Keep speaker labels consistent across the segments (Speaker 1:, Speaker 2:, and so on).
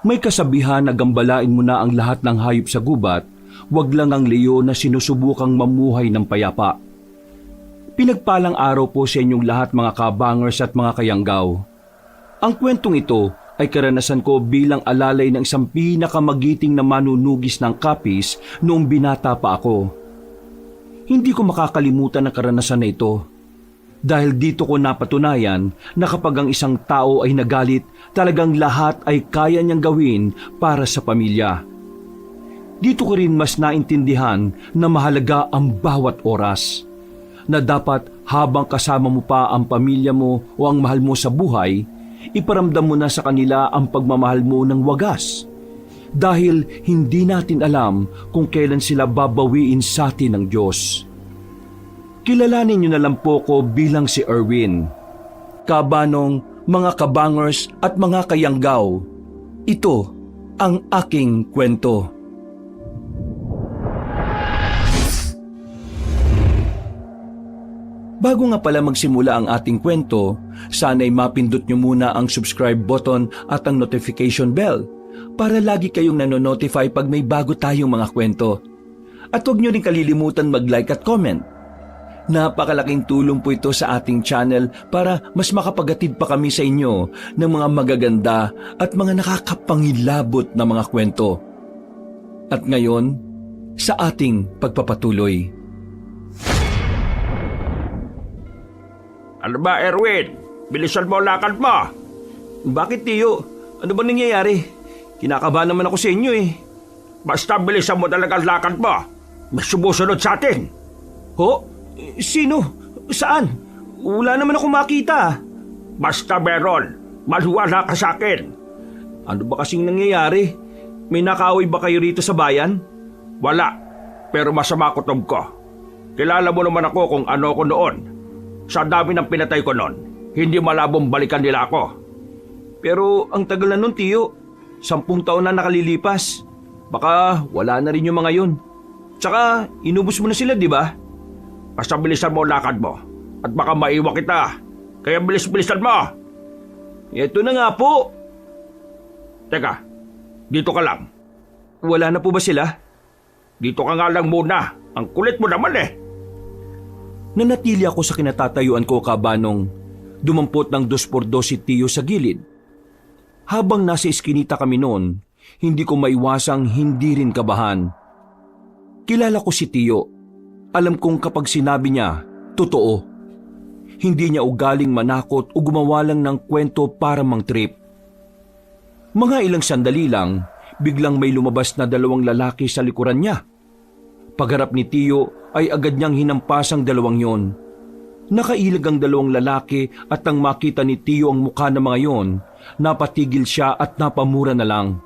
Speaker 1: May kasabihan na gambalain mo na ang lahat ng hayop sa gubat, wag lang ang leon na sinusubukang mamuhay ng payapa. Pinagpalang araw po sa inyong lahat mga kabangers at mga kayanggaw. Ang kwentong ito ay karanasan ko bilang alalay ng isang pinakamagiting na manunugis ng kapis noong binata pa ako. Hindi ko makakalimutan ang karanasan na ito. Dahil dito ko napatunayan na kapag ang isang tao ay nagalit, talagang lahat ay kaya niyang gawin para sa pamilya. Dito ko rin mas naintindihan na mahalaga ang bawat oras. Na dapat habang kasama mo pa ang pamilya mo o ang mahal mo sa buhay, iparamdam mo na sa kanila ang pagmamahal mo ng wagas. Dahil hindi natin alam kung kailan sila babawiin sa atin ng Diyos. Kilalanin niyo na lang po ko bilang si Erwin. Kabanong, mga kabangers at mga kayanggaw, ito ang aking kwento. Bago nga pala magsimula ang ating kwento, sana'y mapindot niyo muna ang subscribe button at ang notification bell para lagi kayong nanonotify pag may bago tayong mga kwento. At huwag niyo rin kalilimutan mag-like at comment. Napakalaking tulong po ito sa ating channel para mas makapagatid pa kami sa inyo ng mga magaganda at mga nakakapangilabot na mga kwento. At ngayon, sa ating pagpapatuloy.
Speaker 2: Ano ba, Erwin? Bilisan mo ang lakad mo.
Speaker 1: Bakit, Tiyo? Ano ba nangyayari? Kinakabahan naman ako sa inyo eh.
Speaker 2: Basta bilisan mo talaga ang lakad mo. May sumusunod sa atin.
Speaker 1: Ho? Sino? Saan? Wala naman ako makita.
Speaker 2: Basta meron. Maluwala ka sa akin.
Speaker 1: Ano ba kasing nangyayari? May nakaway ba kayo rito sa bayan?
Speaker 2: Wala. Pero masama kutob ko. Kilala mo naman ako kung ano ako noon. Sa dami ng pinatay ko noon, hindi malabong balikan nila ako.
Speaker 1: Pero ang tagal na nun, Tiyo. 10 taon na nakalilipas. Baka wala na rin yung mga yun. Tsaka inubos mo na sila, di ba?
Speaker 2: Basta bilisan mo ang lakad mo. At baka maiwan kita. Kaya bilis-bilisan mo.
Speaker 1: Ito na nga po.
Speaker 2: Teka, dito ka lang.
Speaker 1: Wala na po ba sila?
Speaker 2: Dito ka nga lang muna. Ang kulit mo naman eh.
Speaker 1: Nanatili ako sa kinatatayuan ko, Kabanong. Dumampot ng 2x2 si Tiyo sa gilid. Habang nasa iskinita kami noon, hindi ko maiwasang hindi rin kabahan. Kilala ko si Tiyo. Alam kong kapag sinabi niya, totoo. Hindi niya ugaling manakot o gumawa lang ng kwento para mang-trip. Mga ilang sandali lang, biglang may lumabas na 2 lalaki sa likuran niya. Pagharap ni Tiyo ay agad niyang hinampas ang 2 yon. Nakailag ang 2 lalaki at nang makita ni Tiyo ang mukha ng mga yon, napatigil siya at napamura na lang.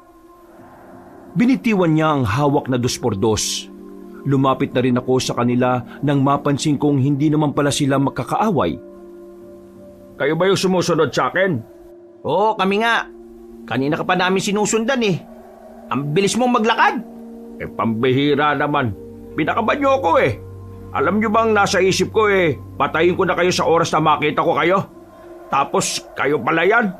Speaker 1: Binitiwan niya ang hawak na 2x2. Lumapit na rin ako sa kanila nang mapansin kong hindi naman pala sila magkakaaway.
Speaker 2: Kayo ba yung sumusunod sa akin?
Speaker 3: Oo, kami nga. Kanina ka pa namin sinusundan eh. Ang bilis mong maglakad.
Speaker 2: Eh, pambihira naman. Pinakaban niyo ako eh. Alam niyo bang nasa isip ko eh, patayin ko na kayo sa oras na makita ko kayo? Tapos kayo pala yan?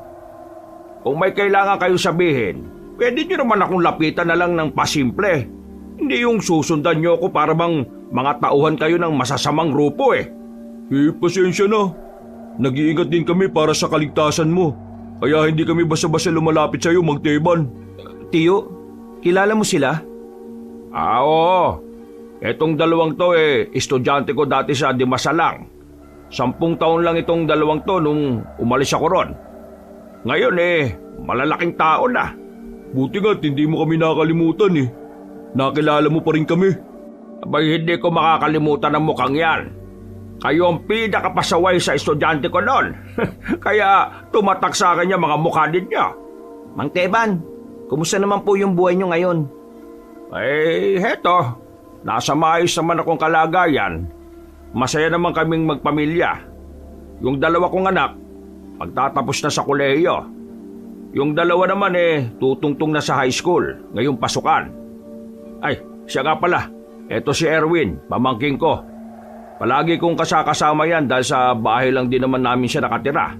Speaker 2: Kung may kailangan kayo sabihin, pwede niyo naman akong lapitan na lang ng pasimple. Hindi yung susundan niyo ako para bang mga tauhan kayo ng masasamang grupo eh.
Speaker 1: Pasensya na. Nag-iingat din kami para sa kaligtasan mo. Kaya hindi kami basta-basta lumalapit sa iyo, Magteban. Tiyo, kilala mo sila?
Speaker 2: Oo. Etong 2 to eh, estudyante ko dati sa Dimasalang. 10 taon lang itong 2 to nung umalis ako ron. Ngayon eh, malalaking tao na.
Speaker 1: Buti nga't hindi mo kami nakalimutan eh. Nakilala mo pa rin kami.
Speaker 2: Abay, hindi ko makakalimutan ang mukhang yan. Kayo ang pinakapasaway sa estudyante ko noon. Kaya tumatak sa akin yung mga mukha ninyo.
Speaker 3: Mang Teban, kumusta naman po yung buhay nyo ngayon?
Speaker 2: Eh, heto. Nasa maayos naman akong kalagayan. Masaya naman kaming magpamilya. Yung 2 kong anak, magtatapos na sa kolehiyo. Yung 2 naman eh, tutungtong na sa high school, ngayong pasukan. Ay, siya nga pala. Eto si Erwin, pamangking ko. Palagi kong kasama yan dahil sa bahay lang din naman namin siya nakatira.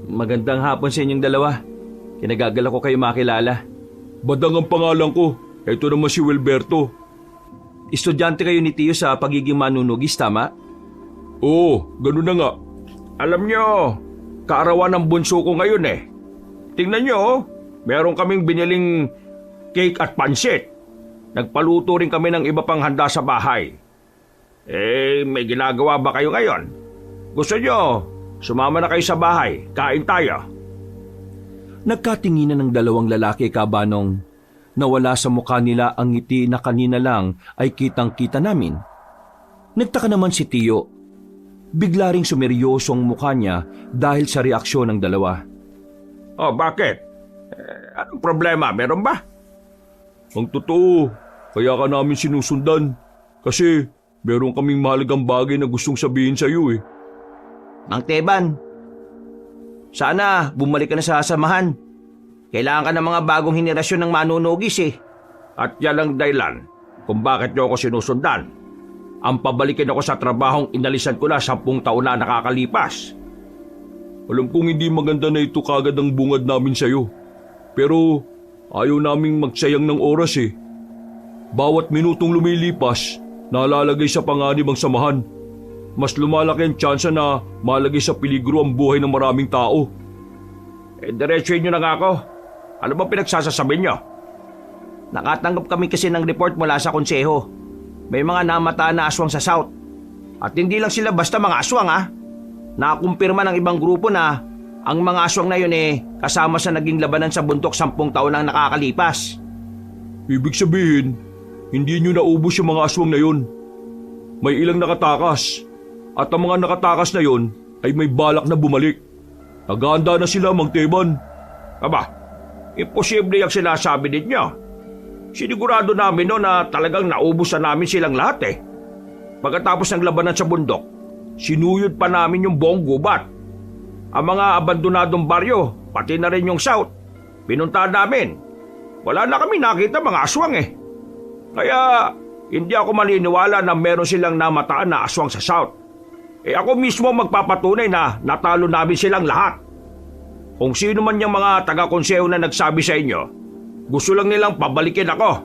Speaker 1: Magandang hapon sa inyong 2. Kinagagal ako kayo makilala. Badang ang pangalan ko. Ito naman si Wilberto.
Speaker 3: Estudyante kayo ni Tiyo sa pagiging manunugis, tama?
Speaker 1: Oo, ganun na nga.
Speaker 2: Alam nyo, kaarawan ng bunso ko ngayon eh. Tingnan nyo, meron kaming biniling cake at pansit. Nagpaluto rin kami ng iba pang handa sa bahay. May ginagawa ba kayo ngayon? Gusto nyo, sumama na kayo sa bahay, kain tayo.
Speaker 1: Nagkatinginan ng dalawang lalaki, Kabanong. Nawala sa mukha nila ang ngiti na kanina lang ay kitang-kita namin. Nagtaka naman si Tiyo. Bigla ring sumeryoso ang mukha niya dahil sa reaksyon ng dalawa.
Speaker 2: Oh, bakit? Anong problema? Meron ba?
Speaker 1: Ang totoo, kaya ka namin sinusundan. Kasi meron kaming mahalagang bagay na gustong sabihin sa iyo eh.
Speaker 3: Mang Teban, sana bumalik ka na sa samahan. Kailangan ka ng mga bagong henerasyon ng manunugis eh.
Speaker 2: At yan ang dahilan kung bakit nyo ako sinusundan. Ang pabalikin ako sa trabahong inalisan ko na 10 taon na nakakalipas.
Speaker 1: Alam kong hindi maganda na ito kagad ang bungad namin sa iyo. Pero ayaw naming magsayang ng oras eh. Bawat minutong lumilipas, nalalagay sa panganib ang samahan. Mas lumalaki ang tsansa na malagay sa peligro ang buhay ng maraming tao.
Speaker 2: Diretsuhin nyo na nga ako. Ano ba pinagsasasabi nyo?
Speaker 3: Nakatanggap kami kasi ng report mula sa konseho. May mga namataan na aswang sa South. At hindi lang sila basta mga aswang ha. Nakakumpirma ng ibang grupo na ang mga aswang na yun kasama sa naging labanan sa bundok 10 taon ang nakakalipas.
Speaker 1: Ibig sabihin, hindi nyo naubos yung mga aswang na yun. May ilang nakatakas. At ang mga nakatakas na yun ay may balak na bumalik. Naghahanda na sila, Mang Teban.
Speaker 2: Aba, imposible yung sinasabi ninyo. Sinigurado namin no na talagang naubos na namin silang lahat eh. Pagkatapos ng labanan sa bundok, sinuyod pa namin yung buong gubat. Ang mga abandonadong baryo, pati na rin yung South, pinuntahan namin. Wala na kami nakita mga aswang eh. Kaya hindi ako maniniwala na meron silang namataan na aswang sa South. Ako mismo magpapatunay na natalo namin silang lahat. Kung sino man yung mga taga-konseho na nagsabi sa inyo, gusto lang nilang pabalikin ako.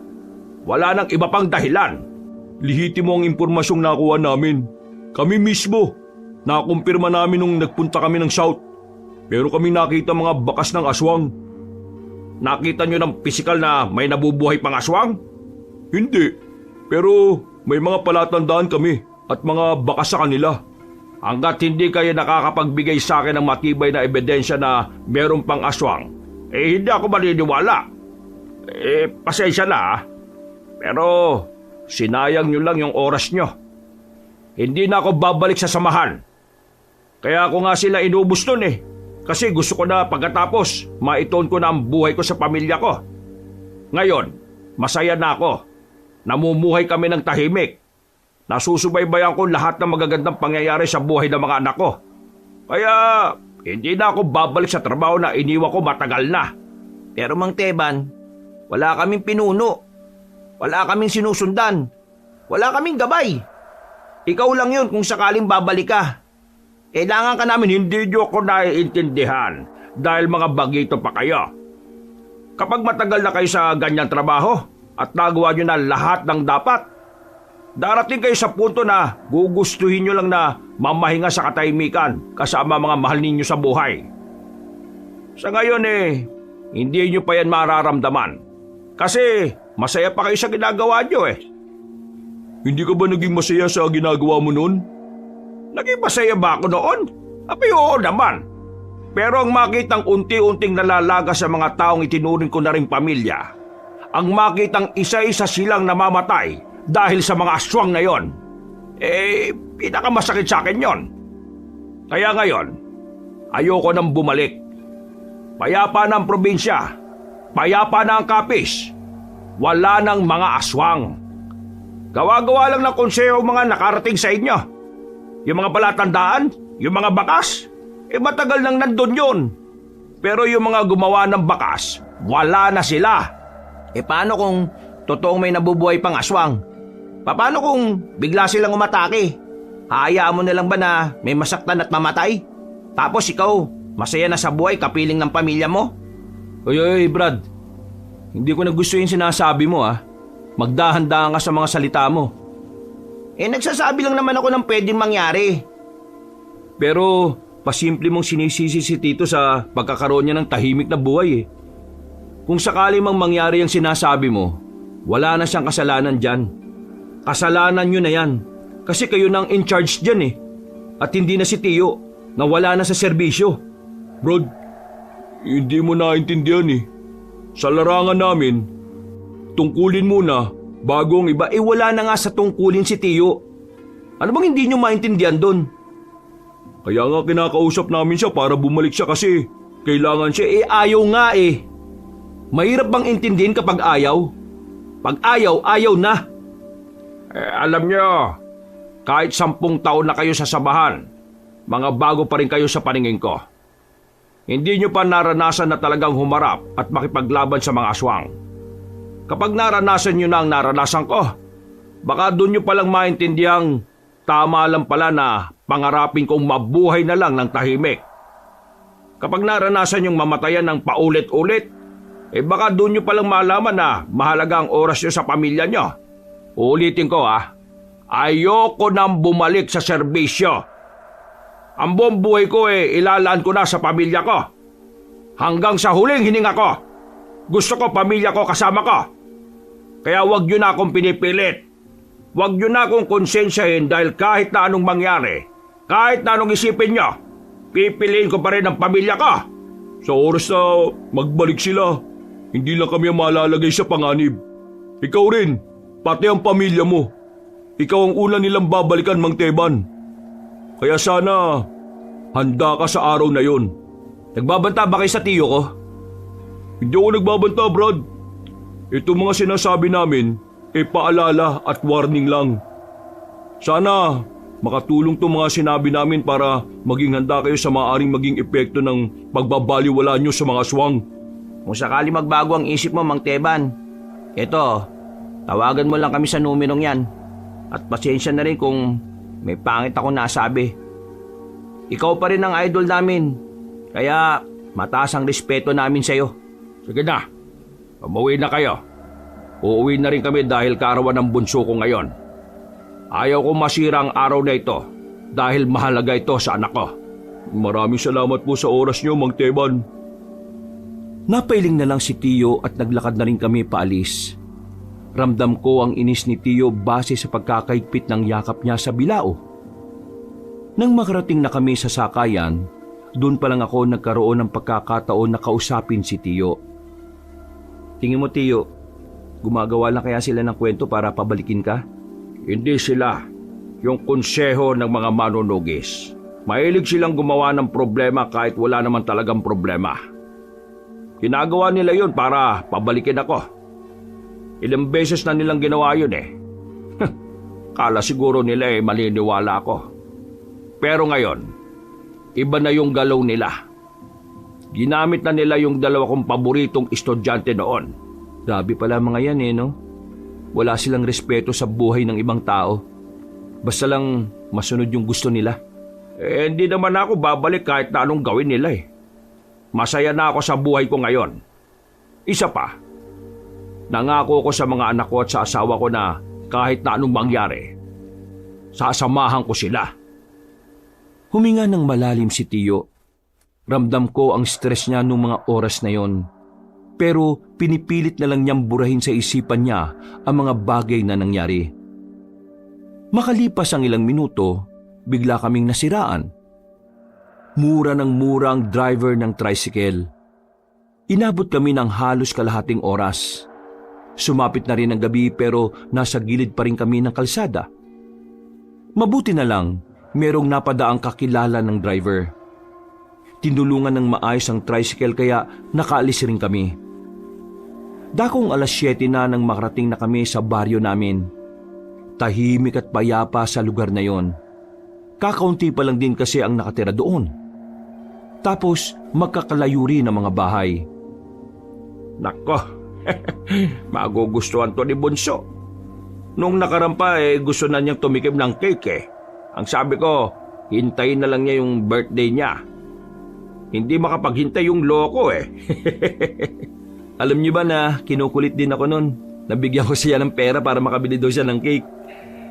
Speaker 2: Wala nang iba pang dahilan.
Speaker 1: Lihiti mo ang impormasyong nakuha namin. Kami mismo. Nakumpirma namin nung nagpunta kami ng South. Pero kami nakita mga bakas ng aswang.
Speaker 2: Nakita nyo ng pisikal na may nabubuhay pang aswang?
Speaker 1: Hindi. Pero may mga palatandaan kami at mga bakas sa kanila.
Speaker 2: Hanggat hindi kayo nakakapagbigay sa akin ng matibay na ebidensya na meron pang aswang, hindi ako maniniwala. Pasensya na ah. Pero sinayang nyo lang yung oras nyo. Hindi na ako babalik sa samahan. Kaya ako nga sila inubos nun eh. Kasi gusto ko na pagkatapos maituon ko na ang buhay ko sa pamilya ko. Ngayon, masaya na ako. Namumuhay kami ng tahimik. Nasusubaybayan ko lahat ng magagandang pangyayari sa buhay ng mga anak ko. Kaya hindi na ako babalik sa trabaho na iniwan ko matagal na.
Speaker 3: Pero Mang Teban, wala kaming pinuno. Wala kaming sinusundan. Wala kaming gabay. Ikaw lang yun kung sakaling babalik ka.
Speaker 2: Kailangan ka namin, hindi nyo ako naiintindihan dahil mga bagito pa kayo. Kapag matagal na kayo sa ganyang trabaho at nagawa nyo na lahat ng dapat, darating kayo sa punto na gugustuhin nyo lang na mamahinga sa katahimikan kasama mga mahal ninyo sa buhay. Sa ngayon hindi nyo pa yan mararamdaman. Kasi masaya pa kayo sa ginagawa nyo eh.
Speaker 1: Hindi ka ba naging masaya sa ginagawa mo noon?
Speaker 2: Naging masaya ba ako noon? Abay oo naman. Pero ang makitang unti-unting nalalaga sa mga taong itinuring ko na rin pamilya, ang makitang isa-isa silang namamatay dahil sa mga aswang na yon, pinakamasakit sa akin yon. Kaya ngayon, ayoko nang bumalik. Payapa na ang probinsya, payapa na ang Capiz, wala nang mga aswang. Gawa-gawa lang ng konseho mga nakarating sa inyo. Yung mga palatandaan, yung mga bakas, matagal nang nandun yun. Pero yung mga gumawa ng bakas, wala na sila.
Speaker 3: Paano kung totoong may nabubuhay pang aswang? Paano kung bigla silang umatake? Hayaan mo nilang ba na may masaktan at mamatay? Tapos ikaw, masaya na sa buhay kapiling ng pamilya mo?
Speaker 1: Ay, Brad.
Speaker 3: Hindi ko na gusto yung sinasabi mo Magdahan-dahan ka sa mga salita mo. Nagsasabi lang naman ako ng pwedeng mangyari.
Speaker 1: Pero pasimple mong sinisisi si Tito sa pagkakaroon niya ng tahimik na buhay Kung sakali mang mangyari ang sinasabi mo, wala na siyang kasalanan dyan. Kasalanan nyo na yan. Kasi kayo nang in charge dyan At hindi na si Tio na wala na sa serbisyo.
Speaker 2: Brad, hindi mo naintindihan Sa larangan namin, tungkulin muna bago ang iba.
Speaker 3: Wala na nga sa tungkulin si Tio. Ano bang hindi nyo maintindihan doon?
Speaker 2: Kaya nga kinakausap namin siya para bumalik siya kasi kailangan siya.
Speaker 3: Ayaw nga Mahirap bang intindihin kapag ayaw? Pag ayaw, ayaw na.
Speaker 2: Alam niyo, kahit 10 taon na kayo sa samahan, mga bago pa rin kayo sa paningin ko. Hindi niyo pa naranasan na talagang humarap at makipaglaban sa mga aswang. Kapag naranasan niyo na ang naranasan ko, baka doon niyo palang maintindihan tama lang pala na pangarapin kong mabuhay na lang ng tahimik. Kapag naranasan yung mamatayan ng paulit-ulit, baka doon nyo palang malaman na mahalaga ang oras nyo sa pamilya nyo. Ulitin ko ayoko nang bumalik sa serbisyo. Ang buong buhay ko ilalaan ko na sa pamilya ko. Hanggang sa huling hininga ko. Gusto ko pamilya ko kasama ko. Kaya wag nyo na akong pinipilit. Wag nyo na akong konsensyahin dahil kahit na anong mangyari, kahit na anong isipin nyo, pipiliin ko pa rin ang pamilya ko. Sa oras na magbalik sila, hindi lang kami ang malalagay sa panganib. Ikaw rin, pati ang pamilya mo. Ikaw ang una nilang babalikan, Mang Teban. Kaya sana, handa ka sa araw na yon.
Speaker 3: Nagbabanta ba kayo sa Tio ko?
Speaker 2: Hindi ako nagbabanta, Brad. Ito mga sinasabi namin, paalala at warning lang. Sana, makatulong to mga sinabi namin para maging handa kayo sa maaaring maging epekto ng pagbabaliwala nyo sa mga aswang.
Speaker 3: Kung sakali magbago ang isip mo, Mang Teban, eto, tawagan mo lang kami sa numerong yan. At pasensya na rin kung may pangit akong nasabi. Ikaw pa rin ang idol namin, kaya mataas ang respeto namin sa'yo.
Speaker 2: Sige na, umuwi na kayo. Uuwi na rin kami dahil kaarawan ng bunso ko ngayon. Ayaw kong masira ang araw na ito dahil mahalaga ito sa anak ko. Maraming salamat po sa oras nyo, Mang Teban.
Speaker 1: Napailing na lang si Tio at naglakad na rin kami paalis. Ramdam ko ang inis ni Tio base sa pagkakaigpit ng yakap niya sa bilao. Nang makarating na kami sa sakayan, doon pa lang ako nagkaroon ng pagkakataon na kausapin si Tio. Tingin mo, Tio, gumagawa lang kaya sila ng kwento para pabalikin ka?
Speaker 2: Hindi sila. Yung konseho ng mga manunugis. Mahilig silang gumawa ng problema kahit wala naman talagang problema. Ginagawa nila yun para pabalikin ako. Ilang beses na nilang ginawa yun Kala siguro nila maliniwala ako. Pero ngayon, iba na yung galaw nila. Ginamit na nila yung 2 kong paboritong estudyante noon.
Speaker 1: Grabe pala mga yan no? Wala silang respeto sa buhay ng ibang tao. Basta lang masunod yung gusto nila.
Speaker 2: Hindi naman ako babalik kahit na anong gawin nila Masaya na ako sa buhay ko ngayon. Isa pa, nangako ko sa mga anak ko at sa asawa ko na kahit na anong mangyari, sasamahan ko sila.
Speaker 1: Huminga ng malalim si Tio. Ramdam ko ang stress niya nung mga oras na yon. Pero pinipilit na lang niyang burahin sa isipan niya ang mga bagay na nangyari. Makalipas ang ilang minuto, bigla kaming nasiraan. Mura ng mura ang driver ng tricycle. Inabot kami ng halos kalahating oras. Sumapit na rin ang gabi pero nasa gilid pa rin kami ng kalsada. Mabuti na lang, merong napadaang kakilala ng driver. Tinulungan ng maayos ang tricycle kaya nakaalis rin kami. Dakong 7:00 na nang makarating na kami sa baryo namin. Tahimik at payapa sa lugar na yon. Kakaunti pa lang din kasi ang nakatira doon. Tapos magkakalayo rin ang mga bahay.
Speaker 2: Nako, magugustuhan to ni Bunso. Nung nakarampa gusto na niyang tumikim ng cake Ang sabi ko, hintayin na lang niya yung birthday niya. Hindi makapaghintay yung loko
Speaker 1: Alam niyo ba na kinukulit din ako nun? Nabigyan ko siya ng pera para makabili daw siya ng cake.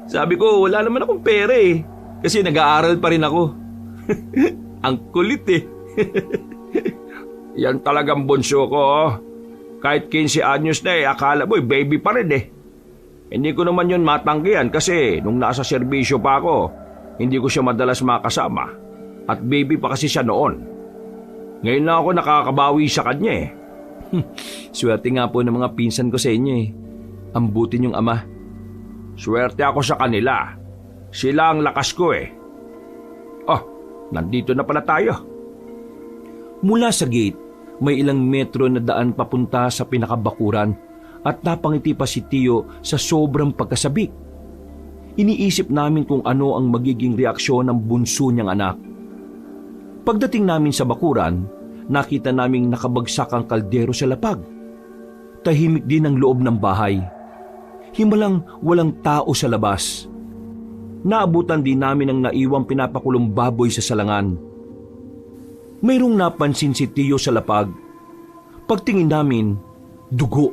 Speaker 1: Sabi ko, wala naman akong pera eh. Kasi nag-aaral pa rin ako. Ang kulit eh.
Speaker 2: Yan talagang bunso ko. Oh. Kahit 15 anyos na akala mo baby pa rin eh. Hindi ko naman yun matanggihan kasi nung nasa serbisyo pa ako, hindi ko siya madalas makasama. At baby pa kasi siya noon. Ngayon na ako nakakabawi sa kanya eh.
Speaker 1: Swerte nga po ng mga pinsan ko sa inyo eh. Ang buti niyong ama.
Speaker 2: Swerte ako sa kanila. Sila ang lakas ko eh. Oh, nandito na pala tayo.
Speaker 1: Mula sa gate, may ilang metro na daan papunta sa pinakabakuran at napangiti pa si Tio sa sobrang pagkasabik. Iniisip namin kung ano ang magiging reaksyon ng bunso niyang anak. Pagdating namin sa bakuran, nakita naming nakabagsak ang kaldero sa lapag. Tahimik din ang loob ng bahay. Himalang walang tao sa labas. Naabutan din namin ang naiwang pinapakulong baboy sa salangan. Mayroong napansin si Tio sa lapag. Pagtingin namin, dugo.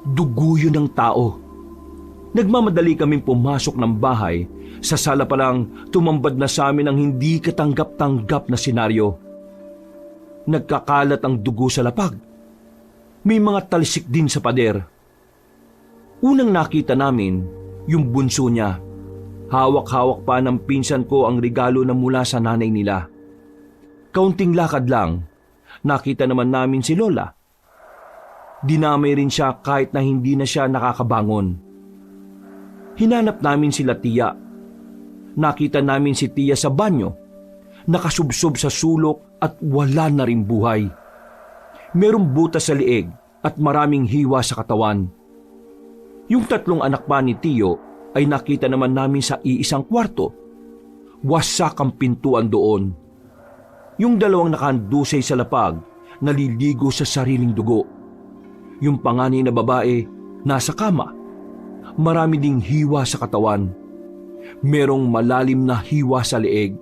Speaker 1: Dugo yun ng tao. Nagmamadali kaming pumasok ng bahay. Sa sala pa lang, tumambad na sa amin ang hindi katanggap-tanggap na senaryo. Nagkakalat ang dugo sa lapag. May mga talsik din sa pader. Unang nakita namin, yung bunso niya. Hawak-hawak pa ng pinsan ko ang regalo na mula sa nanay nila. Kaunting lakad lang, nakita naman namin si Lola. Dinamay rin siya kahit na hindi na siya nakakabangon. Hinanap namin sila Tia. Nakita namin si Tia sa banyo, nakasubsob sa sulok at wala na rin buhay. Merong butas sa liig at maraming hiwa sa katawan. Yung 3 anak pa ni Tio ay nakita naman namin sa iisang kwarto. Wasak ang pintuan doon. Yung 2 nakahandusay sa lapag, naliligo sa sariling dugo. Yung panganay na babae, nasa kama. Marami ding hiwa sa katawan. Merong malalim na hiwa sa leeg.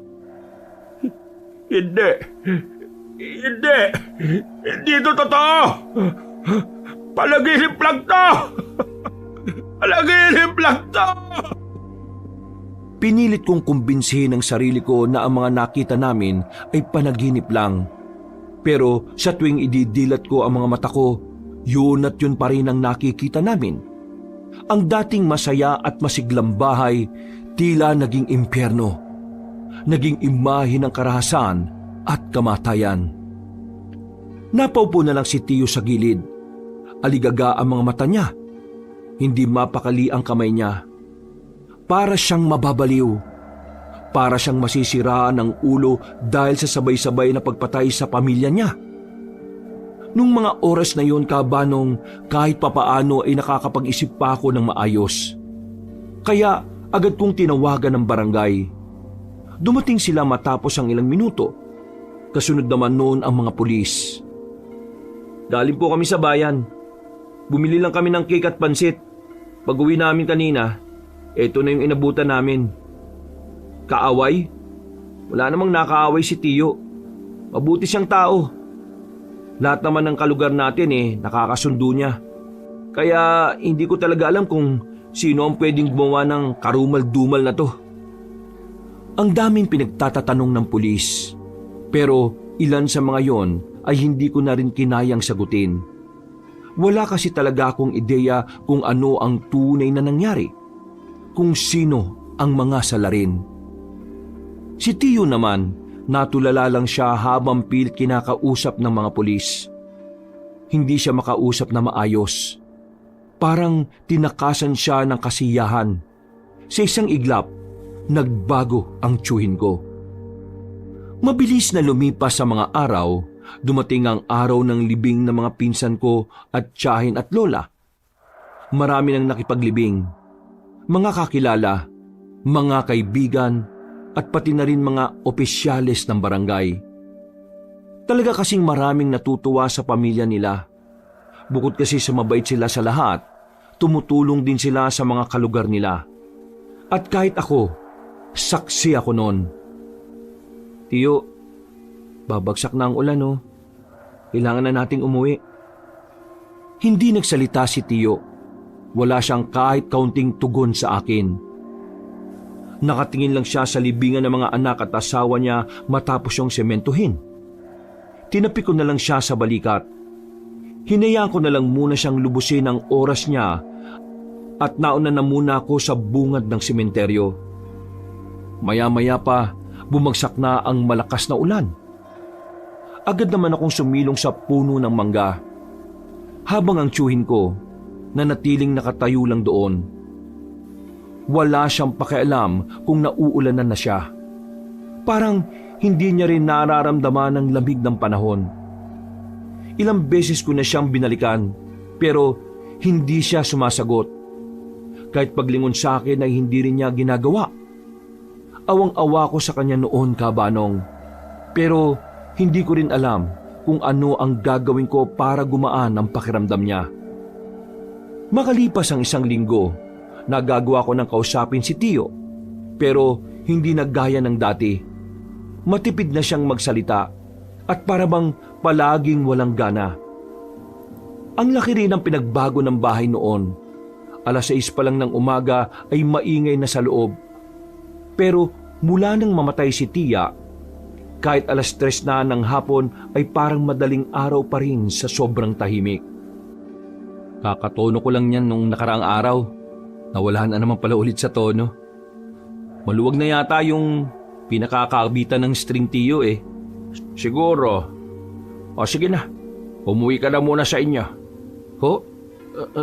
Speaker 2: Hindi. Hindi. Hindi ito totoo. Palaginip lang to. Palaginip lang to.
Speaker 1: Pinilit kong kumbinsihin ang sarili ko na ang mga nakita namin ay panaginip lang. Pero sa tuwing ididilat ko ang mga mata ko, yun at yun pa rin ang nakikita namin. Ang dating masaya at masiglang bahay, tila naging impyerno. Naging imahe ng karahasan at kamatayan. Napaupo na lang si Tio sa gilid. Aligaga ang mga mata niya. Hindi mapakali ang kamay niya. Para siyang mababaliw. Para siyang masisiraan ng ulo dahil sa sabay-sabay na pagpatay sa pamilya niya. Nung mga oras na yon, kabanong, kahit papaano ay nakakapag-isip pa ako ng maayos. Kaya agad kong tinawagan ng barangay. Dumating sila matapos ang ilang minuto. Kasunod naman noon ang mga pulis. Galing po kami sa bayan. Bumili lang kami ng cake at pansit. Pag-uwi namin kanina, eto na yung inabutan namin. Kaaway? Wala namang nakaaway si Tio. Mabuti siyang tao. Lahat naman ng kalugar natin nakakasundo niya. Kaya hindi ko talaga alam kung sino ang pwedeng gumawa ng karumal-dumal na to. Ang daming pinagtatatanong ng pulis. Pero ilan sa mga yon ay hindi ko na rin kinayang sagutin. Wala kasi talaga akong ideya kung ano ang tunay na nangyari. Kung sino ang mga salarin. Si Tio naman, natulala lang siya habang pilit kinakausap ng mga pulis. Hindi siya makausap na maayos. Parang tinakasan siya ng kasiyahan. Sa isang iglap, nagbago ang tiyuhin ko. Mabilis na lumipas sa mga araw, dumating ang araw ng libing ng mga pinsan ko at tiyahin at lola. Marami nang nakipaglibing. Mga kakilala, mga kaibigan, at pati na rin mga opisyales ng barangay. Talaga kasing maraming natutuwa sa pamilya nila. Bukod kasi sa mabait sila sa lahat, tumutulong din sila sa mga kalugar nila. At kahit ako, saksi ako noon. Tio, babagsak na ang ulan. Kailangan na nating umuwi. Hindi nagsalita si Tiyo. Wala siyang kahit kaunting tugon sa akin. Nakatingin lang siya sa libingan ng mga anak at asawa niya matapos siyang sementuhin. Tinapi ko na lang siya sa balikat. Hinayaan ko na lang muna siyang lubusin ang oras niya at nauna na muna ako sa bungad ng sementeryo. Maya-maya pa, bumagsak na ang malakas na ulan. Agad naman akong sumilong sa puno ng mangga. Habang ang tiyuhin ko, nanatiling nakatayo lang doon. Wala siyang pakialam kung nauulanan na siya. Parang hindi niya rin nararamdaman ang lamig ng panahon. Ilang beses ko na siyang binalikan, pero hindi siya sumasagot. Kahit paglingon sa akin ay hindi rin niya ginagawa. Awang-awa ko sa kanya noon, Kabanong. Pero hindi ko rin alam kung ano ang gagawin ko para gumaan ang pakiramdam niya. Makalipas ang 1 linggo, nagagawa ko ng kausapin si Tiyo, pero hindi naggaya ng dati. Matipid na siyang magsalita at para bang palaging walang gana. Ang laki rin ng pinagbago ng bahay noon. 6:00 pa lang ng umaga ay maingay na sa loob. Pero mula nang mamatay si Tia, kahit 3:00 na ng hapon ay parang madaling araw pa rin sa sobrang tahimik. Kakatono ko lang yan nung nakaraang araw. Nawala na naman pala ulit sa tono. Maluwag na yata yung pinakakabitan ng string, Tiyo eh.
Speaker 2: Siguro. O sige na, umuwi ka na muna sa inyo.
Speaker 1: Ho?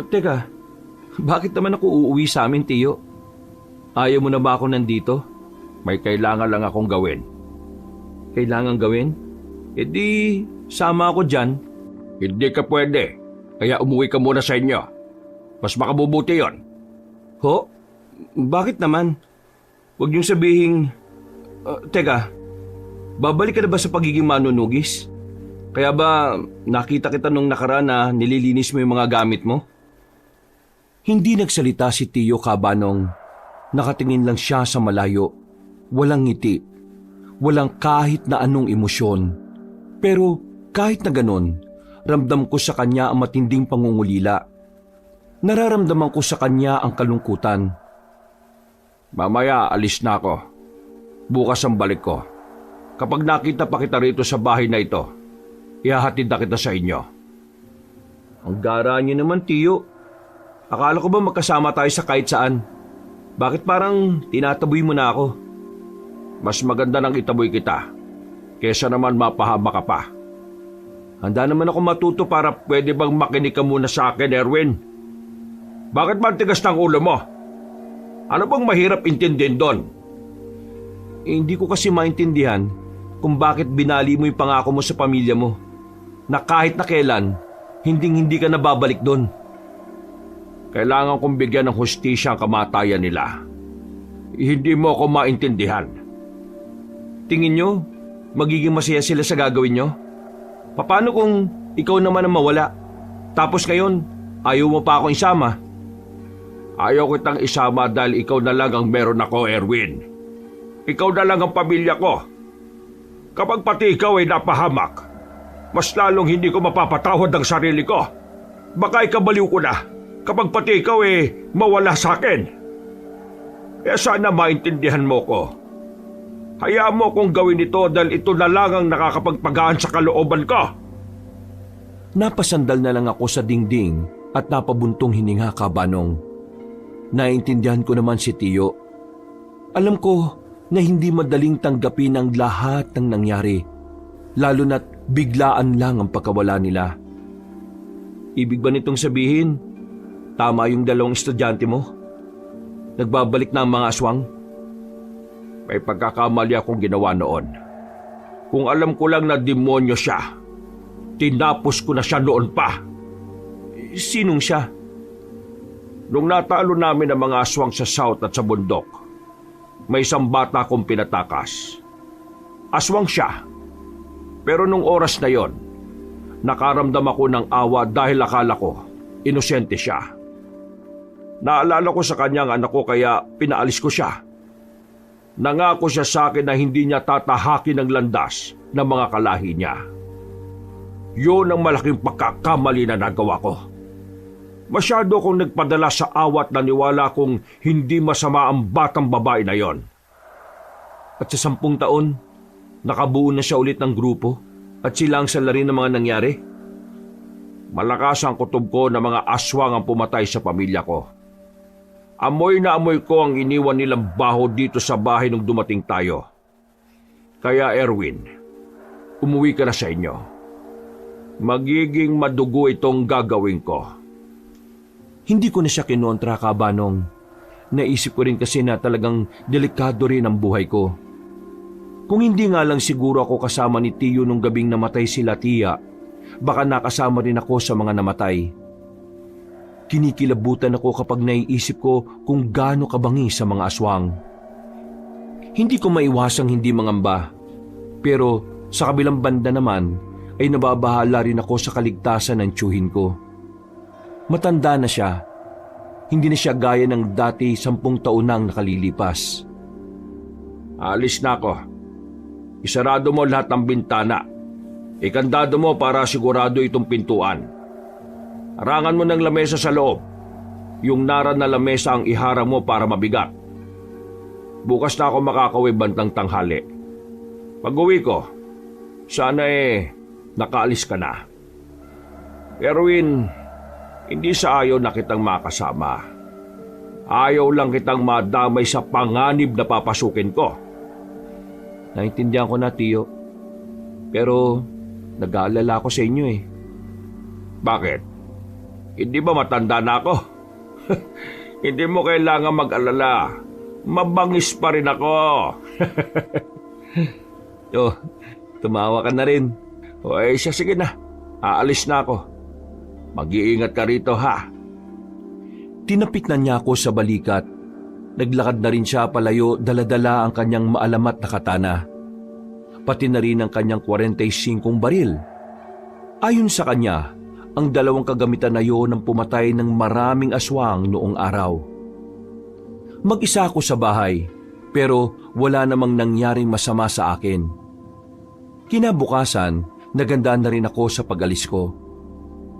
Speaker 1: Teka, bakit naman ako uuwi sa amin, Tiyo? Ayaw mo na ba ako nandito?
Speaker 2: May kailangan lang akong gawin.
Speaker 1: Kailangan gawin? E di, sama ako dyan.
Speaker 2: Hindi ka pwede, kaya umuwi ka muna sa inyo. Mas makabubuti yon.
Speaker 1: Ho? Bakit naman? Huwag niyong sabihing... teka, babalik ka na ba sa pagiging manunugis? Kaya ba nakita kita nung nakaraan na nililinis mo yung mga gamit mo? Hindi nagsalita si Tiyo, Kabanong. Nakatingin lang siya sa malayo. Walang ngiti. Walang kahit na anong emosyon. Pero kahit na ganon, ramdam ko sa kanya ang matinding pangungulila. Nararamdaman ko sa kanya ang kalungkutan.
Speaker 2: Mamaya alis na ako. Bukas ang balik ko. Kapag nakita pa kita rito sa bahay na ito, ihahatid na kita sa inyo.
Speaker 1: Ang gara niyo naman, Tiyo. Akala ko ba magkasama tayo sa kahit saan? Bakit parang tinataboy mo na ako?
Speaker 2: Mas maganda nang itaboy kita, kesa naman mapahama ka pa.
Speaker 1: Handa naman ako matuto para
Speaker 2: Pwede bang makinig ka muna sa akin, Erwin? Bakit ba ang tigas ng ulo mo? Ano bang mahirap intindihin doon?
Speaker 1: Hindi ko kasi maintindihan kung bakit binali mo yung pangako mo sa pamilya mo na kahit na kailan, hindi ka nababalik doon.
Speaker 2: Kailangan kong bigyan ng hustisya ang kamatayan nila. Hindi mo ako maintindihan.
Speaker 1: Tingin nyo, magiging masaya sila sa gagawin nyo? Paano kung ikaw naman ang mawala? Tapos ngayon, ayaw mo pa akong isama?
Speaker 2: Ayaw kitang isama dahil ikaw na lang ang meron ako, Erwin. Ikaw na lang ang pamilya ko. Kapag pati ikaw ay napahamak, mas lalong hindi ko mapapatawad ang sarili ko. Baka ikabaliw ko na kapag pati ikaw ay mawala sa akin. Kaya sana maintindihan mo ko. Hayaan mo kong gawin ito dahil ito na lang ang nakakapagpagaan sa kalooban ko.
Speaker 1: Napasandal na lang ako sa dingding at napabuntong hininga, Kabanong. Naintindihan ko naman si Tiyo. Alam ko na hindi madaling tanggapin ang lahat ng nangyari, lalo na't biglaan lang ang pagkawala nila. Ibig ba nitong sabihin, tama yung 2 estudyante mo? Nagbabalik na ang mga aswang?
Speaker 2: May pagkakamali akong ginawa noon. Kung alam ko lang na demonyo siya, tinapos ko na siya noon pa.
Speaker 1: Sinong siya?
Speaker 2: Nung natalo namin ang mga aswang sa south at sa bundok, may isang bata akong pinatakas. Aswang siya. Pero nung oras na yon, nakaramdam ako ng awa dahil akala ko, inosente siya. Naalala ko sa kanya ang anak ko kaya pinaalis ko siya. Nangako siya sa akin na hindi niya tatahakin ng landas ng mga kalahi niya. Yun ang malaking pagkakamali na nagawa ko. Masyado akong nagpadala sa awat na niwala kong hindi masama ang batang babae na yon.
Speaker 3: At sa 10 taon, nakabuo na siya ulit ng grupo at sila ang salarin ng mga nangyari.
Speaker 2: Malakas ang kutob ko na mga aswang ang pumatay sa pamilya ko. Amoy na amoy ko ang iniwan nilang baho dito sa bahay nung dumating tayo. Kaya Erwin, umuwi ka na sa inyo. Magiging madugo itong gagawin ko.
Speaker 3: Hindi ko na siya kinontra, Kabanong. Naisip ko rin kasi na talagang delikado rin ang buhay ko. Kung hindi nga lang siguro ako kasama ni Tiyo nung gabing namatay sila Tia, baka nakasama rin ako sa mga namatay. Kinikilabutan ako kapag naiisip ko kung gaano kabangi sa mga aswang. Hindi ko maiwasang hindi mangamba, pero sa kabilang banda naman ay nababahala rin ako sa kaligtasan ng tiyuhin ko. Matanda na siya. Hindi na siya gaya ng dati 10 taon nang nakalilipas.
Speaker 2: Alis na ako. Isarado mo lahat ng bintana. Ikandado mo para sigurado itong pintuan. Arangan mo ng lamesa sa loob. Yung naran na lamesa ang iharang mo para mabigat. Bukas na ako makakauwi bandang tanghali. Pag-uwi ko, sana nakaalis ka na. Erwin, hindi sa ayaw na kitang makasama. Ayaw lang kitang madamay sa panganib na papasukin ko.
Speaker 3: Naintindihan ko na, Tiyo. Pero nag-aalala ako sa inyo eh.
Speaker 2: Bakit? Hindi ba matanda na ako? Hindi mo kailangan mag-alala. Mabangis pa rin ako.
Speaker 3: Oh, tumawa ka na rin.
Speaker 2: O siya, sige na. Aalis na ako. Mag-iingat ka rito, ha?
Speaker 3: Tinapik na niya ako sa balikat. Naglakad na rin siya palayo, dala-dala ang kanyang maalamat na katana. Pati na rin ang kanyang 45 baril. Ayon sa kanya, ang 2 kagamitan na yun ang pumatay ng maraming aswang noong araw. Mag-isa ako sa bahay, pero wala namang nangyaring masama sa akin. Kinabukasan, nagandaan na rin ako sa pag-alis ko.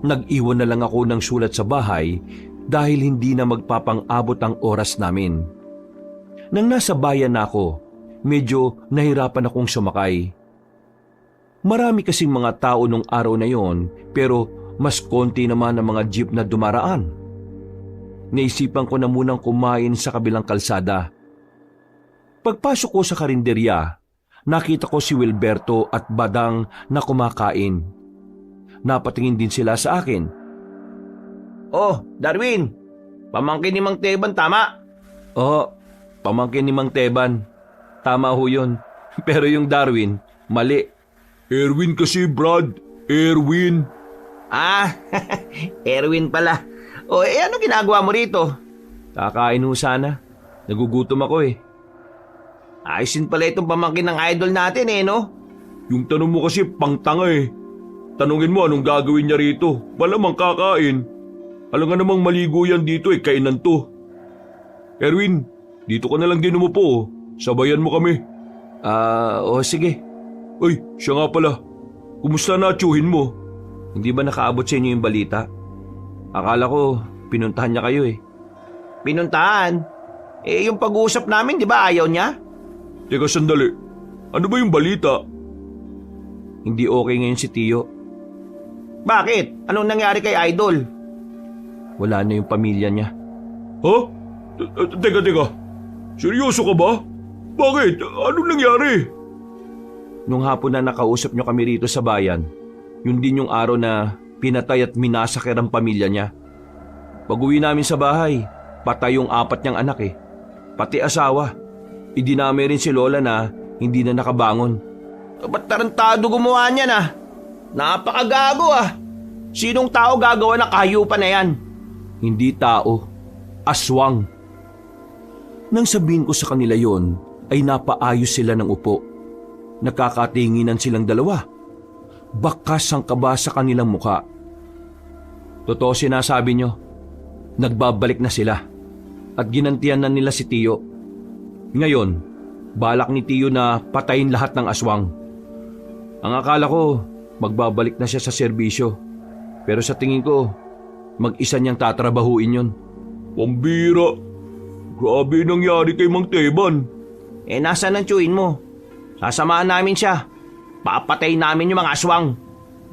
Speaker 3: Nag-iwan na lang ako ng sulat sa bahay dahil hindi na magpapang-abot ang oras namin. Nang nasa bayan na ako, medyo nahirapan akong sumakay. Marami kasing mga tao nung araw na yon, pero mas konti naman ang mga jeep na dumaraan. Naisipan ko na munang kumain sa kabilang kalsada. Pagpasok ko sa karinderya, nakita ko si Wilberto at Badang na kumakain. Napatingin din sila sa akin.
Speaker 4: Oh, Darwin! Pamangkin ni Mang Teban, tama?
Speaker 3: Oo, pamangkin ni Mang Teban. Tama ho yun. Pero yung Darwin, mali.
Speaker 2: Erwin kasi, Brad. Erwin.
Speaker 4: Ah, Erwin pala. O, ano ginagawa mo rito?
Speaker 3: Kakain ho sana. Nagugutom ako eh.
Speaker 4: Ayos din pala itong pamangkin ng idol natin no?
Speaker 2: Yung tanong mo kasi pangtanga eh. Tanungin mo anong gagawin niya rito. Malamang kakain. Alam nga namang maligo yan dito kainan to. Erwin, dito ka na lang din umupo. Sabayan mo kami.
Speaker 3: Sige.
Speaker 2: Ay, siya nga pala. Kumusta na tiyuhin mo?
Speaker 3: Hindi ba nakaabot sa inyo yung balita? Akala ko, pinuntahan niya kayo eh.
Speaker 4: Pinuntahan? Yung pag-uusap namin, di ba ayaw niya?
Speaker 2: Teka sandali. Ano ba yung balita?
Speaker 3: Hindi okay ngayon si Tiyo.
Speaker 4: Bakit? Anong nangyari kay Idol?
Speaker 3: Wala na yung pamilya niya.
Speaker 2: Ha? Teka. Seryoso ka ba? Bakit? Anong nangyari?
Speaker 3: Nung hapon na nakausap niyo kami rito sa bayan, yun din yung araw na pinatay at minasakir ang pamilya niya. Pag-uwi namin sa bahay, patay yung 4 niyang anak eh. Pati asawa. Idinamay rin si Lola na hindi na nakabangon.
Speaker 4: Ba't tarantado gumawa niyan Napakagago Sinong tao gagawa ng kahayupan na yan?
Speaker 3: Hindi tao, aswang. Nang sabihin ko sa kanila yon, ay napaayos sila ng upo. Nakakatinginan silang dalawa. Bakas ang kaba sa kanilang muka. Totoo sinasabi nyo, nagbabalik na sila at ginantian na nila si Tiyo. Ngayon, balak ni Tiyo na patayin lahat ng aswang. Ang akala ko, magbabalik na siya sa serbisyo. Pero sa tingin ko, Mag-isa niyang tatrabahuin yon.
Speaker 2: Pambira. Grabe nangyari kay Mang Teban.
Speaker 3: Nasaan ang tiyuhin mo? Sasamahan namin siya. Papatay namin yung mga aswang.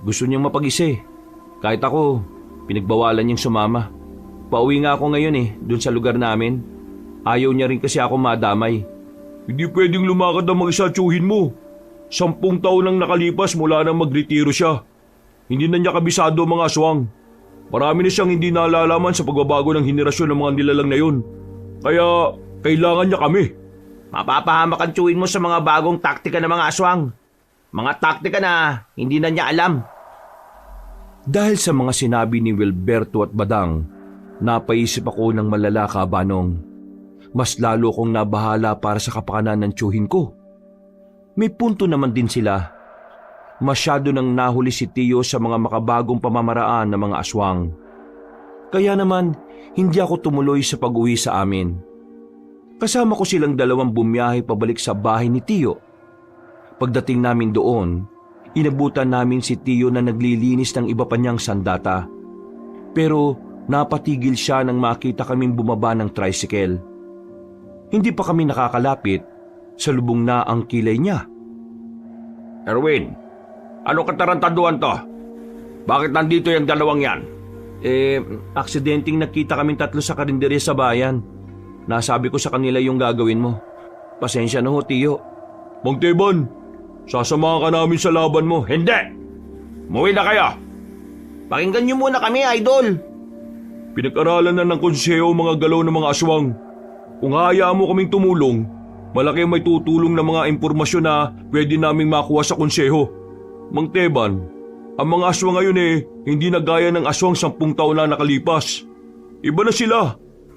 Speaker 3: Gusto niyang mapag-isa eh. Kahit ako, pinagbawalan niyang sumama. Pauwi nga ako ngayon dun sa lugar namin. Ayaw niya rin kasi ako madamay.
Speaker 2: Hindi pwedeng lumakad ang mag-isa tiyuhin mo. 10 taon nang nakalipas mula nang magretiro siya. Hindi na niya kabisado ang mga aswang. Marami na siyang hindi nalalaman sa pagbabago ng henerasyon ng mga nilalang na yun. Kaya kailangan niya kami.
Speaker 3: Mapapahamak ang tiyuhin mo sa mga bagong taktika ng mga aswang. Mga taktika na hindi na niya alam. Dahil sa mga sinabi ni Wilberto at Badang, napaisip ako ng malala, Kabanong. Mas lalo kong nabahala para sa kapakanan ng tiyuhin ko. May punto naman din sila. Masyado nang nahuli si Tiyo sa mga makabagong pamamaraan ng mga aswang. Kaya naman, hindi ako tumuloy sa pag-uwi sa amin. Kasama ko silang dalawang bumiyahe pabalik sa bahay ni Tiyo. Pagdating namin doon, inabutan namin si Tiyo na naglilinis ng iba pa niyang sandata. Pero napatigil siya nang makita kaming bumaba ng tricycle. Hindi pa kami nakakalapit, salubong na ang kilay niya.
Speaker 2: Erwin, anong katarantaduhan to? Bakit nandito yung dalawang yan?
Speaker 3: Aksidenteng nakita kaming tatlo sa karinderya sa bayan. Nasabi ko sa kanila yung gagawin mo. Pasensya na ho, Tiyo.
Speaker 2: Mang Teban, sasamahan ka namin sa laban mo. Hindi! Muwi na kayo!
Speaker 3: Pakinggan niyo muna kami, Idol.
Speaker 2: Pinag-aralan na ng konseho mga galaw ng mga aswang. Kung hayaan mo kaming tumulong, malaki may tutulong na mga impormasyon na pwede naming makuha sa konseho. Mang Teban, ang mga aswang ngayon hindi na gaya ng aswang 10 taon na nakalipas. Iba na sila.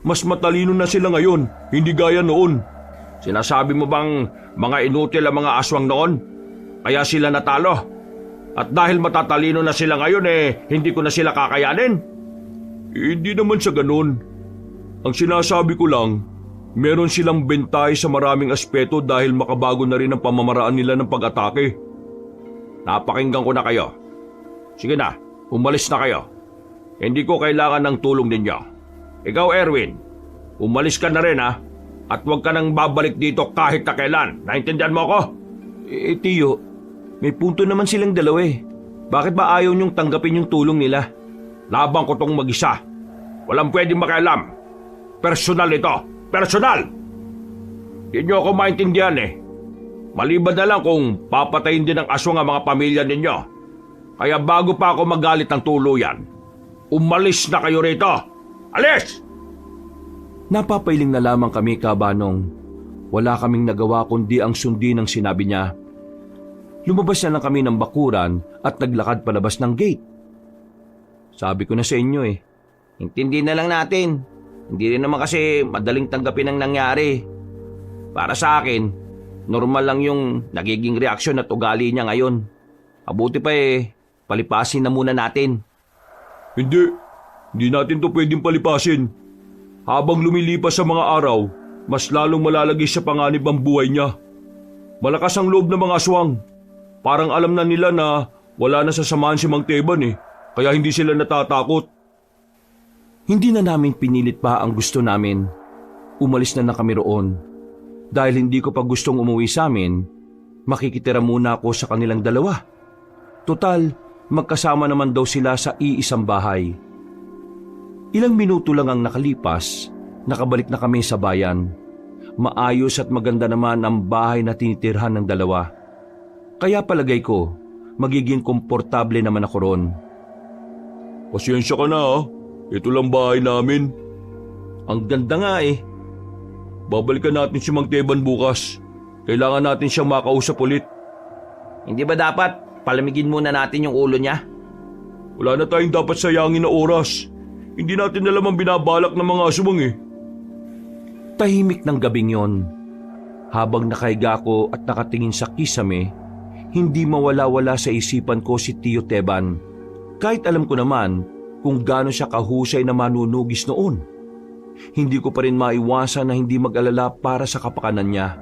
Speaker 2: Mas matalino na sila ngayon, hindi gaya noon. Sinasabi mo bang mga inutil ang mga aswang noon? Kaya sila natalo. At dahil matatalino na sila ngayon hindi ko na sila kakayanin? Hindi naman sa ganun. Ang sinasabi ko lang, meron silang bentay sa maraming aspeto dahil makabago na rin ang pamamaraan nila ng pag-atake. Napakinggan ko na kayo. Sige na, umalis na kayo. Hindi ko kailangan ng tulong ninyo. Ikaw, Erwin, umalis ka na rin at huwag ka nang babalik dito kahit na kailan. Naintindihan mo ako?
Speaker 3: Tiyo, may punto naman silang dalawa eh. Bakit ba ayaw niyong tanggapin yung tulong nila?
Speaker 2: Labang ko tong mag-isa. Walang pwedeng makialam. Personal ito. Personal! Hindi niyo ako maintindihan Maliban na lang kung papatayin din ng aswang ang mga pamilya ninyo. Kaya bago pa ako magalit ng tuluyan, umalis na kayo rito! Alis!
Speaker 3: Napapailing na lamang kami, Kabanong. Wala kaming nagawa kundi ang sundin ang sinabi niya. Lumabas na lang kami ng bakuran at naglakad palabas ng gate. Sabi ko na sa inyo intindi na lang natin. Hindi rin naman kasi madaling tanggapin ang nangyari. Para sa akin, normal lang yung nagiging reaksyon at ugali niya ngayon. Mabuti pa palipasin na muna natin.
Speaker 2: Hindi natin to pwedeng palipasin. Habang lumilipas sa mga araw, mas lalong malalagay sa panganib ang buhay niya. Malakas ang loob ng mga aswang. Parang alam na nila na wala na sasamahan si Mang Teban kaya hindi sila natatakot.
Speaker 3: Hindi na namin pinilit pa ang gusto namin. Umalis na kami roon. Dahil hindi ko pa gustong umuwi sa amin, makikitira muna ako sa kanilang dalawa. Total, magkasama naman daw sila sa iisang bahay. Ilang minuto lang ang nakalipas, nakabalik na kami sa bayan. Maayos at maganda naman ang bahay na tinitirhan ng dalawa. Kaya palagay ko, magiging komportable naman ako ron.
Speaker 2: Pasensya ka na Ito lang bahay namin.
Speaker 3: Ang ganda nga
Speaker 2: Babalikan natin si Mang Teban bukas. Kailangan natin siyang makausap ulit.
Speaker 3: Hindi ba dapat palamigin muna natin yung ulo niya?
Speaker 2: Wala na tayong dapat sayangin na oras. Hindi natin alam ang binabalak ng mga aswang
Speaker 3: Tahimik ng gabing yon. Habang nakahiga ko at nakatingin sa kisame, hindi mawala-wala sa isipan ko si Tiyo Teban. Kahit alam ko naman kung gaano siya kahusay na manunugis noon. Hindi ko pa rin maiwasan na hindi mag-alala para sa kapakanan niya.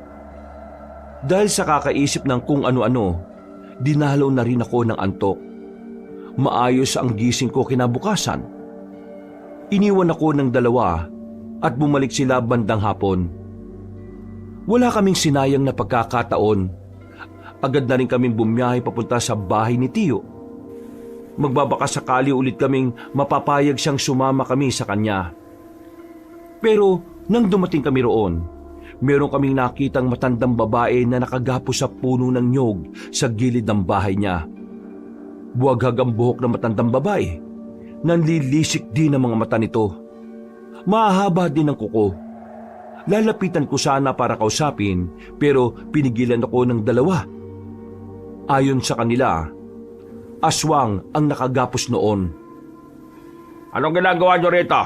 Speaker 3: Dahil sa kakaisip ng kung ano-ano, dinalaw na rin ako ng antok. Maayos ang gising ko kinabukasan.
Speaker 1: Iniwan ako ng dalawa at bumalik sila bandang hapon. Wala kaming sinayang na pagkakataon. Agad na rin kaming bumiyahe papunta sa bahay ni Tiyo. Magbabaka sakali ulit kaming mapapayag siyang sumama kami sa kanya. Pero nang dumating kami roon, meron kaming nakitang matandang babae na nakagapos sa puno ng nyog sa gilid ng bahay niya. Buwaghag ang buhok ng matandang babae. Nanlilisik din ang mga mata nito. Mahahaba din ang kuko. Lalapitan ko sana para kausapin pero pinigilan ako ng dalawa. Ayon sa kanila, aswang ang nakagapos noon.
Speaker 2: Anong ginagawa nyo rito?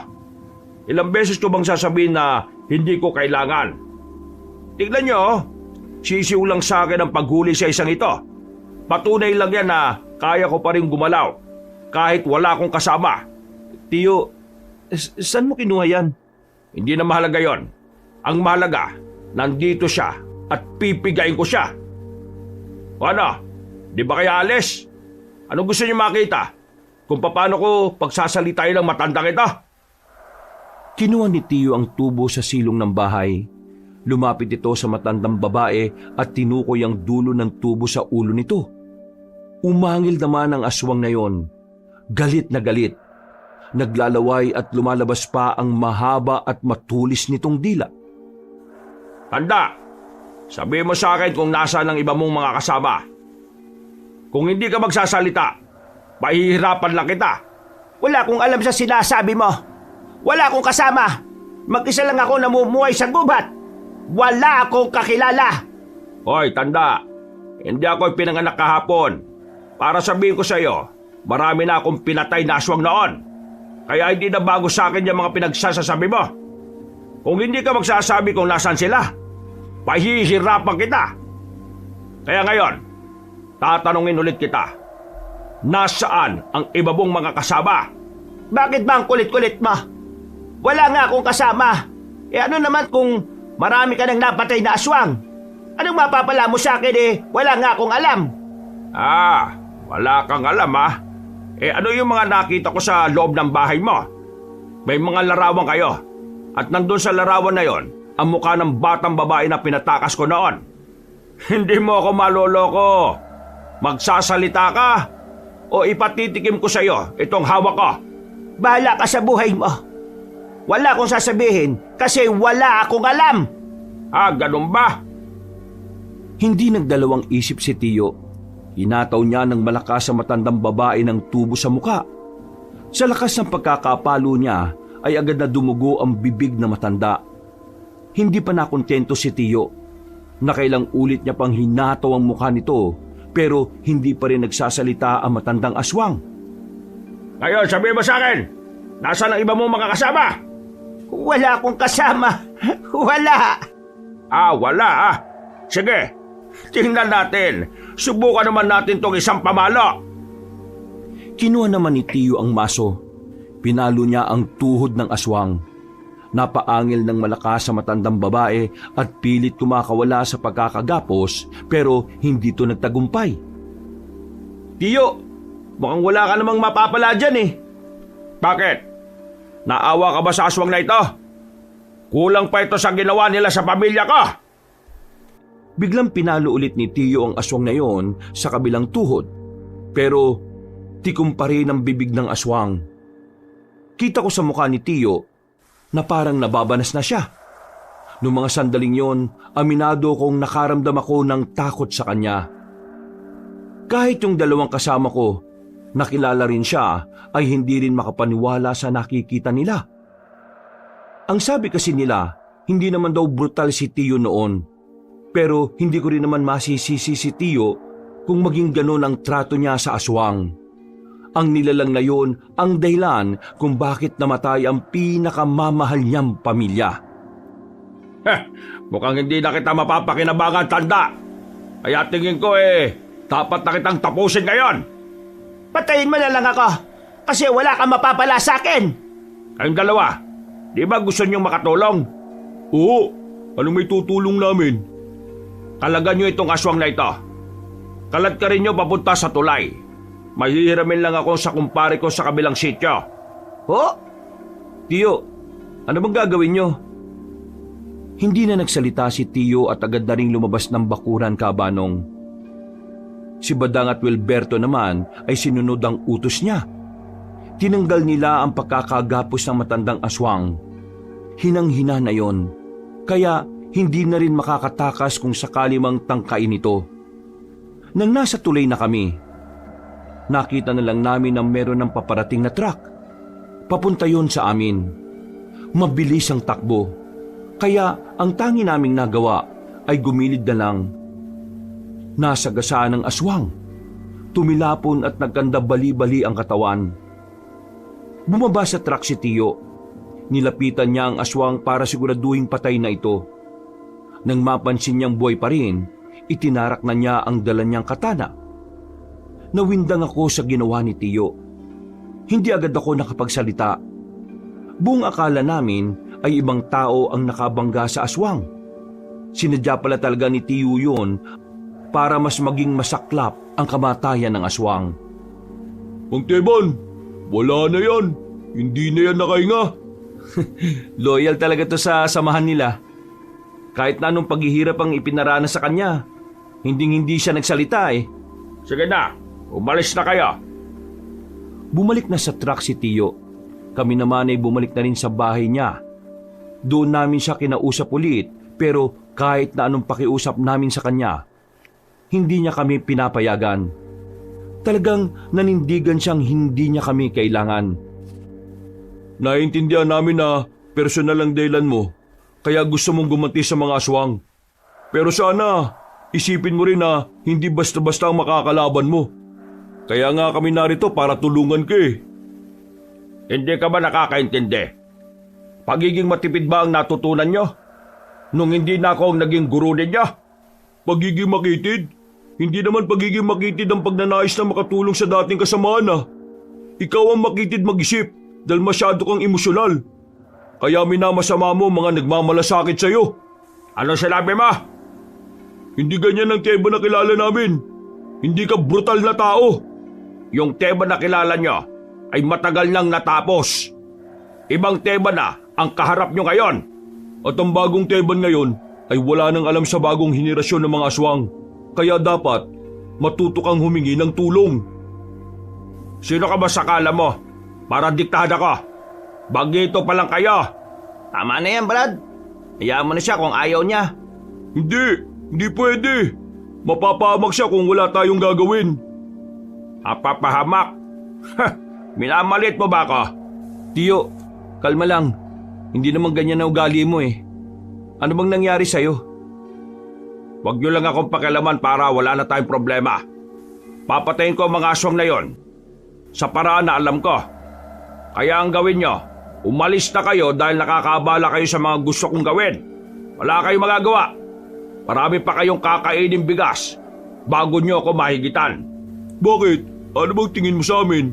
Speaker 2: Ilang beses ko bang sasabihin na hindi ko kailangan? Tignan nyo, sisiw lang sa akin ang paghuli sa isang ito. Patunay lang yan na kaya ko pa rin gumalaw kahit wala akong kasama.
Speaker 1: Tiyo, saan mo kinuha yan?
Speaker 2: Hindi na mahalaga yon. Ang mahalaga, nandito siya at pipigain ko siya. O ano, di ba kaya alis? Anong gusto niyo makita? Kung paano ko pagsasalitain ng matandang ito?
Speaker 1: Kinuha ni Tiyo ang tubo sa silong ng bahay. Lumapit ito sa matandang babae at tinukoy ang dulo ng tubo sa ulo nito. Umangil naman ang aswang na yon. Galit na galit. Naglalaway at lumalabas pa ang mahaba at matulis nitong dila.
Speaker 2: Tanda, sabihin mo sa akin kung nasaan ang iba mong mga kasama. Kung hindi ka magsasalita, pahihirapan lang kita.
Speaker 3: Wala akong alam sa sinasabi mo. Wala akong kasama. Mag-isa lang ako namumuhay sa gubat. Wala akong kakilala.
Speaker 2: Hoy, tanda, hindi ako pinanganak kahapon. Para sabihin ko sa iyo, marami na akong pinatay na aswang noon. Kaya hindi na bago sa akin yung mga pinagsasasabi mo. Kung hindi ka magsasabi kung nasaan sila, pahihirapan kita. Kaya ngayon, tatanungin ulit kita. Nasaan ang iba mong mga kasama?
Speaker 3: Bakit ba ang kulit-kulit mo? Wala nga akong kasama. Ano naman kung marami ka nang napatay na aswang? Anong mapapala mo sa akin wala nga akong alam.
Speaker 2: Wala kang alam ano yung mga nakita ko sa loob ng bahay mo? May mga larawan kayo. At nandun sa larawan na yon, ang mukha ng batang babae na pinatakas ko noon. Hindi mo ako maloloko. Magsasalita ka o ipatitikim ko sa iyo itong hawak ko.
Speaker 3: Bahala ka sa buhay mo. Wala akong sasabihin kasi wala akong alam.
Speaker 2: Ganun ba?
Speaker 1: Hindi nagdalawang isip si Tiyo. Hinataw niya ng malakas sa matandang babae ng tubo sa muka. Sa lakas ng pagkakapalo niya ay agad na dumugo ang bibig na matanda. Hindi pa nakontento si Tiyo. Nakailang ulit niya pang hinataw ang mukha nito pero hindi pa rin nagsasalita ang matandang aswang.
Speaker 2: Ngayon, sabihin mo sa akin, nasaan ang iba mong mga kasama?
Speaker 3: Wala akong kasama. Wala.
Speaker 2: Wala. Sige, tingnan natin. Subukan naman natin tong isang pamalo.
Speaker 1: Kinuha naman ni Tiyo ang maso. Pinalo niya ang tuhod ng aswang. Napaangil ng malakas sa matandang babae at pilit kumakawala sa pagkakagapos pero hindi ito nagtagumpay.
Speaker 3: Tiyo, mukhang wala ka namang mapapala dyan
Speaker 2: Bakit? Naawa ka ba sa aswang na ito? Kulang pa ito sa ginawa nila sa pamilya ko.
Speaker 1: Biglang pinalo ulit ni Tiyo ang aswang na yon sa kabilang tuhod. Pero tikom pa rin ang bibig ng aswang. Kita ko sa mukha ni Tiyo na parang nababanas na siya. Noong mga sandaling yon, aminado kong nakaramdam ako ng takot sa kanya. Kahit yung dalawang kasama ko, nakilala rin siya, ay hindi rin makapaniwala sa nakikita nila. Ang sabi kasi nila, hindi naman daw brutal si Tiyo noon. Pero hindi ko rin naman masisisi si Tiyo kung maging ganon ang trato niya sa aswang. Ang nilalang na yon ang dahilan kung bakit namatay ang pinakamamahal niyang pamilya.
Speaker 2: Mukhang hindi na kita mapapakinabangan, tanda. Kaya tingin ko dapat na kitang tapusin ngayon.
Speaker 3: Patayin mo na lang ako kasi wala kang mapapala sa akin.
Speaker 2: Kayong dalawa, di ba gusto niyong makatulong? Oo, anong may tutulong namin? Kalagan niyo itong aswang na ito. Kalad ka rin niyo papunta sa tulay. Mahihiramin lang ako sa kumpare ko sa kabilang sityo.
Speaker 3: Tiyo, ano bang gagawin nyo?
Speaker 1: Hindi na nagsalita si Tiyo at agad na ring lumabas ng bakuran, Kabanong. Si Badang at Wilberto naman ay sinunod ang utos niya. Tinanggal nila ang pagkakagapos ng matandang aswang. Hinang-hina na yon, kaya hindi na rin makakatakas kung sakali mang tangkain ito. Nang nasa tulay na kami, nakita na lang namin na meron ng paparating na truck. Papunta yon sa amin. Mabilis ang takbo, kaya ang tangi naming nagawa ay gumilid na lang. Nasagasaan ng aswang, tumilapon at nagkanda bali-bali ang katawan. Bumaba sa truck si Tiyo. Nilapitan niya ang aswang para siguraduhin patay na ito. Nang mapansin niyang buhay pa rin, itinarak na niya ang dala niyang katana. Nawindang ako sa ginawa ni Tiyo. Hindi agad ako nakapagsalita. Buong akala namin ay ibang tao ang nakabangga sa aswang. Sinadya pala talaga ni Tiyo yun para mas maging masaklap ang kamatayan ng aswang.
Speaker 2: Mang Teban, wala na yan. Hindi na yan nakahinga.
Speaker 3: Loyal talaga to sa samahan nila. Kahit na anong paghihirap ang ipinaranas sa kanya, hindi siya nagsalita eh.
Speaker 2: Sige na, umalis na kayo.
Speaker 1: Bumalik na sa truck si Tiyo. Kami naman ay bumalik na rin sa bahay niya. Doon namin siya kinausap ulit, pero kahit na anong pakiusap namin sa kanya, hindi niya kami pinapayagan. Talagang nanindigan siyang hindi niya kami kailangan.
Speaker 2: Naiintindihan namin na personal ang dahilan mo, kaya gusto mong gumanti sa mga aswang. Pero sana, isipin mo rin na hindi basta-basta ang makakalaban mo. Kaya nga kami narito para tulungan ka eh. Hindi ka ba nakakaintindi? Pagiging matipid ba ang natutunan nyo? Nung hindi na ako ang naging guru ninyo? Pagiging makitid? Hindi naman pagiging makitid ang pagnanais na makatulong sa dating kasamaan ah. Ikaw ang makitid mag-isip dahil masyado kang emosyonal. Kaya minamasama mo mga nagmamalasakit sa'yo. Ano sinabi mo? Hindi ganyan ang Teban na kilala namin. Hindi ka brutal na tao. Yung Teban na kilala nyo ay matagal nang natapos. Ibang Teban na ang kaharap nyo ngayon. At ang bagong Teban ngayon ay wala nang alam sa bagong henerasyon ng mga aswang. Kaya dapat matuto kang humingi ng tulong. Sino ka ba sa kala mo? Para diktada ka. Bagito pa lang kayo.
Speaker 3: Tama na yan, Brad. Hayaan mo na siya kung ayaw niya.
Speaker 2: Hindi pwede. Mapapahamak siya kung wala tayong gagawin. Mapapahamak? Minamalit mo ba ako?
Speaker 1: Tiyo, kalma lang. Hindi naman ganyan na ugali mo eh. Ano bang nangyari sa'yo?
Speaker 2: Huwag niyo lang akong pakialaman para wala na tayong problema. Papatayin ko ang mga aswang na yon sa paraan na alam ko. Kaya ang gawin nyo, umalis na kayo dahil nakakaabala kayo sa mga gusto kong gawin. Wala kayong magagawa. Marami pa kayong kakainin bigas bago nyo ako mahigitan. Bakit? Ano bang tingin mo sa amin?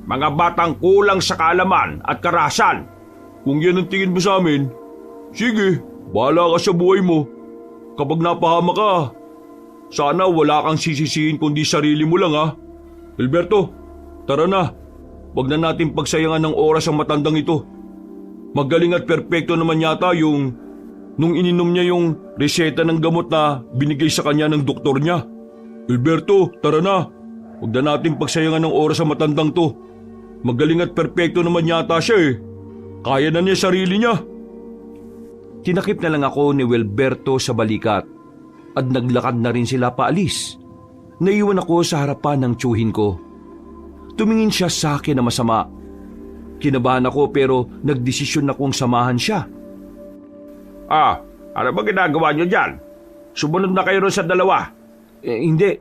Speaker 2: Mga batang kulang sa kaalaman at karahasan. Kung yan ang tingin mo sa amin, sige, bahala ka sa buhay mo. Kapag napahama ka, sana wala kang sisisihin kundi sarili mo lang ha. Alberto, tara na. Huwag na natin pagsayangan ng oras ang matandang ito. Magaling at perpekto naman yata nung ininom niya yung reseta ng gamot na binigay sa kanya ng doktor niya. Alberto, tara na. Huwag na natin pagsayangan ng oras ang matandang to. Magaling at perpekto naman yata siya eh. Kaya na niya sarili niya.
Speaker 1: Tinakip na lang ako ni Wilberto sa balikat at naglakad na rin sila paalis. Naiwan ako sa harapan ng tiyuhin ko. Tumingin siya sa akin na masama. Kinabahan ako pero nagdesisyon akong samahan siya.
Speaker 2: Ano ba ginagawa niyo dyan? Sumunod na kayo ron sa dalawa.
Speaker 1: Hindi,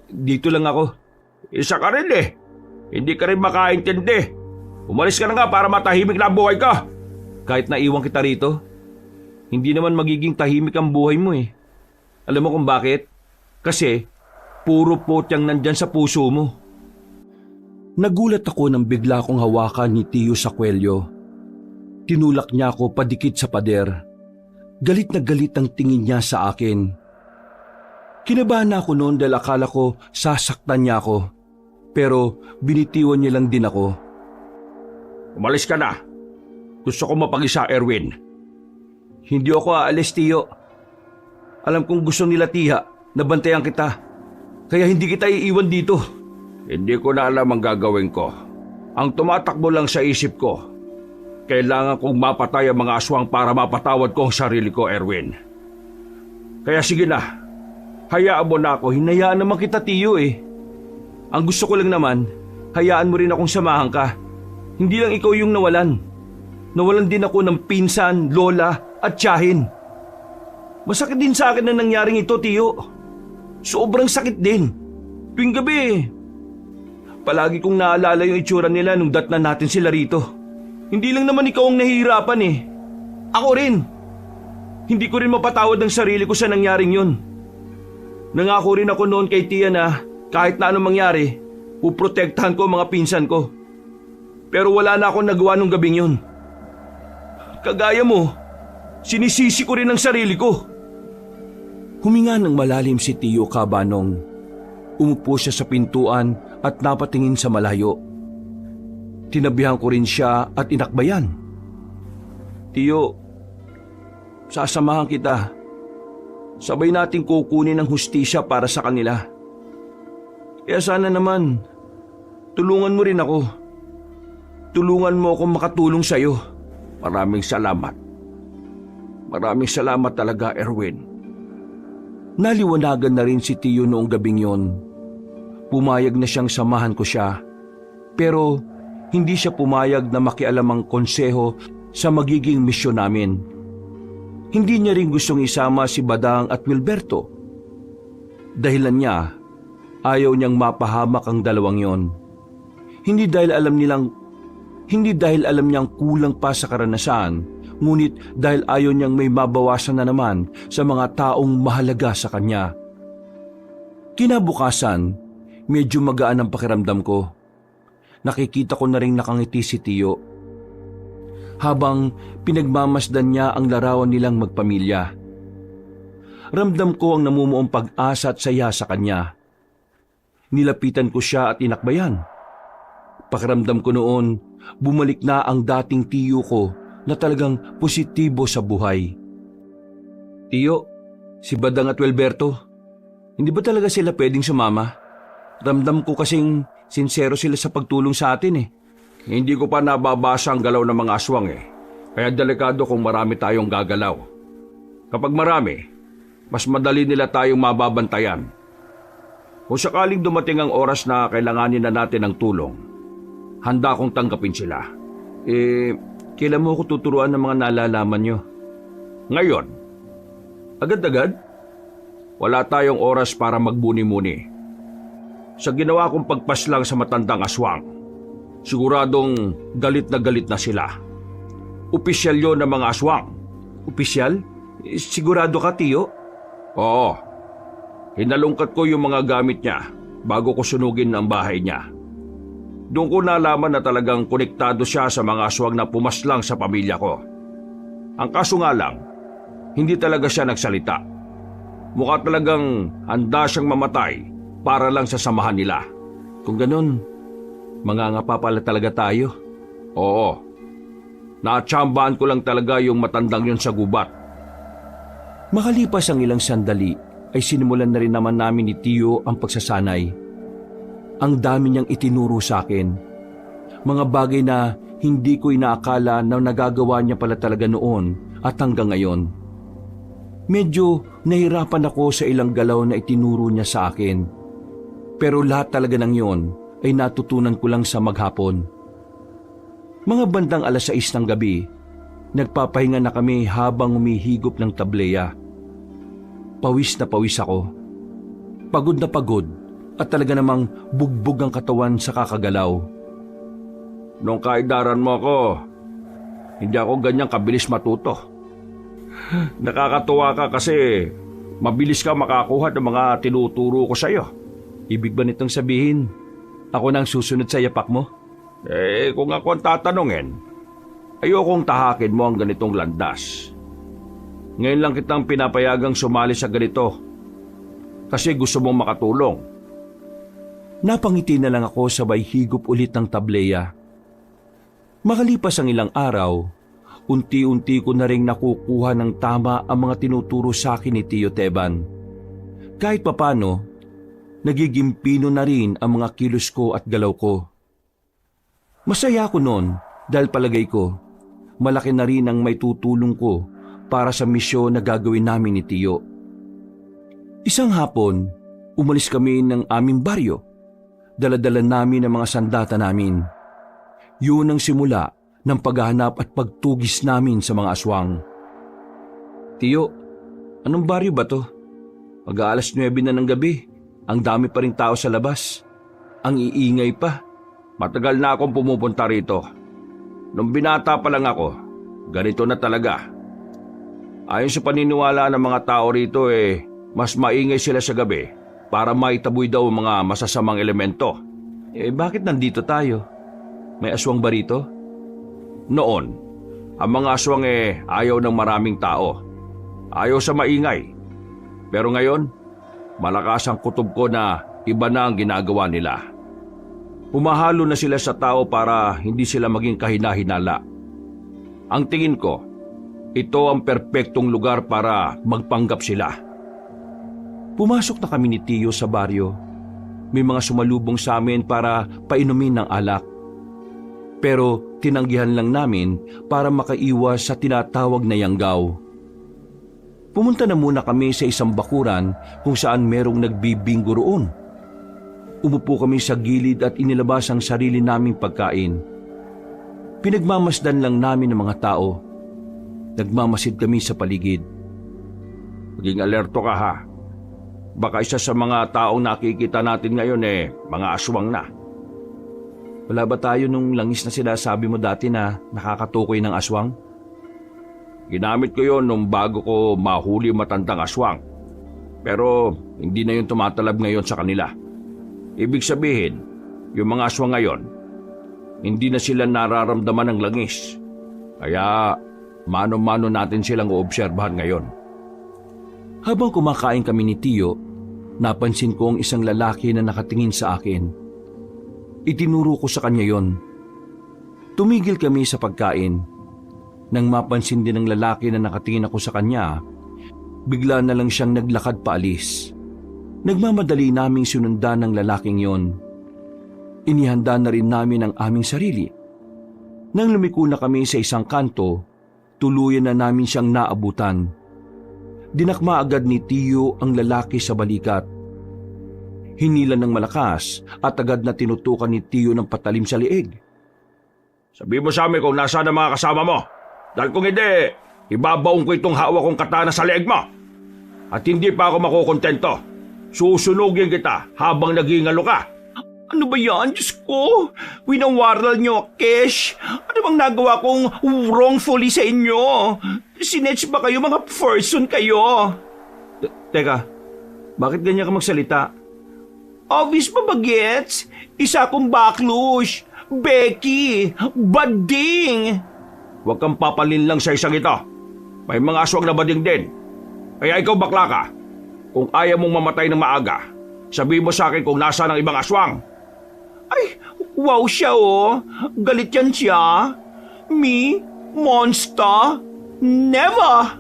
Speaker 1: dito lang ako.
Speaker 2: Isa ka rin eh. Hindi ka rin makaintindi. Umalis ka na nga para matahimik na ang buhay ka.
Speaker 1: Kahit naiwan kita rito, hindi naman magiging tahimik ang buhay mo eh. Alam mo kung bakit? Kasi puro potyang nandyan sa puso mo. Nagulat ako nang bigla kong hawakan ni Tiyo sa kwelyo. Tinulak niya ako padikit sa pader. Galit na galit ang tingin niya sa akin. Kinabahan ako noon dahil akala ko sasaktan niya ako. Pero binitiwan niya lang din ako.
Speaker 2: Umalis ka na. Gusto ko mapag-isa, Erwin.
Speaker 1: Hindi ako aalis, Tiyo. Alam kong gusto nila Tiha na bantayan kita. Kaya hindi kita iiwan dito.
Speaker 2: Hindi ko na alam ang gagawin ko. Ang tumatakbo lang sa isip ko, kailangan kong mapatay ang mga aswang para mapatawad ko ang sarili ko, Erwin. Kaya sige na, hayaan mo na ako.
Speaker 1: Hinayaan naman kita, Tiyo eh. Ang gusto ko lang naman, hayaan mo rin akong samahan ka. Hindi lang ikaw yung nawalan. Nawalan din ako ng pinsan, lola at tiyahin. Masakit din sa akin na nangyaring ito, Tiyo. Sobrang sakit din. Tuwing gabi, palagi kong naalala yung itsura nila nung datnan natin sila rito. Hindi lang naman ikaw ang nahihirapan eh. Ako rin. Hindi ko rin mapatawad ang sarili ko sa nangyaring yun. Nangako rin ako noon kay Tia na kahit na anong mangyari, puprotektahan ko ang mga pinsan ko. Pero wala na akong nagawa nung gabing yun. Kagaya mo, sinisisi ko rin ang sarili ko. Huminga ng malalim si Tiyo Kabanong. Umupo siya sa pintuan at napatingin sa malayo. Tinabihan ko rin siya at inakbayan. Tiyo, sasamahan kita. Sabay nating kukunin ang hustisya para sa kanila. Kaya sana naman, tulungan mo rin ako. Tulungan mo akong makatulong sa'yo.
Speaker 2: Maraming salamat. Maraming salamat talaga, Erwin.
Speaker 1: Naliwanagan na rin si Tiyo noong gabing yon. Pumayag na siyang samahan ko siya. Pero hindi siya pumayag na makialam ang konseho sa magiging misyon namin. Hindi niya rin gustong isama si Badang at Wilberto. Dahilan niya, ayaw niyang mapahamak ang dalawang yon. Hindi dahil alam niyang kulang pa sa karanasan, ngunit dahil ayaw niyang may mabawasan na naman sa mga taong mahalaga sa kanya. Kinabukasan, medyo magaan ang pakiramdam ko. Nakikita ko na rin nakangiti si Tiyo. Habang pinagmamasdan niya ang larawan nilang magpamilya. Ramdam ko ang namumuong pag-asa at saya sa kanya. Nilapitan ko siya at inakbayan. Pakiramdam ko noon, bumalik na ang dating Tiyo ko na talagang positibo sa buhay. Tiyo, si Badang at Wilberto, hindi ba talaga sila pwedeng sumama? Ramdam ko kasing sincero sila sa pagtulong sa atin eh.
Speaker 2: Hindi ko pa nababasa ang galaw ng mga aswang eh. Kaya delikado kung marami tayong gagalaw. Kapag marami, mas madali nila tayong mababantayan. Kung sakaling dumating ang oras na kailanganin na natin ng tulong, handa akong tanggapin sila.
Speaker 1: Kailan mo ko tuturuan ng mga nalalaman nyo?
Speaker 2: Ngayon. Agad-agad? Wala tayong oras para magbuni-muni. Sa ginawa kong pagpaslang sa matandang aswang, siguradong galit na sila. Opisyal yun ng mga aswang.
Speaker 1: Opisyal? Sigurado ka, Tiyo?
Speaker 2: Oo. Hinalungkat ko yung mga gamit niya bago ko sunugin ang bahay niya. Doon ko nalaman na talagang konektado siya sa mga aswang na pumaslang sa pamilya ko. Ang kaso nga lang, hindi talaga siya nagsalita. Mukha talagang handa siyang mamatay para lang sa samahan nila.
Speaker 1: Kung ganun, mangangapa pala talaga tayo.
Speaker 2: Oo. Natsambahan ko lang talaga yung matandang yun sa gubat.
Speaker 1: Makalipas ang ilang sandali, ay sinimulan na rin naman namin ni Tiyo ang pagsasanay. Ang dami niyang itinuro sa akin. Mga bagay na hindi ko inaakala na nagagawa niya pala talaga noon at hanggang ngayon. Medyo nahirapan ako sa ilang galaw na itinuro niya sa akin. Pero lahat talaga ng yon ay natutunan ko lang sa maghapon. Mga bandang 6:00 ng gabi, nagpapahinga na kami habang humihigop ng tableya. Pawis na pawis ako. Pagod na pagod. At talaga namang bugbog ang katawan sa kakagalaw.
Speaker 2: Nung kaidaran mo ako, hindi ako ganyang kabilis matuto. Nakakatuwa ka kasi mabilis ka makakuha ng mga tinuturo ko sa'yo.
Speaker 1: Ibig ba nitong sabihin, ako nang susunod sa yapak mo?
Speaker 2: Kung ako ang tatanungin, ayokong tahakin mo ang ganitong landas. Ngayon lang kitang pinapayagang sumali sa ganito kasi gusto mong makatulong.
Speaker 1: Napangiti na lang ako sabay higop ulit ng tableya. Makalipas ang ilang araw, unti-unti ko na rin nakukuha ng tama ang mga tinuturo sa akin ni Tio Teban. Kahit papano, nagiging pino na rin ang mga kilos ko at galaw ko. Masaya ako noon dahil palagay ko, malaki na rin ang may tutulong ko para sa misyon na gagawin namin ni Tio. Isang hapon, umalis kami ng aming baryo. Dala-dala namin ang mga sandata namin. Yun ang simula ng paghahanap at pagtugis namin sa mga aswang. Tio, anong baryo ba to? Mag-aalas 9 na ng gabi. Ang dami pa ring tao sa labas. Ang iingay pa.
Speaker 2: Matagal na akong pumupunta rito. Nung binata pa lang ako, ganito na talaga. Ayon sa paniniwala ng mga tao rito mas maingay sila sa gabi para maitaboy daw ang mga masasamang elemento.
Speaker 1: Bakit nandito tayo? May aswang ba rito?
Speaker 2: Noon, ang mga aswang ayaw ng maraming tao. Ayaw sa maingay. Pero ngayon, malakas ang kutob ko na iba na ang ginagawa nila. Pumahalo na sila sa tao para hindi sila maging kahina-hinala. Ang tingin ko, ito ang perpektong lugar para magpanggap sila.
Speaker 1: Pumasok na kami ni Tio sa baryo. May mga sumalubong sa amin para painumin ng alak. Pero tinanggihan lang namin para makaiwas sa tinatawag na yanggaw. Pumunta na muna kami sa isang bakuran kung saan merong nagbibinggo roon. Umupo kami sa gilid at inilabas ang sarili naming pagkain. Pinagmamasdan lang namin ng mga tao. Nagmamasid kami sa paligid.
Speaker 2: Maging alerto ka ha. Baka isa sa mga taong nakikita natin ngayon mga aswang na.
Speaker 1: Wala ba tayo nung langis na sinasabi mo dati na nakakatukoy ng aswang?
Speaker 2: Ginamit ko yon nung bago ko mahuli matandang aswang. Pero hindi na yun tumatalab ngayon sa kanila. Ibig sabihin, yung mga aswang ngayon, hindi na sila nararamdaman ng langis. Kaya mano-mano natin silang uobserbahan ngayon.
Speaker 1: Habang kumakain kami ni Tio, napansin ko ang isang lalaki na nakatingin sa akin. Itinuro ko sa kanya yon. Tumigil kami sa pagkain. Nang mapansin din ng lalaki na nakatingin ako sa kanya, bigla na lang siyang naglakad paalis. Nagmamadali naming sinundan ng lalaking yon. Inihanda na rin namin ang aming sarili. Nang lumiko na kami sa isang kanto, tuluyan na namin siyang naabutan. Dinakma agad ni Tio ang lalaki sa balikat. Hinila ng malakas at agad na tinutukan ni Tio ng patalim sa liig.
Speaker 2: Sabi mo sa amin kung nasaan ang mga kasama mo. Dahil kung hindi, ibabaong ko itong hawak kong katana sa leeg mo. At hindi pa ako makukontento. Susunugin kita habang nagingalo ka.
Speaker 3: Ano ba yan? Diyos ko! Winawaral niyo, Kesh! Ano bang nagawa kong wrongfully sa inyo? Sinetch ba kayo? Mga person kayo?
Speaker 1: Teka, bakit ganyan ka magsalita?
Speaker 3: Obvious ba bagets? Isa akong baklush, Becky, bading!
Speaker 2: Huwag kang papalinlang sa isang ito. May mga aswang na bading din. Kaya ikaw bakla ka. Kung ayaw mong mamatay ng maaga, sabihin mo sa akin kung nasaan ang ibang aswang.
Speaker 3: Ay, wow siya oh. Galit yan siya. Me? Monster? Never!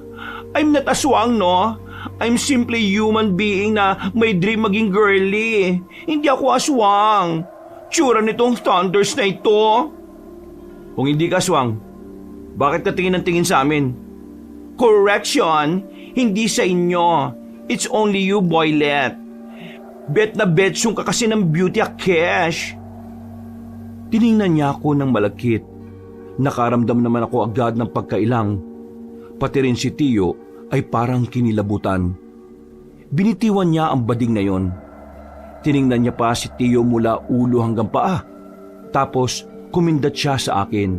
Speaker 3: I'm not aswang, no? I'm simply human being na may dream maging girly. Hindi ako aswang. Tsura nitong thunders na ito.
Speaker 1: Kung hindi ka aswang, bakit ka tingin ng tingin sa amin?
Speaker 3: Correction, hindi sa inyo. It's only you, boylet. Bet na betsong ka kasi ng beauty a cash.
Speaker 1: Tiningnan niya ako ng malagkit. Nakaramdam naman ako agad ng pagkailang. Pati rin si Tio ay parang kinilabutan. Binitiwan niya ang bading na yon. Tiningnan niya pa si Tio mula ulo hanggang paa. Tapos kumindat siya sa akin.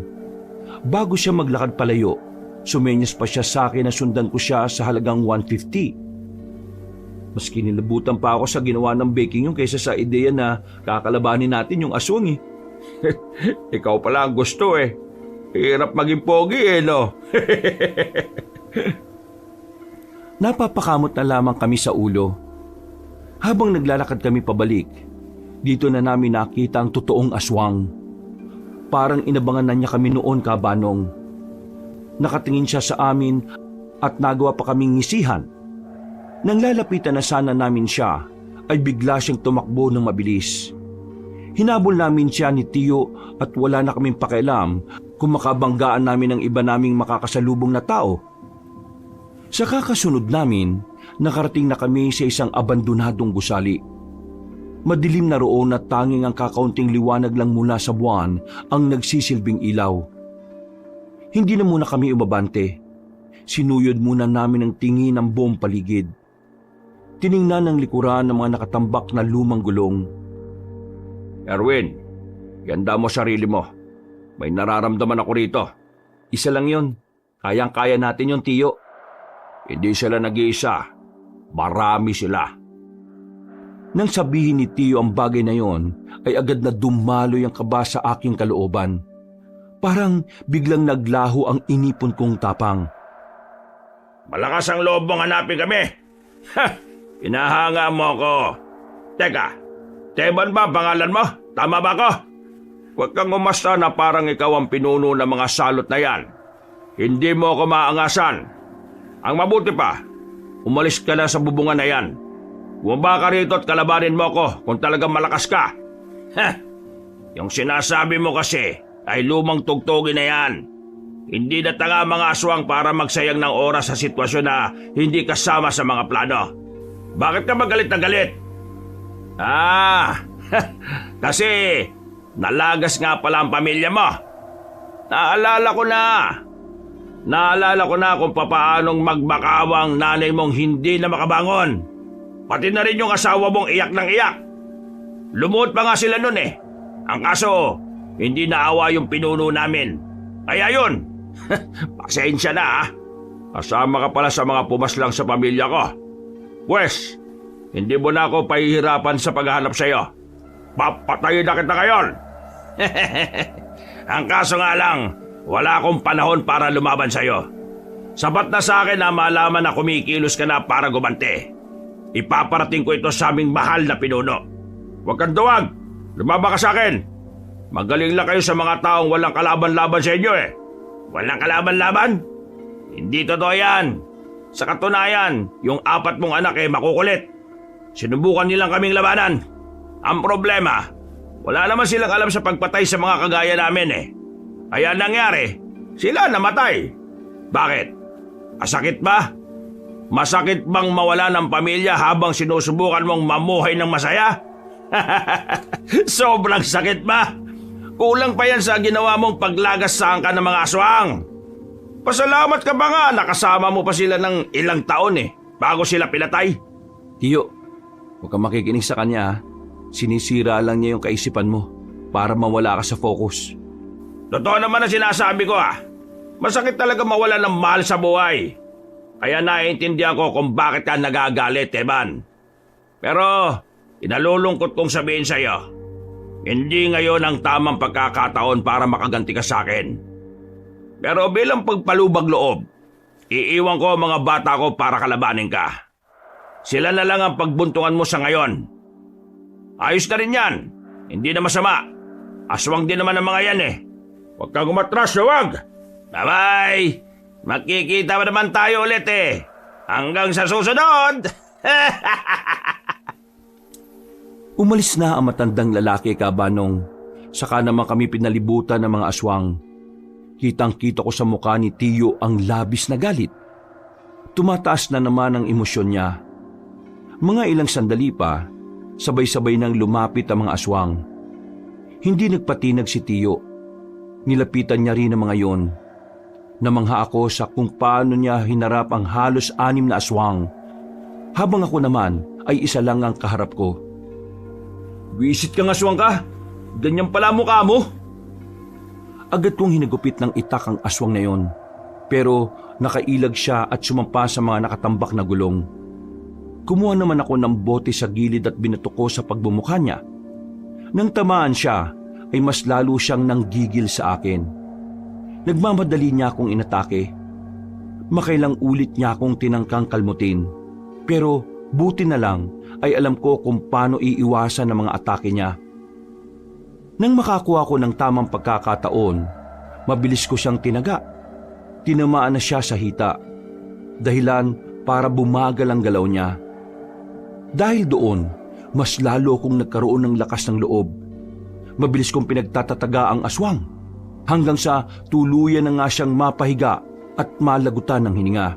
Speaker 1: Bago siya maglakad palayo, sumenyas pa siya sa akin na sundan ko siya sa halagang 150. Mas kinilabutan pa ako sa ginawa ng baking yung kaysa sa ideya na kakalabanin natin yung aswang eh.
Speaker 2: Ikaw pala ang gusto eh. Hirap maging pogi eh, no?
Speaker 1: Napapakamot na lamang kami sa ulo. Habang naglalakad kami pabalik, dito na namin nakita ang totoong aswang. Parang inabangan na niya kami noon, kabanong. Nakatingin siya sa amin at nagawa pa kaming ngisihan. Nang lalapitan na sana namin siya, ay bigla siyang tumakbo ng mabilis. Hinabol namin siya ni Tio at wala na kaming pakialam kung makabanggaan namin ang iba naming makakasalubong na tao. Sa kakasunod namin, nakarating na kami sa isang abandonadong gusali. Madilim na roon at tanging ang kakaunting liwanag lang mula sa buwan ang nagsisilbing ilaw. Hindi na muna kami umabante. Sinuyod muna namin ang tingin ng buong paligid. Tiningnan ng likuran ng mga nakatambak na lumang gulong.
Speaker 2: Erwin, ganda mo sarili mo. May nararamdaman ako rito.
Speaker 1: Isa lang yon. Kayang-kaya natin yon, Tiyo.
Speaker 2: Hindi sila nag-iisa. Marami sila.
Speaker 1: Nang sabihin ni Tio ang bagay na yon, ay agad na dumaloy ang kaba sa aking kalooban. Parang biglang naglaho ang inipon kong tapang.
Speaker 2: Malakas ang loob mong hanapin kami. Ha! Pinahanga mo ako. Teka, Teban ba pangalan mo? Tama ba ako? Huwag kang umasta na parang ikaw ang pinuno ng mga salot na yan. Hindi mo ako maangasan. Ang mabuti pa, umalis ka na sa bubungan na yan. Bumaba ka rito at kalabanin mo ako kung talagang malakas ka. Ha! Yung sinasabi mo kasi ay lumang tugtugin na yan. Hindi na tanga mga aswang para magsayang ng oras sa sitwasyon na hindi kasama sa mga plano. Bakit ka magalit na galit? Kasi nalagas nga pala ang pamilya mo. Naalala ko na kung papaanong magbakawang nanay mong hindi na makabangon. Pati na rin yung asawa mong iyak ng iyak. Lumuhod pa nga sila nun eh. Ang kaso, hindi naawa yung pinuno namin. Kaya yun, pasensya na ha. Kasama ka pala sa mga pumaslang sa pamilya ko. Pwes, hindi mo na ako pahihirapan sa paghahanap sa'yo. Papatayin na kita ngayon. Ang kaso nga lang, wala akong panahon para lumaban sa'yo. Sapat na sa akin na malaman na kumikilos ka na para gumante. Ipaparating ko ito sa aming mahal na pinuno. Huwag kang duwag. Lumaba ka sa akin. Magaling lang kayo sa mga taong walang kalaban-laban sa inyo eh. Walang kalaban-laban? Hindi totoo yan. Sa katunayan, yung 4 mong anak eh makukulit. Sinubukan nilang kaming labanan. Ang problema, wala naman silang alam sa pagpatay sa mga kagaya namin eh. Kaya nangyari, sila namatay. Bakit? Masakit ba? Masakit bang mawala ng pamilya habang sinusubukan mong mamuhay ng masaya? Sobrang sakit ba? Kulang pa yan sa ginawa mong paglagas sa angka ng mga aswang. Pasalamat ka ba nga nakasama mo pa sila ng ilang taon eh, bago sila pinatay?
Speaker 1: Tiyo, huwag kang makikinig sa kanya ha. Sinisira lang niya yung kaisipan mo para mawala ka sa focus.
Speaker 2: Totoo naman ang sinasabi ko ha. Masakit talaga mawala ng mahal sa buhay. Kaya naiintindihan ko kung bakit ka nagagalit, Teban. Pero inalulungkot kong sabihin sa iyo, hindi ngayon ang tamang pagkakataon para makaganti ka sa akin. Pero bilang pagpalubag loob, iiwan ko ang mga bata ko para kalabanin ka. Sila na lang ang pagbuntungan mo sa ngayon. Ayos na rin yan. Hindi na masama. Aswang din naman ang mga yan eh. Huwag kang umatras, huwag! Bye-bye! Magkikita pa naman tayo ulit eh. Hanggang sa susunod!
Speaker 1: Umalis na ang matandang lalaki, Kabanong. Saka naman kami pinalibutan ng mga aswang. Kitang-kita ko sa mukha ni Tiyo ang labis na galit. Tumataas na naman ang emosyon niya. Mga ilang sandali pa, sabay-sabay nang lumapit ang mga aswang. Hindi nagpatinag si Tiyo. Nilapitan niya rin ang mga yon. Namangha ako sa kung paano niya hinarap ang halos 6 na aswang. Habang ako naman ay isa lang ang kaharap ko.
Speaker 2: Wisit kang aswang ka? Ganyan pala mukha mo?
Speaker 1: Agad kong hinagupit ng itak ang aswang na yon. Pero nakailag siya at sumampa sa mga nakatambak na gulong. Kumuha naman ako ng bote sa gilid at binato ko sa pagbumukha niya. Nang tamaan siya, ay mas lalo siyang nanggigil sa akin. Nagmamadali niya akong inatake. Makailang ulit niya akong tinangkang kalmutin. Pero buti na lang ay alam ko kung paano iiwasan ang mga atake niya. Nang makakuha ko ng tamang pagkakataon, mabilis ko siyang tinaga. tinamaan na siya sa hita. Dahilan para bumagal ang galaw niya. Dahil doon, mas lalo akong nagkaroon ng lakas ng loob. Mabilis kong pinagtatataga ang aswang hanggang sa tuluyan na nga siyang mapahiga at malagutan ng hininga.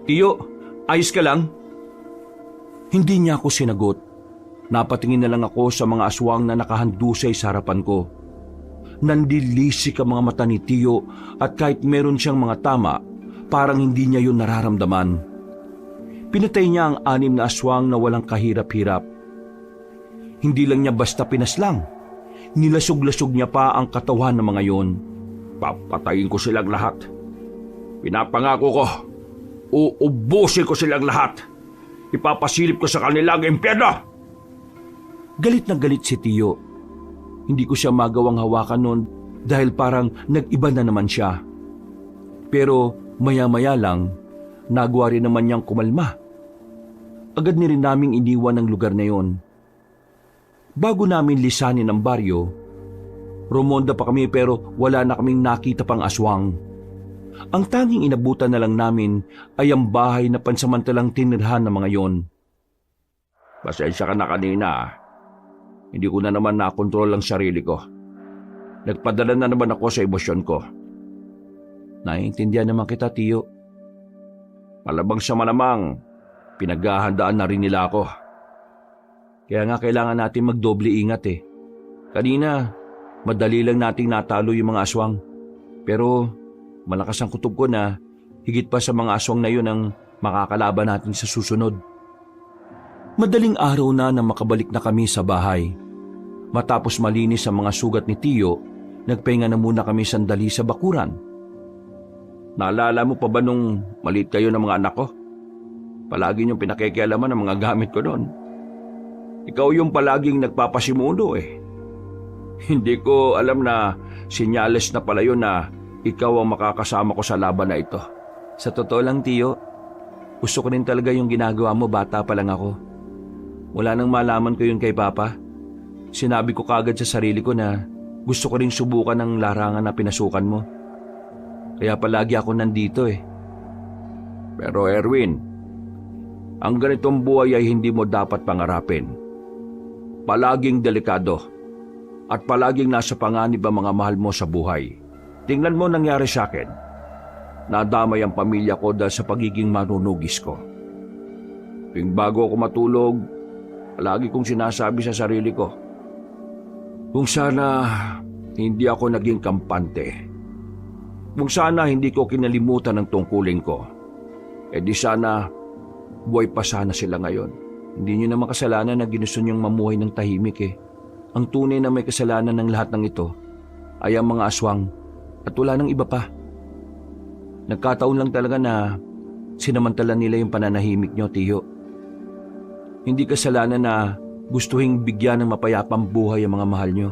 Speaker 1: "Tiyo, ayos ka lang?" Hindi niya ako sinagot. Napatingin na lang ako sa mga aswang na nakahandusay sa harapan ko. Nandilisik ang mga mata ni Tiyo at kahit meron siyang mga tama, parang hindi niya yun nararamdaman. Pinatay niya ang 6 na aswang na walang kahirap-hirap. Hindi lang niya basta pinaslang. Nilasog-lasog niya pa ang katawan ng mga yon.
Speaker 2: Papatayin ko silang lahat. Pinapangako ko, uubusin ko silang lahat. Ipapasilip ko sa kanila ang impyerno.
Speaker 1: Galit na galit si Tiyo. Hindi ko siya magawang hawakan noon dahil parang nag-iba na naman siya. Pero maya-maya lang, nagawa rin naman niyang kumalma. Agad ni rin naming iniwan ang lugar na yon. Bago namin lisanin ang baryo, rumonda pa kami pero wala na kaming nakita pang aswang. Ang tanging inabutan na lang namin ay ang bahay na pansamantalang tinirhan ng mga yon.
Speaker 2: Pasensya ka na kanina. Hindi ko na naman nakontrol ang sarili ko. Nagpadala na naman ako sa emosyon ko.
Speaker 1: Naiintindihan naman kita, Tiyo.
Speaker 2: Malabang sa malamang, pinaghahandaan na rin nila ako.
Speaker 1: Kaya nga kailangan natin magdoble ingat eh. Kanina, madali lang nating natalo yung mga aswang. Pero malakas ang kutob ko na higit pa sa mga aswang na yun ang makakalaban natin sa susunod. Madaling araw na makabalik na kami sa bahay. Matapos malinis ang mga sugat ni Tiyo, nagpahinga na muna kami sandali sa bakuran.
Speaker 2: Naalala mo pa ba nung maliit kayo ng mga anak ko? Palagi niyong pinakikialaman ang mga gamit ko doon. Ikaw yung palaging nagpapasimuno eh. Hindi ko alam na sinyales na pala yun na ikaw ang makakasama ko sa laban na ito.
Speaker 1: Sa totoo lang, Tiyo, gusto ko rin talaga yung ginagawa mo, bata pa lang ako. Wala nang malaman ko yun kay Papa. Sinabi ko kagad sa sarili ko na gusto ko rin subukan ang larangan na pinasukan mo. Kaya palagi ako nandito eh.
Speaker 2: Pero Erwin, ang ganitong buhay ay hindi mo dapat pangarapin. Palaging delikado at palaging nasa panganib ang mga mahal mo sa buhay. Tingnan mo nangyari sa akin. Nadamay ang pamilya ko dahil sa pagiging manunugis ko. Tuwing bago ako matulog, palagi kong sinasabi sa sarili ko, kung sana hindi ako naging kampante. Kung sana hindi ko kinalimutan ang tungkulin ko. E di sana buhay pa sana sila ngayon.
Speaker 1: Hindi niyo naman kasalanan na ginusto niyong mamuhay ng tahimik eh. Ang tunay na may kasalanan ng lahat ng ito ay ang mga aswang at wala nang iba pa. Nagkataon lang talaga na sinamantala nila yung pananahimik niyo, Tiyo. Hindi kasalanan na gustuhing bigyan ng mapayapang buhay ang mga mahal niyo.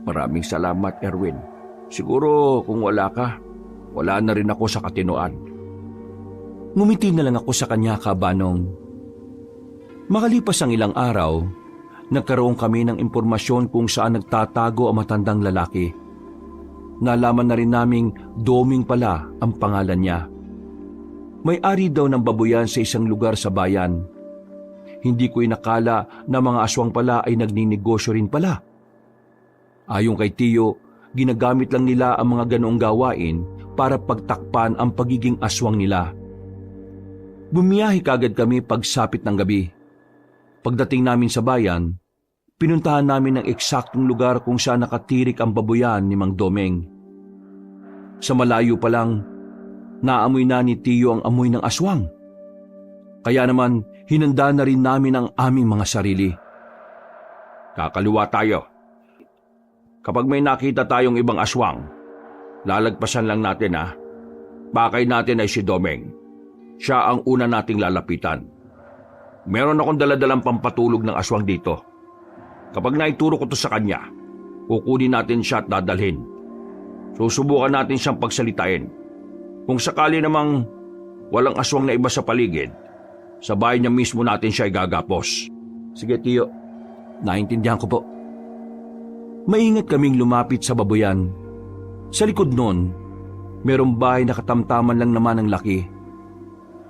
Speaker 2: Maraming salamat, Erwin. Siguro kung wala ka, wala na rin ako sa katinoan.
Speaker 1: Ngumiti na lang ako sa kanya, Kabanong. Makalipas ang ilang araw, nagkaroon kami ng impormasyon kung saan nagtatago ang matandang lalaki. Nalaman na rin naming Doming pala ang pangalan niya. May-ari daw ng babuyan sa isang lugar sa bayan. Hindi ko inakala na mga aswang pala ay nagninegosyo rin pala. Ayon kay Tiyo, ginagamit lang nila ang mga ganoong gawain para pagtakpan ang pagiging aswang nila. Bumiyahe kagad kami pagsapit ng gabi. Pagdating namin sa bayan, pinuntahan namin ang eksaktong lugar kung saan nakatirik ang babuyan ni Mang Domeng. Sa malayo pa lang, naamoy na ni Tiyo ang amoy ng aswang. Kaya naman, hinanda na rin namin ang aming mga sarili.
Speaker 2: Kakaliwa tayo. Kapag may nakita tayong ibang aswang, lalagpasan lang natin ha. Pakay natin ay si Domeng. Siya ang una nating lalapitan. Meron akong daladalang pampatulog ng aswang dito. Kapag naituro ko to sa kanya, kukunin natin siya at dadalhin. Susubukan natin siyang pagsalitain. Kung sakali namang walang aswang na iba sa paligid, sa bahay niya mismo natin siya igagapos.
Speaker 1: Sige, Tiyo. Naintindihan ko po. Maingat kaming lumapit sa babuyan. Sa likod nun, Merong bahay na katamtaman lang naman ang laki.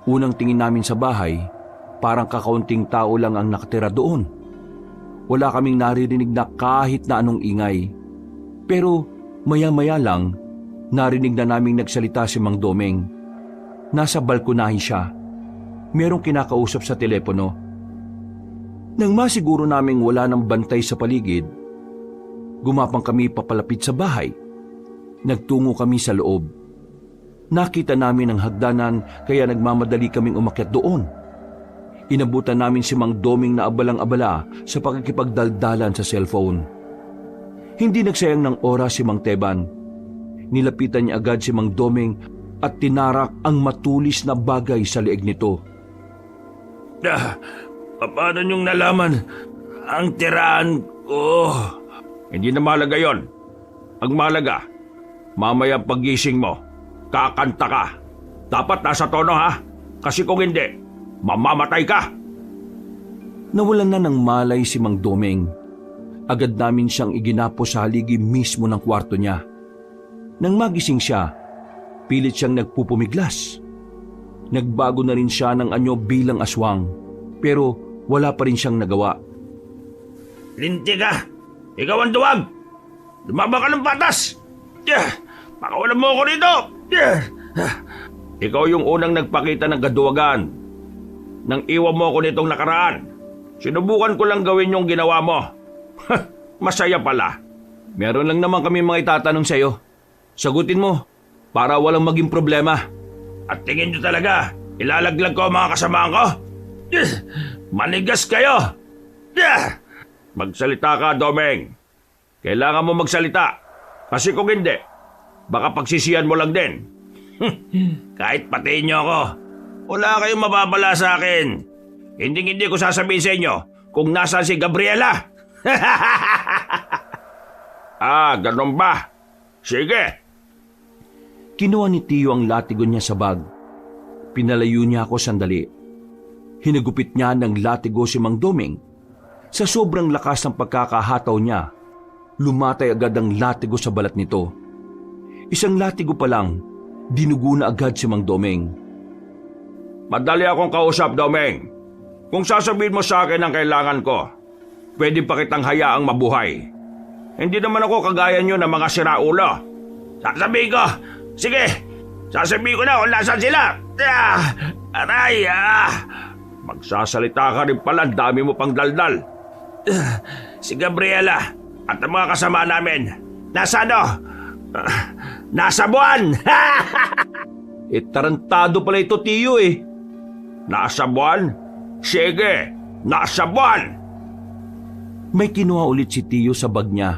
Speaker 1: Unang tingin namin sa bahay, parang kakaunting tao lang ang nakatira doon. Wala kaming naririnig na kahit na anong ingay. Pero maya-maya lang, narinig na naming nagsalita si Mang Domeng. Nasa balkonahe siya. Merong kinakausap sa telepono. Nang masiguro naming wala ng bantay sa paligid, gumapang kami papalapit sa bahay. Nagtungo kami sa loob. Nakita namin ang hagdanan kaya nagmamadali kaming umakyat doon. Inabutan namin si Mang Domeng na abalang-abala sa pakikipagdaldalan sa cellphone. Hindi nagsayang ng oras si Mang Teban. Nilapitan niya agad si Mang Domeng at tinarak ang matulis na bagay sa leeg nito.
Speaker 2: Paano niyong nalaman ang tiraan ko? Hindi na mahalaga yon. Ang mahalaga, mamaya pagising mo, kakanta ka. Dapat nasa tono ha, kasi kung hindi, mamamatay ka.
Speaker 1: Nawalan na ng malay si Mang Domeng. Agad namin siyang iginapo sa haligi mismo ng kwarto niya. Nang magising siya, pilit siyang nagpupumiglas. Nagbago na rin siya ng anyo bilang aswang, pero wala pa rin siyang nagawa.
Speaker 2: Linti ka! Ikaw ang duwag! Lumaba ka ng patas! Pakawalan mo ako rito! Ikaw yung unang nagpakita ng kaduwagan. Nang iwan mo ako nitong nakaraan, sinubukan ko lang gawin yung ginawa mo. Masaya pala.
Speaker 1: Meron lang naman kami mga itatanong sa'yo. Sagutin mo, para walang maging problema.
Speaker 2: At tingin nyo talaga, ilalaglag ko ang mga kasamaan ko? Manigas kayo! Magsalita ka, Domeng. Kailangan mo magsalita. Kasi kung hindi, baka pagsisiyan mo lang din. Kahit patiin nyo ako, wala kayong mababala sa akin. Hindi ko sasabihin sa inyo kung nasaan si Gabriela. Ganun ba? Sige.
Speaker 1: Kinuha ni Tio ang latigo niya sa bag. Pinalayo niya ako sandali. Hinagupit niya ng latigo si Mang Domeng. Sa sobrang lakas ng pagkakahataw niya, lumatay agad ang latigo sa balat nito. Isang latigo pa lang, dinugo na agad si Mang Domeng.
Speaker 2: Madali akong kausap, Domeng. Kung sasabihin mo sa akin ang kailangan ko, pwede pa kitang hayaang mabuhay. Hindi naman ako kagaya nyo ng mga siraulo. Sasabihin ko, sige, sasabihin ko na kung nasaan sila. Aray, Magsasalita ka rin pala, dami mo pang daldal. Si Gabriela at ang mga kasama namin, nasa nasa buwan!
Speaker 1: Tarantado pala ito, Tio eh.
Speaker 2: Nasa buwan? Sige, nasa buwan!
Speaker 1: May kinuha ulit si Tio sa bag niya.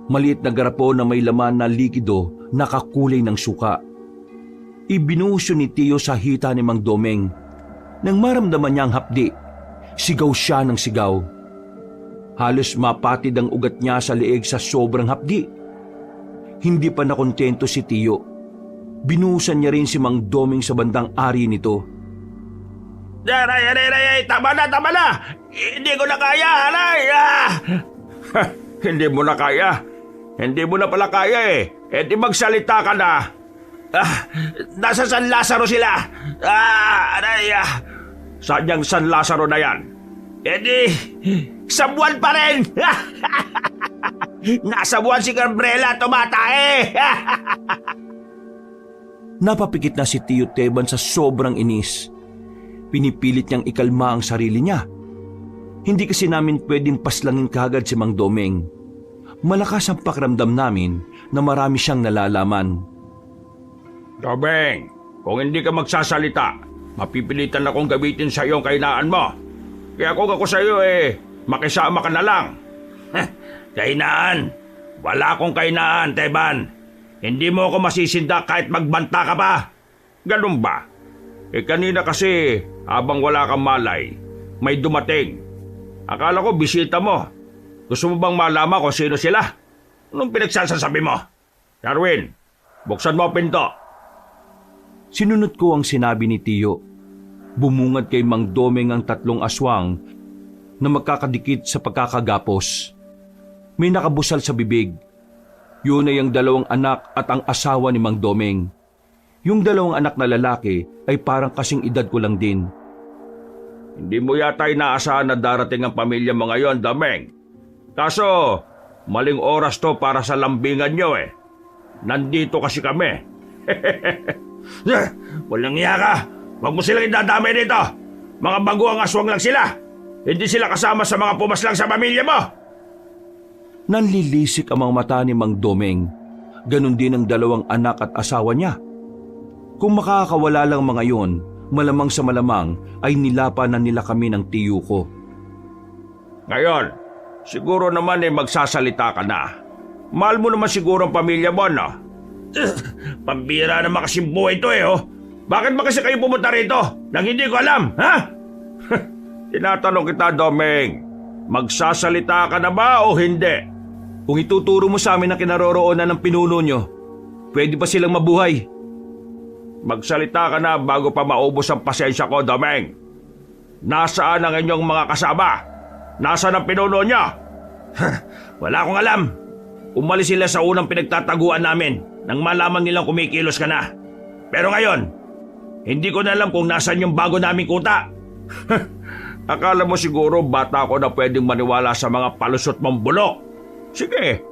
Speaker 1: Maliit na garapon na may laman na likido na kakulay ng suka. Ibinuhos ni Tio sa hita ni Mang Domeng. Nang maramdaman niya ang hapdi, sigaw siya ng sigaw. Halos mapatid ang ugat niya sa leeg sa sobrang hapdi. Hindi pa nakontento si Tio. Binuhusan niya rin si Mang Domeng sa bandang ari nito.
Speaker 2: Aray, tama na! Hindi ko na kaya, aray! Hindi mo na kaya? Hindi mo na pala kaya eh. Di magsalita ka na. Nasa San Lazaro sila. Aray! Saan yung San Lazaro na yan? Di, sa buwan pa rin! Nasa buwan si Gabriela, tumatae!
Speaker 1: Napapikit na si Tio Teban sa sobrang inis. Pinipilit niyang ikalma ang sarili niya. Hindi kasi namin pwedeng paslangin kagad si Mang Domeng. Malakas ang pakiramdam namin na marami siyang nalalaman.
Speaker 2: Domeng, kung hindi ka magsasalita, mapipilitan akong gamitin sa iyo ang kahinaan mo. Kaya kung ako sa iyo makisama ka na lang. Kahinaan? Wala akong kahinaan, Teban. Hindi mo ako masisindak kahit magbanta ka pa. Ganun ba? Kanina kasi, habang wala kang malay, may dumating. Akala ko bisita mo. Gusto mo bang malaman kung sino sila? Anong pinagsasasabi mo? Darwin, buksan mo ang pinto.
Speaker 1: Sinunod ko ang sinabi ni Tio. Bumungad kay Mang Domeng ang 3 aswang na magkakadikit sa pagkakagapos. May nakabusal sa bibig. Yun ay ang dalawang anak at ang asawa ni Mang Domeng. Yung dalawang anak na lalaki ay parang kasing edad ko lang din.
Speaker 2: Hindi mo yata inaasahan na darating ang pamilya mo ngayon, Domeng. Kaso, maling oras to para sa lambingan nyo eh. Nandito kasi kami. Walang iya ka. Huwag mo silang idadamay dito. Mga baguang aswang lang sila. Hindi sila kasama sa mga pumaslang sa pamilya mo.
Speaker 1: Nanlilisik ang mga mata ni Mang Domeng. Ganon din ang dalawang anak at asawa niya. Kung makakawala lang mga yon, malamang sa malamang ay nilapa na nila kami ng tiyo ko.
Speaker 2: Ngayon, siguro naman magsasalita ka na. Mahal mo naman siguro ang pamilya mo, no? Pambira naman kasing buhay ito eh, oh. Bakit ba kasi kayo pumunta rito nang hindi ko alam, ha? Tinatanong kita, Domeng. Magsasalita ka na ba o hindi?
Speaker 1: Kung ituturo mo sa amin ang kinaroroonan ng pinuno nyo, pwede pa silang mabuhay.
Speaker 2: Magsalita ka na bago pa maubos ang pasensya ko, Domeng. Nasaan ang inyong mga kasama? Nasaan ang pinuno niya?
Speaker 3: Wala akong alam. Umalis sila sa unang pinagtataguan namin nang malaman nilang kumikilos ka na. Pero ngayon, hindi ko na alam kung nasaan yung bago naming kuta.
Speaker 2: Akala mo siguro bata ko na pwedeng maniwala sa mga palusot mong bulok. Sige,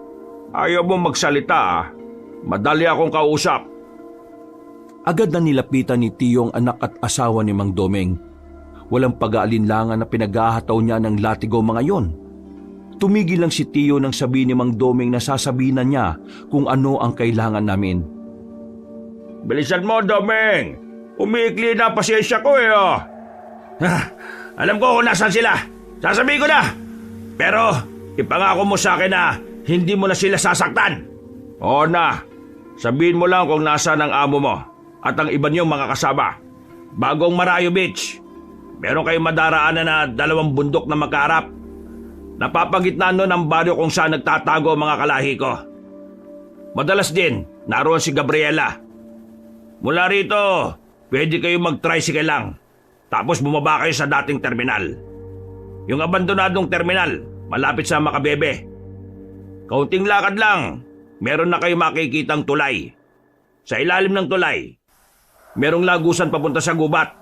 Speaker 2: ayaw mo magsalita ah. Madali akong kausap.
Speaker 1: Agad na nilapitan ni Tiyo ang anak at asawa ni Mang Domeng. Walang pag-aalinlangan na pinag-ahataw niya ng latigo mga yon. Tumigil lang si Tiyo nang sabihin ni Mang Domeng na sasabihin na niya kung ano ang kailangan namin.
Speaker 2: Bilisan mo, Domeng. Umiikli na ang pasensya ko eh, oh.
Speaker 3: Alam ko kung nasaan sila. Sasabihin ko na. Pero ipangako mo sa akin na hindi mo na sila sasaktan.
Speaker 2: Oo na. Sabihin mo lang kung nasaan ang amo mo at ang iba niyong mga kasama.
Speaker 3: Bagong Marayo Beach, meron kayong madaraanan na 2 bundok na magkaharap. Napapagitnaan nun ang baryo kung saan nagtatago ang mga kalahi ko. Madalas din, naroon si Gabriela. Mula rito, pwede kayong mag-tricycle lang. Tapos bumaba kayo sa dating terminal. Yung abandonadong terminal, malapit sa Makabebe. Kaunting lakad lang, meron na kayo makikitang tulay. Sa ilalim ng tulay, merong lagusan papunta sa gubat,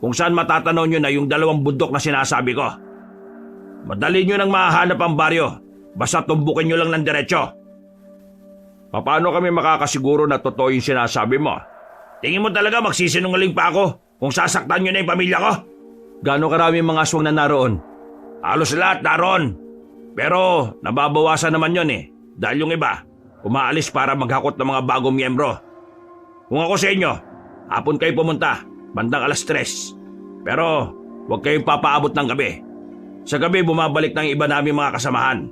Speaker 3: kung saan matatanaw nyo na yung 2 bundok na sinasabi ko. Madali nyo nang mahanap ang baryo, basta tumbukin nyo lang ng diretsyo.
Speaker 2: Paano kami makakasiguro na totoo yung sinasabi mo?
Speaker 3: Tingin mo talaga magsisinungaling pa ako kung sasaktan nyo na yung pamilya ko?
Speaker 1: Gaano karami mga aswang na naroon?
Speaker 3: Halos lahat naroon. Pero nababawasan naman yon eh, dahil yung iba, umaalis para maghakot ng mga bagong miyembro. Kung ako sa inyo, hapon kayo pumunta, bandang 3:00. Pero huwag kayong papaabot ng gabi. Sa gabi bumabalik ng iba namin mga kasamahan.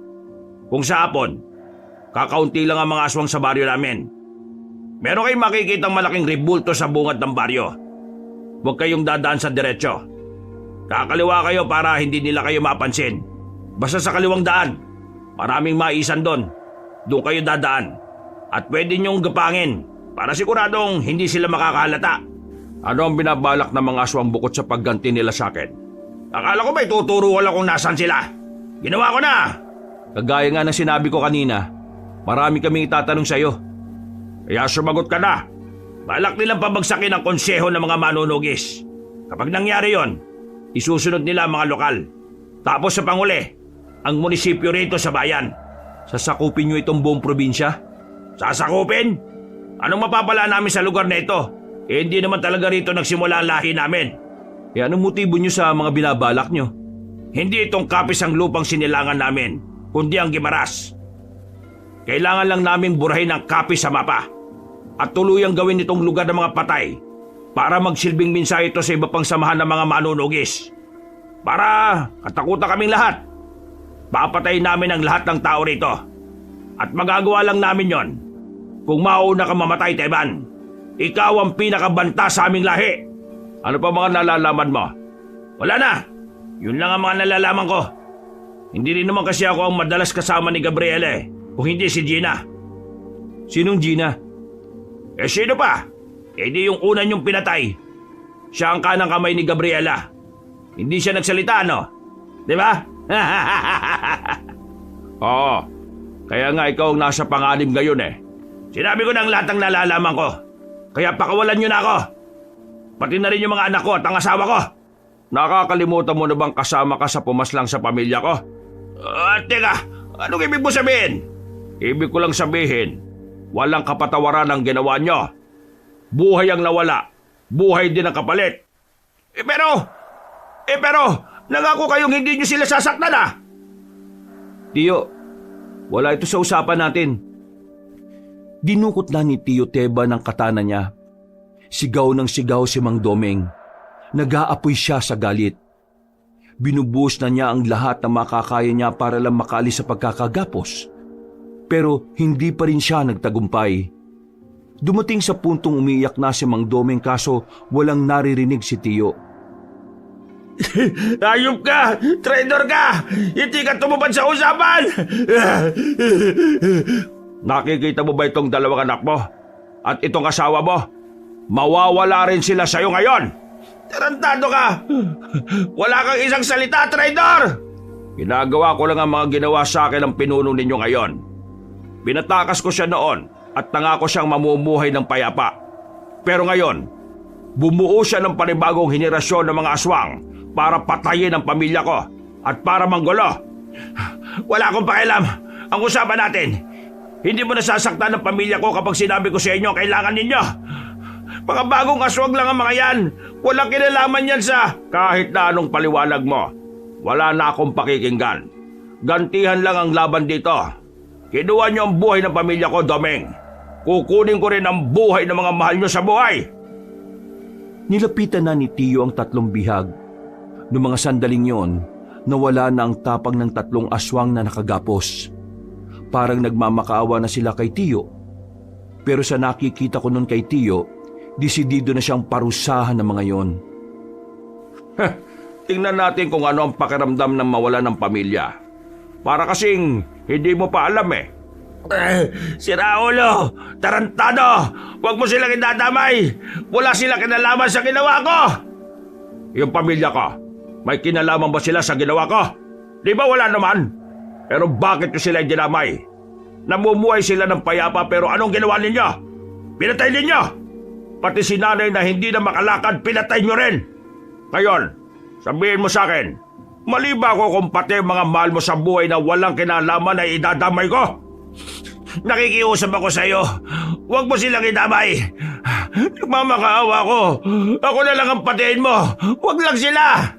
Speaker 3: Kung sa hapon, kakaunti lang ang mga aswang sa baryo namin. Meron kayong makikitang malaking ribulto sa bungad ng baryo. Huwag kayong dadaan sa diretsyo. Kakaliwa kayo para hindi nila kayo mapansin. Basta sa kaliwang daan, maraming maisan doon. Doon kayo dadaan. At pwede niyong gapangin para siguradong hindi sila makakahalata.
Speaker 2: Ano ang binabalak ng mga aswang bukod sa pagganti nila sa akin?
Speaker 3: Akala ko ba ituturo ko lang kung nasaan sila? Ginawa ko na!
Speaker 1: Kagaya nga ng sinabi ko kanina, marami kaming itatanong sa'yo.
Speaker 2: Kaya sumagot ka na.
Speaker 3: Balak nilang pabagsakin ang konseho ng mga manunugis. Kapag nangyari yon, isusunod nila ang mga lokal. Tapos sa panguli, ang munisipyo rito sa bayan.
Speaker 1: Sasakupin nyo itong buong probinsya?
Speaker 3: Sasakupin? Anong mapapala namin sa lugar na ito? Hindi naman talaga rito nagsimula ang lahi namin.
Speaker 1: Anong motibo nyo sa mga binabalak nyo?
Speaker 3: Hindi itong kapis ang lupang sinilangan namin, kundi ang Gimaras. Kailangan lang naming burahin ang kapis sa mapa at tuluyang gawin itong lugar ng mga patay para magsilbing mensahe ito sa iba pang samahan ng mga manunugis. Para katakutan kaming lahat. Papatayin namin ang lahat ng tao rito. At magagawa lang namin yon kung mauna ka mamatay, Teban. Ikaw ang pinakabanta sa aming lahi.
Speaker 2: Ano pa mga nalalaman mo?
Speaker 3: Wala na. Yun lang ang mga nalalaman ko. Hindi rin naman kasi ako ang madalas kasama ni Gabriela kung hindi si Gina.
Speaker 1: Sinong Gina?
Speaker 3: Sino pa? Di yung una niyong pinatay. Siya ang kanang kamay ni Gabriela. Hindi siya nagsalita, no? Di ba?
Speaker 2: Oo. Kaya nga ikaw ang nasa panganib ngayon eh.
Speaker 4: Sinabi ko na ang lahat ng nalalaman ko. Kaya pakawalan nyo na ako. Pati na rin yung mga anak ko at ang asawa ko.
Speaker 2: Nakakalimutan mo na bang kasama ka sa pumaslang sa pamilya ko?
Speaker 4: Teka, anong ibig mo sabihin?
Speaker 2: Ibig ko lang sabihin, walang kapatawaran ang ginawa nyo. Buhay ang nawala, buhay din ang kapalit.
Speaker 4: Pero, nangako kayong hindi nyo sila sasaktan ah!
Speaker 3: Tiyo, wala ito sa usapan natin. Dinukot na ni Tiyo Teba ng katana niya. Sigaw ng sigaw si Mang Domeng. Nag-aapoy siya sa galit. Binubuhos na niya ang lahat na makakaya niya para lang makaalis sa pagkakagapos. Pero hindi pa rin siya nagtagumpay. Dumating sa puntong umiiyak na si Mang Domeng kaso walang naririnig si Tiyo.
Speaker 4: Ayop ka! Traitor ka! Hindi ka tumupad sa usapan!
Speaker 2: Nakikita mo ba itong dalawang anak mo? At itong asawa mo? Mawawala rin sila sa'yo ngayon!
Speaker 4: Tarantado ka! Wala kang isang salita, traitor!
Speaker 2: Ginagawa ko lang ang mga ginawa sa akin ng pinuno ninyo ngayon. Pinatakas ko siya noon at nangako siyang mamumuhay ng payapa. Pero ngayon, bumuo siya ng panibagong henerasyon ng mga aswang para patayin ang pamilya ko at para manggulo.
Speaker 4: Wala akong pakialam. Ang usapan natin, hindi mo nasasaktan ng pamilya ko kapag sinabi ko sa inyo ang kailangan ninyo. Mga bagong aswang lang ang mga yan. Walang kinalaman yan sa...
Speaker 2: Kahit na anong paliwanag mo, wala na akong pakikinggan. Gantihan lang ang laban dito. Kinuha niyo ang buhay ng pamilya ko, Domeng. Kukunin ko rin ang buhay ng mga mahal niyo sa buhay.
Speaker 3: Nilapitan na ni Tiyo ang 3 bihag. Noong mga sandaling yon, nawala na ang tapang ng 3 aswang na nakagapos. Parang nagmamakaawa na sila kay Tiyo. Pero sa nakikita ko nun kay Tiyo, desidido na siyang parusahan ng mga yon.
Speaker 2: Tingnan natin kung ano ang pakiramdam ng mawala ng pamilya. Para kasing hindi mo pa alam eh.
Speaker 4: Si Raulo! Tarantado! Huwag mo silang idadamay! Wala silang kinalaman sa ginawa ko!
Speaker 2: Yung pamilya ko, may kinalaman ba sila sa ginawa ko? Di ba wala naman? Pero bakit ko sila dinamay? Namumuhay sila ng payapa pero anong ginawa ninyo? Pinatay ninyo! Pati si nanay na hindi na makalakad, pinatay nyo rin! Ngayon, sabihin mo sa akin, mali ba ako kung pati mga mahal mo sa buhay na walang kinalaman ay idadamay ko?
Speaker 4: Nakikiusap ako sa iyo. Huwag mo silang idamay. Nagmamakaawa ko. Ako na lang ang patayin mo. Huwag lang sila.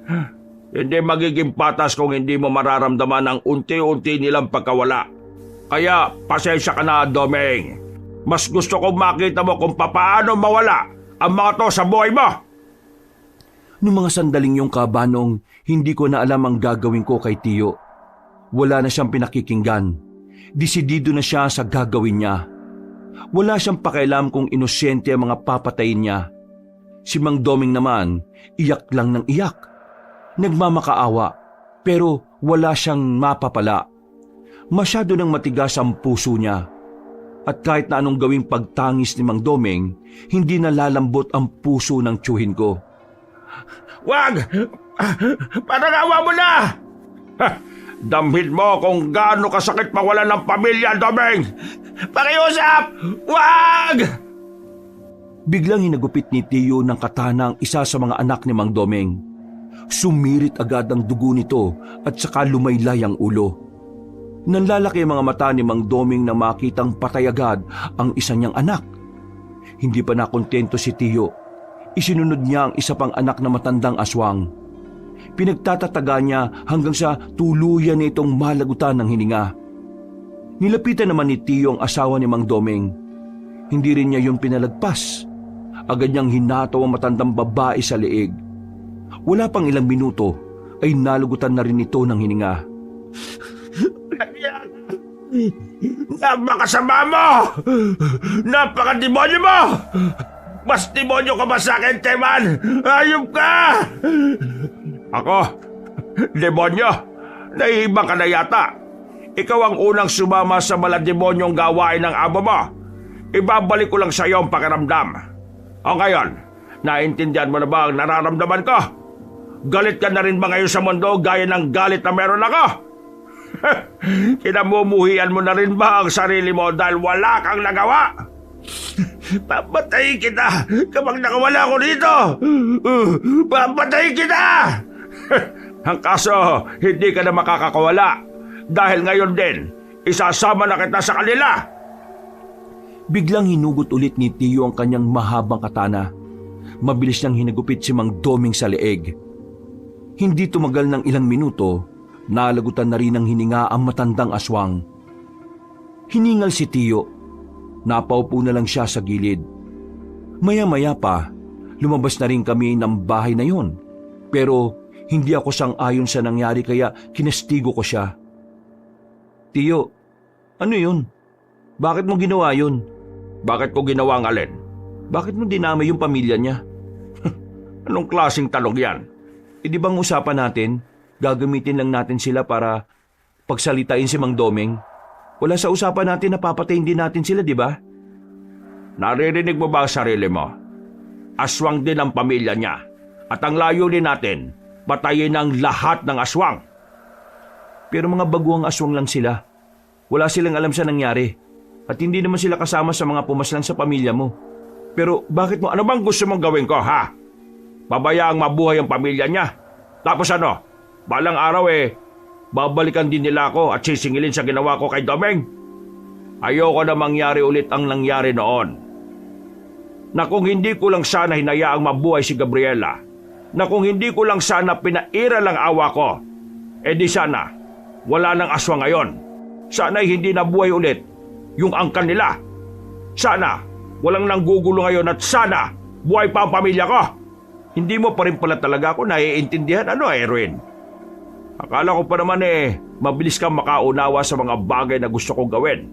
Speaker 2: Hindi magiging patas kung hindi mo mararamdaman ang unti-unti nilang pagkawala. Kaya pasensya ka na, Domeng. Mas gusto kong makita mo kung papaano mawala ang mga to sa buhay mo.
Speaker 3: Noong mga sandaling yung kabanong, hindi ko na alam ang gagawin ko kay Tiyo. Wala na siyang pinakikinggan. Desidido na siya sa gagawin niya. Wala siyang pakialam kung inosente ang mga papatayin niya. Si Mang Domeng naman, iyak lang ng iyak. Nagmamakaawa, pero wala siyang mapapala. Masyado nang matigas ang puso niya. At kahit na anong gawing pagtangis ni Mang Domeng, hindi nalalambot ang puso ng tiyuhin ko.
Speaker 4: Wag! Panagawa mo na!
Speaker 2: Damhin mo kung gaano kasakit mawalan ng pamilya, Domeng!
Speaker 4: Pakiusap! Wag!
Speaker 3: Biglang hinagupit ni Tiyo ng katana ang isa sa mga anak ni Mang Domeng. Sumirit agad ang dugo nito at saka lumaylay ang ulo. Nanlalaki ang mga mata ni Mang Domeng na makitang patay agad ang isa niyang anak. Hindi pa nakontento si Tiyo. Isinunod niya ang isa pang anak na matandang aswang. Pinagtatataga niya hanggang sa tuluyan na itong malagutan ng hininga. Nilapitan naman ni Tiyo ang asawa ni Mang Domeng. Hindi rin niya yun pinalagpas. Agad niyang hinataw ang matandang babae sa leeg. Wala pang ilang minuto ay nalugutan na rin ito ng hininga.
Speaker 4: Napakasama mo! Napakademonyo mo! Mas demonyo ka ba sa akin, Teman? Ayop ka!
Speaker 2: Ako? Demonyo? Nahihibang ka na yata. Ikaw ang unang sumama sa malademonyong gawain ng amo mo. Ibabalik ko lang sa iyo ang pakiramdam. O ngayon, naintindihan mo na ba ang nararamdaman ko? Galit ka na rin ba ngayon sa mundo gaya ng galit na meron ako?
Speaker 4: Kinamumuhian mo na rin ba ang sarili mo dahil wala kang nagawa? Papatayin kita kapag nakawala ako dito! Papatayin kita! Ang kaso, hindi ka na makakakawala dahil ngayon din, isasama na kita sa kanila!
Speaker 1: Biglang hinugot ulit ni Tio ang kanyang mahabang katana. Mabilis niyang hinagupit si Mang Doming sa leeg. Hindi tumagal ng ilang minuto, nalagutan na rin ng hininga ang matandang aswang. Hiningal si Tio. Napaupo na lang siya sa gilid. Maya-maya pa, lumabas na rin kami ng bahay na yon. Pero hindi ako sang-ayon sa nangyari kaya kinastigo ko siya. Tio, ano yun? Bakit mo ginawa yun?
Speaker 2: Bakit ko ginawa ang alin?
Speaker 1: Bakit mo dinamay yung pamilya niya?
Speaker 2: Anong klaseng talog yan?
Speaker 1: E di bang usapan natin, gagamitin lang natin sila para pagsalitain si Mang Doming? Wala sa usapan natin na papatayin din natin sila, di ba?
Speaker 2: Naririnig mo ba ang sarili mo? Aswang din ang pamilya niya. At ang layunin natin, patayin ang lahat ng aswang.
Speaker 1: Pero mga baguang aswang lang sila. Wala silang alam sa nangyari. At hindi naman sila kasama sa mga pumaslang sa pamilya mo. Pero bakit mo,
Speaker 2: Ano bang gusto mong gawin ko, ha? Pabayaang mabuhay ang pamilya niya. Tapos ano? Balang araw babalikan din nila ako at sisingilin sa ginawa ko kay Domeng. Ayoko na mangyari ulit ang nangyari noon. Na kung hindi ko lang sana hinayaang mabuhay si Gabriela, na kung hindi ko lang sana pinaira lang awa ko, di sana wala nang aswang ngayon. Sana'y hindi nabuhay ulit yung angkan nila. Sana walang nanggugulo ngayon at sana buhay pa ang pamilya ko. Hindi mo pa rin pala talaga ako naiintindihan, Erwin? Akala ko pa naman mabilis kang makaunawa sa mga bagay na gusto kong gawin.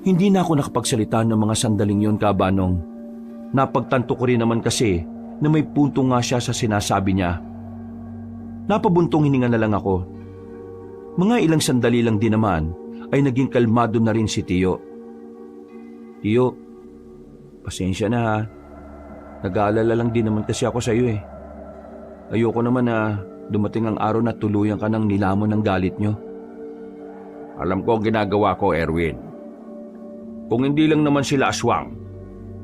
Speaker 1: Hindi na ako nakapagsalita ng mga sandaling yon, Kabanong. Napagtanto ko rin naman kasi na may punto nga siya sa sinasabi niya. Napabuntong hininga na lang ako. Mga ilang sandali lang din naman ay naging kalmado na rin si Tio. Tio, pasensya na ha. Nag-aalala lang din naman kasi ako sa iyo Ayoko naman na dumating ang araw na tuluyan ka ng nilamon ng galit nyo.
Speaker 2: Alam ko ang ginagawa ko, Erwin. Kung hindi lang naman sila aswang,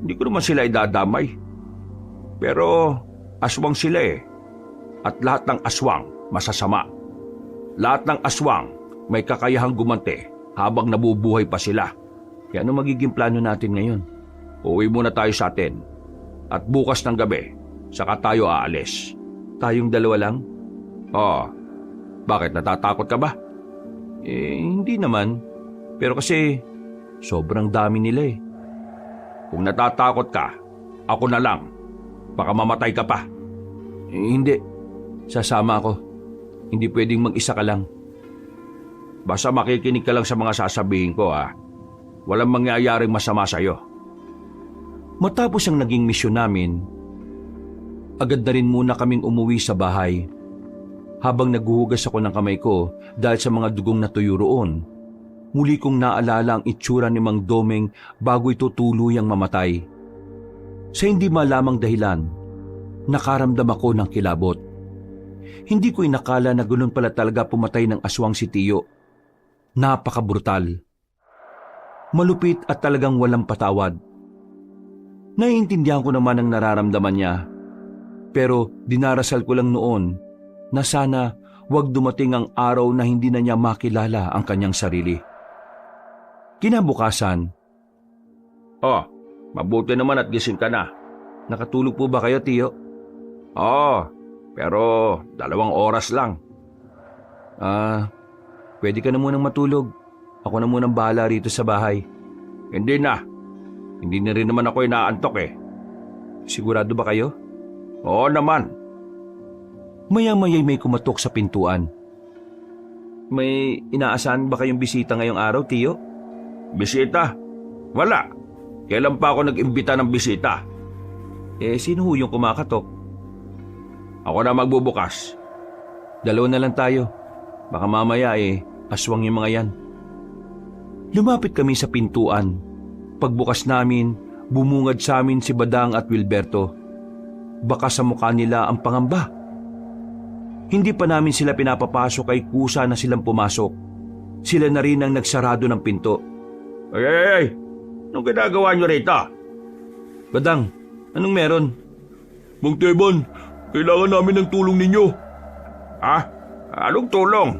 Speaker 2: hindi ko naman sila idadamay. Pero aswang sila At lahat ng aswang masasama. Lahat ng aswang may kakayahang gumante habang nabubuhay pa sila.
Speaker 1: Kaya ano magiging plano natin ngayon?
Speaker 2: Uwi muna tayo sa atin. At bukas ng gabi, saka tayo aalis.
Speaker 1: Tayong dalawa lang?
Speaker 2: Oo. Bakit, natatakot ka ba?
Speaker 1: Hindi naman. Pero kasi sobrang dami nila
Speaker 2: Kung natatakot ka, ako na lang. Baka mamatay ka pa.
Speaker 1: Hindi. Sasama ako. Hindi pwedeng mag-isa ka lang.
Speaker 2: Basta makikinig ka lang sa mga sasabihin ko, ha? Walang mangyayaring masama sa'yo.
Speaker 1: Matapos ang naging misyon namin, agad na rin muna kaming umuwi sa bahay. Habang naghuhugas ako ng kamay ko dahil sa mga dugong natuyo roon, muli kong naalala ang itsura ni Mang Domeng bago ito tuluyang mamatay. Sa hindi malamang dahilan, nakaramdam ako ng kilabot. Hindi ko inakala na ganoon pala talaga pumatay ng aswang si Tio. Napakabrutal. Malupit at talagang walang patawad. Naiintindihan ko naman ang nararamdaman niya. Pero dinarasal ko lang noon na sana wag dumating ang araw na hindi na niya makilala ang kanyang sarili. Kinabukasan.
Speaker 2: Mabuti naman at gising ka na.
Speaker 1: Nakatulog po ba kayo, Tio?
Speaker 2: Pero 2 oras lang.
Speaker 1: Pwede ka na munang matulog. Ako na munang bahala rito sa bahay.
Speaker 2: Hindi na. Hindi na rin naman ako inaantok
Speaker 1: Sigurado ba kayo?
Speaker 2: Oo naman.
Speaker 1: Maya-maya'y may kumatok sa pintuan. May inaasahan ba kayong bisita ngayong araw, Tio?
Speaker 2: Bisita? Wala. Kailan pa ako nag-imbita ng bisita?
Speaker 1: Sino ho yung kumakatok?
Speaker 2: Ako na magbubukas.
Speaker 1: 2 na lang tayo. Baka mamaya aswang yung mga yan. Lumapit kami sa pintuan. Pagbukas namin, bumungad sa amin si Badang at Wilberto. Baka sa mukha nila ang pangamba. Hindi pa namin sila pinapapasok ay kusa na silang pumasok. Sila na rin ang nagsarado ng pinto.
Speaker 2: Ay! Anong ginagawa nyo rito?
Speaker 1: Badang, anong meron?
Speaker 4: Mang Teban, kailangan namin ng tulong ninyo.
Speaker 2: Ha? Anong tulong?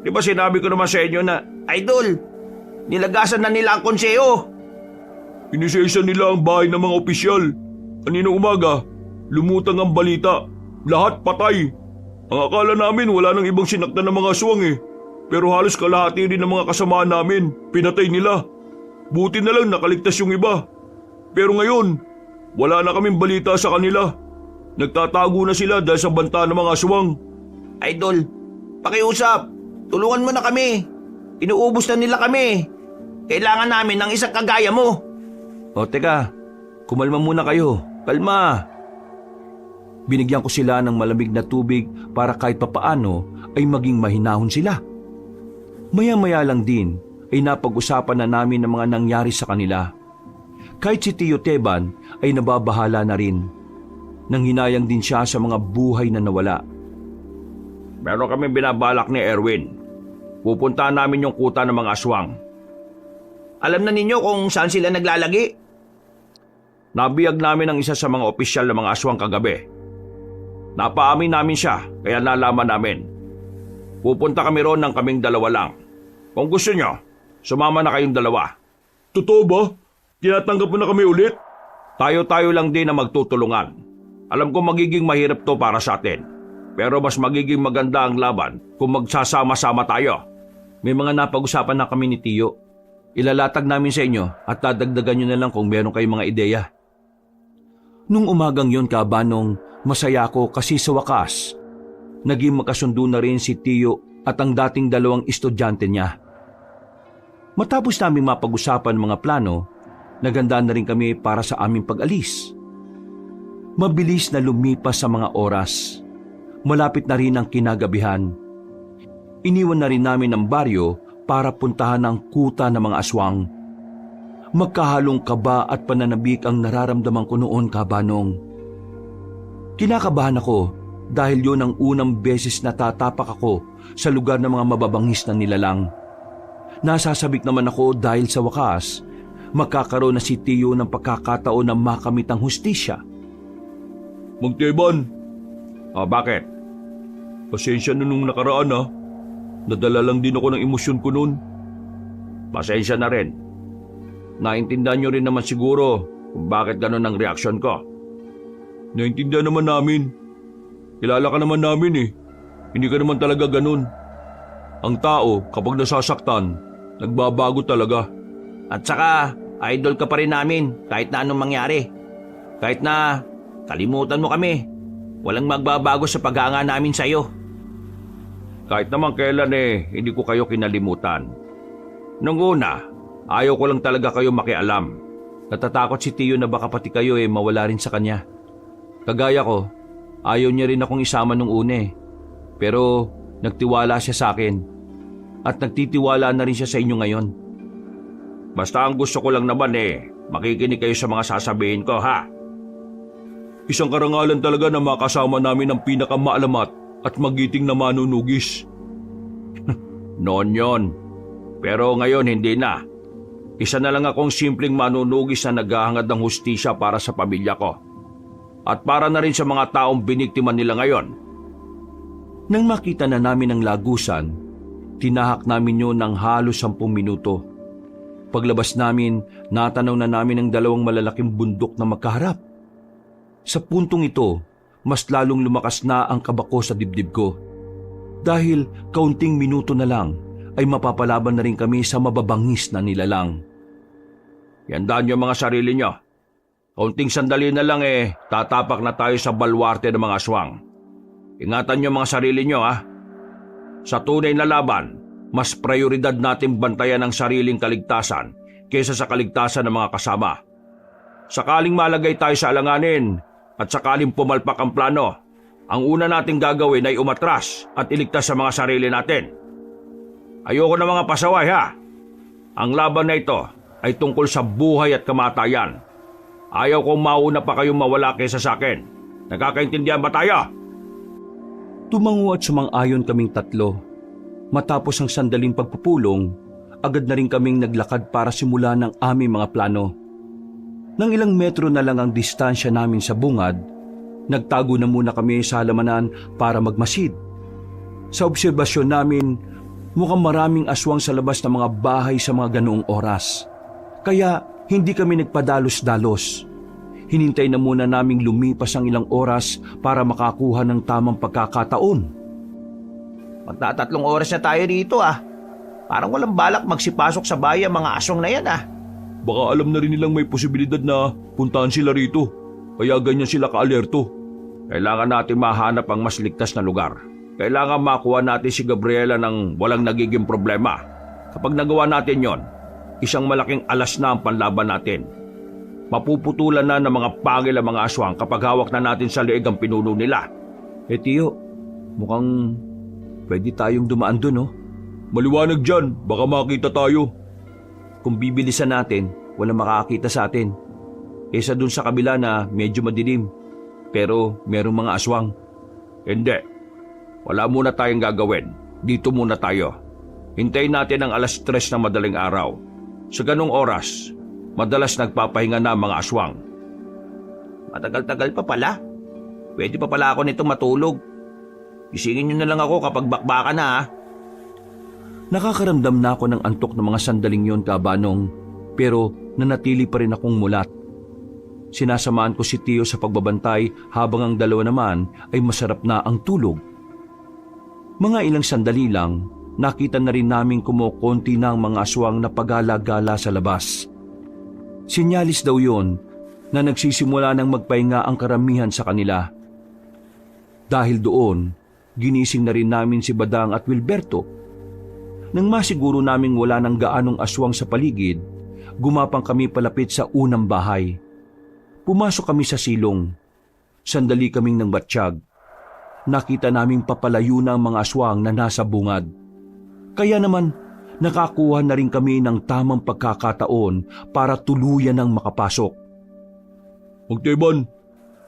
Speaker 2: Di ba sinabi ko naman sa inyo na
Speaker 3: Idol, nilagasan na nila ang konseho.
Speaker 4: Inisesa nila ang bahay ng mga opisyal. Kanina umaga, lumutang ang balita. Lahat patay. Ang akala namin wala nang ibang sinaktan ng mga aswang eh. Pero halos kalahati rin ng mga kasamaan namin, pinatay nila. Buti na lang nakaligtas yung iba. Pero ngayon, wala na kaming balita sa kanila. Nagtatago na sila dahil sa banta ng mga aswang.
Speaker 3: Idol, pakiusap. Tulungan mo na kami. Inuubos na nila kami. Kailangan namin ng isang kagaya mo.
Speaker 1: O teka, kumalma muna kayo. Kalma. Binigyan ko sila ng malamig na tubig para kahit papaano ay maging mahinahon sila. Maya-maya lang din ay napag-usapan na namin ang mga nangyari sa kanila. Kahit si Tio Teban ay nababahala na rin. Nanghinayang din siya sa mga buhay na nawala.
Speaker 2: meron kami binabalak ni Erwin. Pupuntahan namin yung kuta ng mga aswang.
Speaker 3: Alam na ninyo kung saan sila naglalagi?
Speaker 2: Nabiyag namin ang isa sa mga opisyal ng mga aswang kagabi. Napaamin namin siya, kaya nalaman namin. Pupunta kami ron ng kaming dalawa lang. Kung gusto nyo, sumama na kayong dalawa.
Speaker 4: Totoo ba? Tinatanggap mo na kami ulit?
Speaker 2: Tayo-tayo lang din na magtutulungan. Alam ko magiging mahirap to para sa atin. Pero mas magiging maganda ang laban kung magsasama-sama tayo.
Speaker 1: May mga napag-usapan na kami ni Tio. Ilalatag namin sa inyo at dadagdagan nyo na lang kung meron kayong mga ideya. Nung umagang yon, Kabanong, masaya ko kasi sa wakas, naging magkasundo na rin si Tio at ang dating dalawang estudyante niya. Matapos namin mapag-usapan mga plano, naganda na rin kami para sa aming pag-alis. Mabilis na lumipas sa mga oras. Malapit na rin ang kinagabihan. Iniwan na rin namin ang baryo para puntahan ang kuta ng mga aswang. Magkahalong kaba at pananabik ang nararamdaman ko noon, Kabanong. Kinakabahan ako dahil yun ang unang beses na tatapak ako sa lugar ng mga mababangis na nilalang. Nasasabik naman ako dahil sa wakas, magkakaroon na si Tio ng pagkakataon na makamit ang hustisya.
Speaker 4: Mang Teban,
Speaker 2: Bakit?
Speaker 4: pasensya na nung nakaraan ha. Nadala lang din ako ng emosyon ko noon.
Speaker 2: Pasensya na rin. Naintindihan nyo rin naman siguro kung bakit ganun ang reaksyon ko.
Speaker 4: Naintindihan naman namin. Kilala ka naman namin eh. Hindi ka naman talaga ganun. Ang tao, kapag nasasaktan, nagbabago talaga.
Speaker 3: At saka, idol ka pa rin namin kahit na anong mangyari. Kahit na kalimutan mo kami, walang magbabago sa paghanga namin sa iyo.
Speaker 2: Kahit naman kailan hindi ko kayo kinalimutan. Nung una, ayaw ko lang talaga kayo makialam.
Speaker 1: Natatakot si Tio na baka pati kayo mawala rin sa kanya. Kagaya ko, ayaw niya rin akong isama nung una eh. Pero nagtiwala siya sa akin at nagtitiwala na rin siya sa inyo ngayon.
Speaker 2: Basta ang gusto ko lang naman makikinig kayo sa mga sasabihin ko, ha?
Speaker 4: Isang karangalan talaga na makasama namin ang pinakamaalamat at magiting na manunugis.
Speaker 2: Noon yon. Pero ngayon hindi na. Isa na lang akong simpleng manunugis na naghahangad ng hustisya para sa pamilya ko. At para na rin sa mga taong biniktima nila ngayon.
Speaker 1: Nang makita na namin ang lagusan, tinahak namin yun ng halos 10 minuto. Paglabas namin, natanaw na namin ang dalawang malalaking bundok na magkaharap. Sa puntong ito, mas lalong lumakas na ang kaba ko sa dibdib ko. Dahil kaunting minuto na lang ay mapapalaban na rin kami sa mababangis na nilalang.
Speaker 2: Yandaan niyo mga sarili niyo. Kaunting sandali na lang tatapak na tayo sa balwarte ng mga aswang. Ingatan niyo mga sarili niyo, ha. Sa tunay na laban, mas prioridad natin bantayan ang sariling kaligtasan kaysa sa kaligtasan ng mga kasama. Sakaling malagay tayo sa alanganin at sakaling pumalpak ang plano, ang una nating gagawin ay umatras at iligtas sa mga sarili natin. Ayoko na mga pasaway, ha. Ang laban na ito ay tungkol sa buhay at kamatayan. Ayaw kong mauna pa kayong mawala kaysa sa akin. Nagkakaintindihan ba tayo?
Speaker 1: Tumango at sumang-ayon kaming tatlo. Matapos ang sandaling pagpupulong, agad na rin kaming naglakad para simulan ang aming mga plano. Nang ilang metro na lang ang distansya namin sa bungad, nagtago na muna kami sa halamanan para magmasid. Sa obserbasyon namin, mukhang maraming aswang sa labas ng mga bahay sa mga ganoong oras. Kaya hindi kami nagpadalos-dalos. Hinintay na muna naming lumipas ang ilang oras para makakuha ng tamang pagkakataon.
Speaker 3: Magtatatlong oras na tayo dito ah. Parang walang balak magsipasok sa bahay ang mga aswang na yan ah.
Speaker 1: Baka alam na rin nilang may posibilidad na puntahan sila rito. Kaya ganyan sila kaalerto.
Speaker 2: Kailangan natin mahanap ang mas ligtas na lugar. Kailangan makuha natin si Gabriela ng walang nagiging problema. Kapag nagawa natin yon, isang malaking alas na ang panlaban natin. Mapuputulan na ng mga pangil ang mga aswang kapag hawak na natin sa leeg ang pinuno nila.
Speaker 1: Tiyo, mukhang pwede tayong dumaan dun, oh.
Speaker 2: Maliwanag dyan, baka makita tayo.
Speaker 1: Kung bibilisan natin, walang makakita sa atin. Kesa dun sa kabila na medyo madilim, pero merong mga aswang.
Speaker 2: Hindi. Wala muna tayong gagawin. Dito muna tayo. Hintayin natin ang 3:00 ng madaling araw. Sa ganong oras, madalas nagpapahinga na ang mga aswang.
Speaker 3: Matagal-tagal pa pala. Pwede pa pala ako nito matulog. Gisingin niyo na lang ako kapag bakbakan na ha.
Speaker 1: Nakakaramdam na ako ng antok ng mga sandaling yon, Kabanong, pero nanatili pa rin akong mulat. Sinasamaan ko si Tio sa pagbabantay habang ang dalawa naman ay masarap na ang tulog. Mga ilang sandali lang, nakita na rin namin kumukonti na ang mga aswang na pagala-gala sa labas. Sinyalis daw yon na nagsisimula ng magpahinga ang karamihan sa kanila. Dahil doon, ginising na rin namin si Badang at Wilberto. Nang masiguro naming wala nang gaanong aswang sa paligid, gumapang kami palapit sa unang bahay. Pumasok kami sa silong. Sandali kaming nang batsyag. Nakita naming papalayo na ang mga aswang na nasa bungad. Kaya naman, nakakuha na rin kami ng tamang pagkakataon para tuluyan ng makapasok.
Speaker 2: Magteban,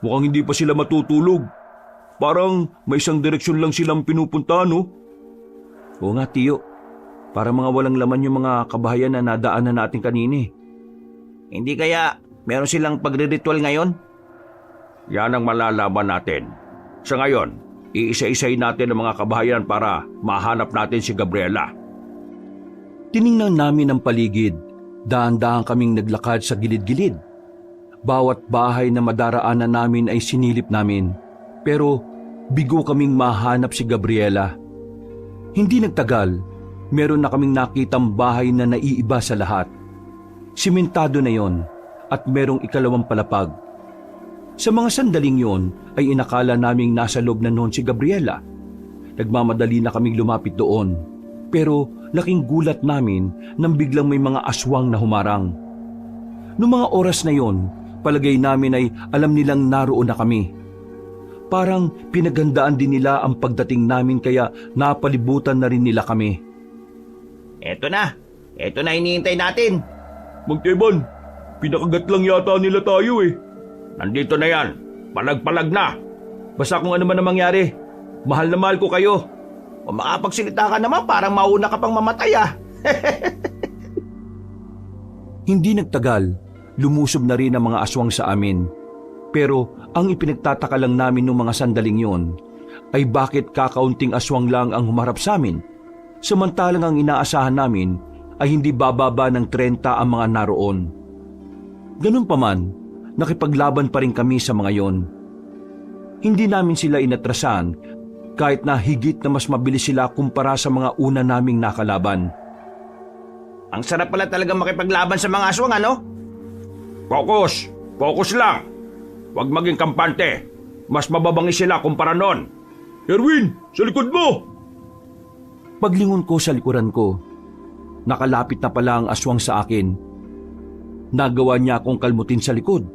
Speaker 2: mukhang hindi pa sila matutulog. Parang may isang direksyon lang silang pinupuntahan, no?
Speaker 1: Oo nga, Tiyo. Para mga walang laman yung mga kabahayan na nadaanan natin kanini.
Speaker 3: Hindi kaya meron silang pagre-ritual ngayon?
Speaker 2: Yan ang malalaman natin. Sa ngayon, iisa-isay natin ang mga kabahayan para mahanap natin si Gabriela.
Speaker 1: Tiningnan namin ang paligid. Daan-daan kaming naglakad sa gilid-gilid. Bawat bahay na madaraanan namin ay sinilip namin. Pero bigo kaming mahanap si Gabriela. Hindi nagtagal, meron na kaming nakitang bahay na naiiba sa lahat. Simentado na yon at merong ikalawang palapag. Sa mga sandaling yon ay inakala naming nasa loob na noon si Gabriela. Nagmamadali na kaming lumapit doon. Pero laking gulat namin nang biglang may mga aswang na humarang. Noong mga oras na yon, palagay namin ay alam nilang naroon na kami. Parang pinaghandaan din nila ang pagdating namin kaya napalibutan na rin nila kami.
Speaker 3: Eto na hinihintay natin.
Speaker 2: Magteban, pinakagat lang yata nila tayo eh. Nandito na yan, palag-palag na.
Speaker 3: Basta kung ano man ang mangyari, mahal na mahal ko kayo. Kung makapagsilita ka naman, parang mauna ka pang mamatay ah.
Speaker 1: Hindi nagtagal, lumusob na rin ang mga aswang sa amin. Pero ang ipinagtataka lang namin noong mga sandaling yon ay bakit kakaunting aswang lang ang humarap sa amin, samantalang ang inaasahan namin ay hindi bababa ng 30 ang mga naroon. Ganun pa man, nakipaglaban pa rin kami sa mga yon. Hindi namin sila inatrasan kahit na higit na mas mabilis sila kumpara sa mga una naming nakalaban.
Speaker 3: Ang sarap pala talaga makipaglaban sa mga aswang ano?
Speaker 2: Focus! Focus lang! Huwag maging kampante. Mas mababangi sila kumpara noon. Erwin, sa likod mo!
Speaker 1: Paglingon ko sa likuran ko, nakalapit na pala ang aswang sa akin. Nagawa niya akong kalmutin sa likod,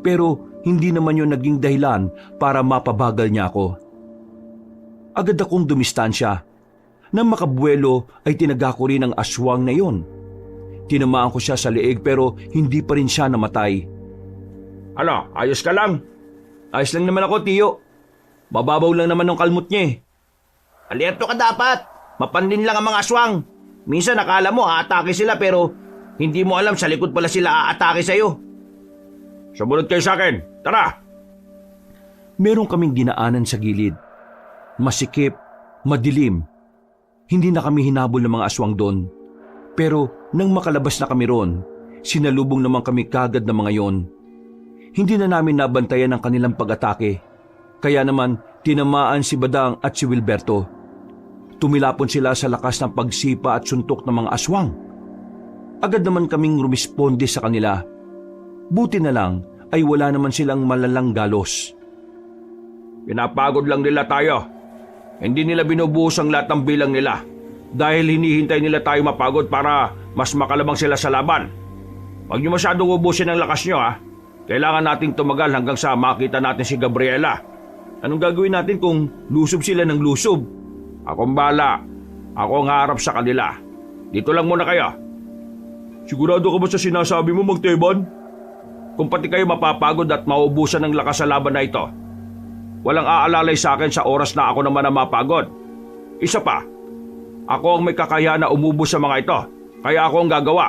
Speaker 1: pero hindi naman yun naging dahilan para mapabagal niya ako. Agad akong dumistansya. Nang makabuelo ay tinaga ko rin ang aswang na yon. Tinamaan ko siya sa leeg pero hindi pa rin siya namatay.
Speaker 2: Ano, ayos ka lang?
Speaker 3: Ayos lang naman ako, Tiyo. Mababaw lang naman ng kalmot niya eh. Alerto ka dapat. Mapandin lang ang mga aswang. Minsan akala mo aatake sila pero hindi mo alam sa likod pala sila aatake sa'yo.
Speaker 2: Sumunod kayo sa akin. Tara!
Speaker 1: Meron kaming dinaanan sa gilid. Masikip, madilim. Hindi na kami hinabol ng mga aswang doon. Pero nang makalabas na kami ron, sinalubong naman kami kagad ng mga yon. Hindi na namin nabantayan ang kanilang pag-atake. Kaya naman tinamaan si Badang at si Wilberto. Tumilapon sila sa lakas ng pagsipa at suntok ng mga aswang. Agad naman kaming rumisponde sa kanila. Buti na lang ay wala naman silang malalang galos.
Speaker 2: Pinapagod lang nila tayo. Hindi nila binubuhos ang lahat ng bilang nila dahil hinihintay nila tayo mapagod para mas makalabang sila sa laban. Huwag niyo masyadong ubusin ang lakas niyo ha. Kailangan nating tumagal hanggang sa makita natin si Gabriela. Anong gagawin natin kung lusob sila ng lusob? Akong bala. Ako ang harap sa kanila. Dito lang muna kayo. Sigurado ka ba sa sinasabi mo, Mang Teban? Kung pati kayo mapapagod at maubusan ng lakas sa laban na ito, walang aalalay sa akin sa oras na ako naman ang mapagod. Isa pa, ako ang may kakayahan na umubos sa mga ito, kaya ako ang gagawa.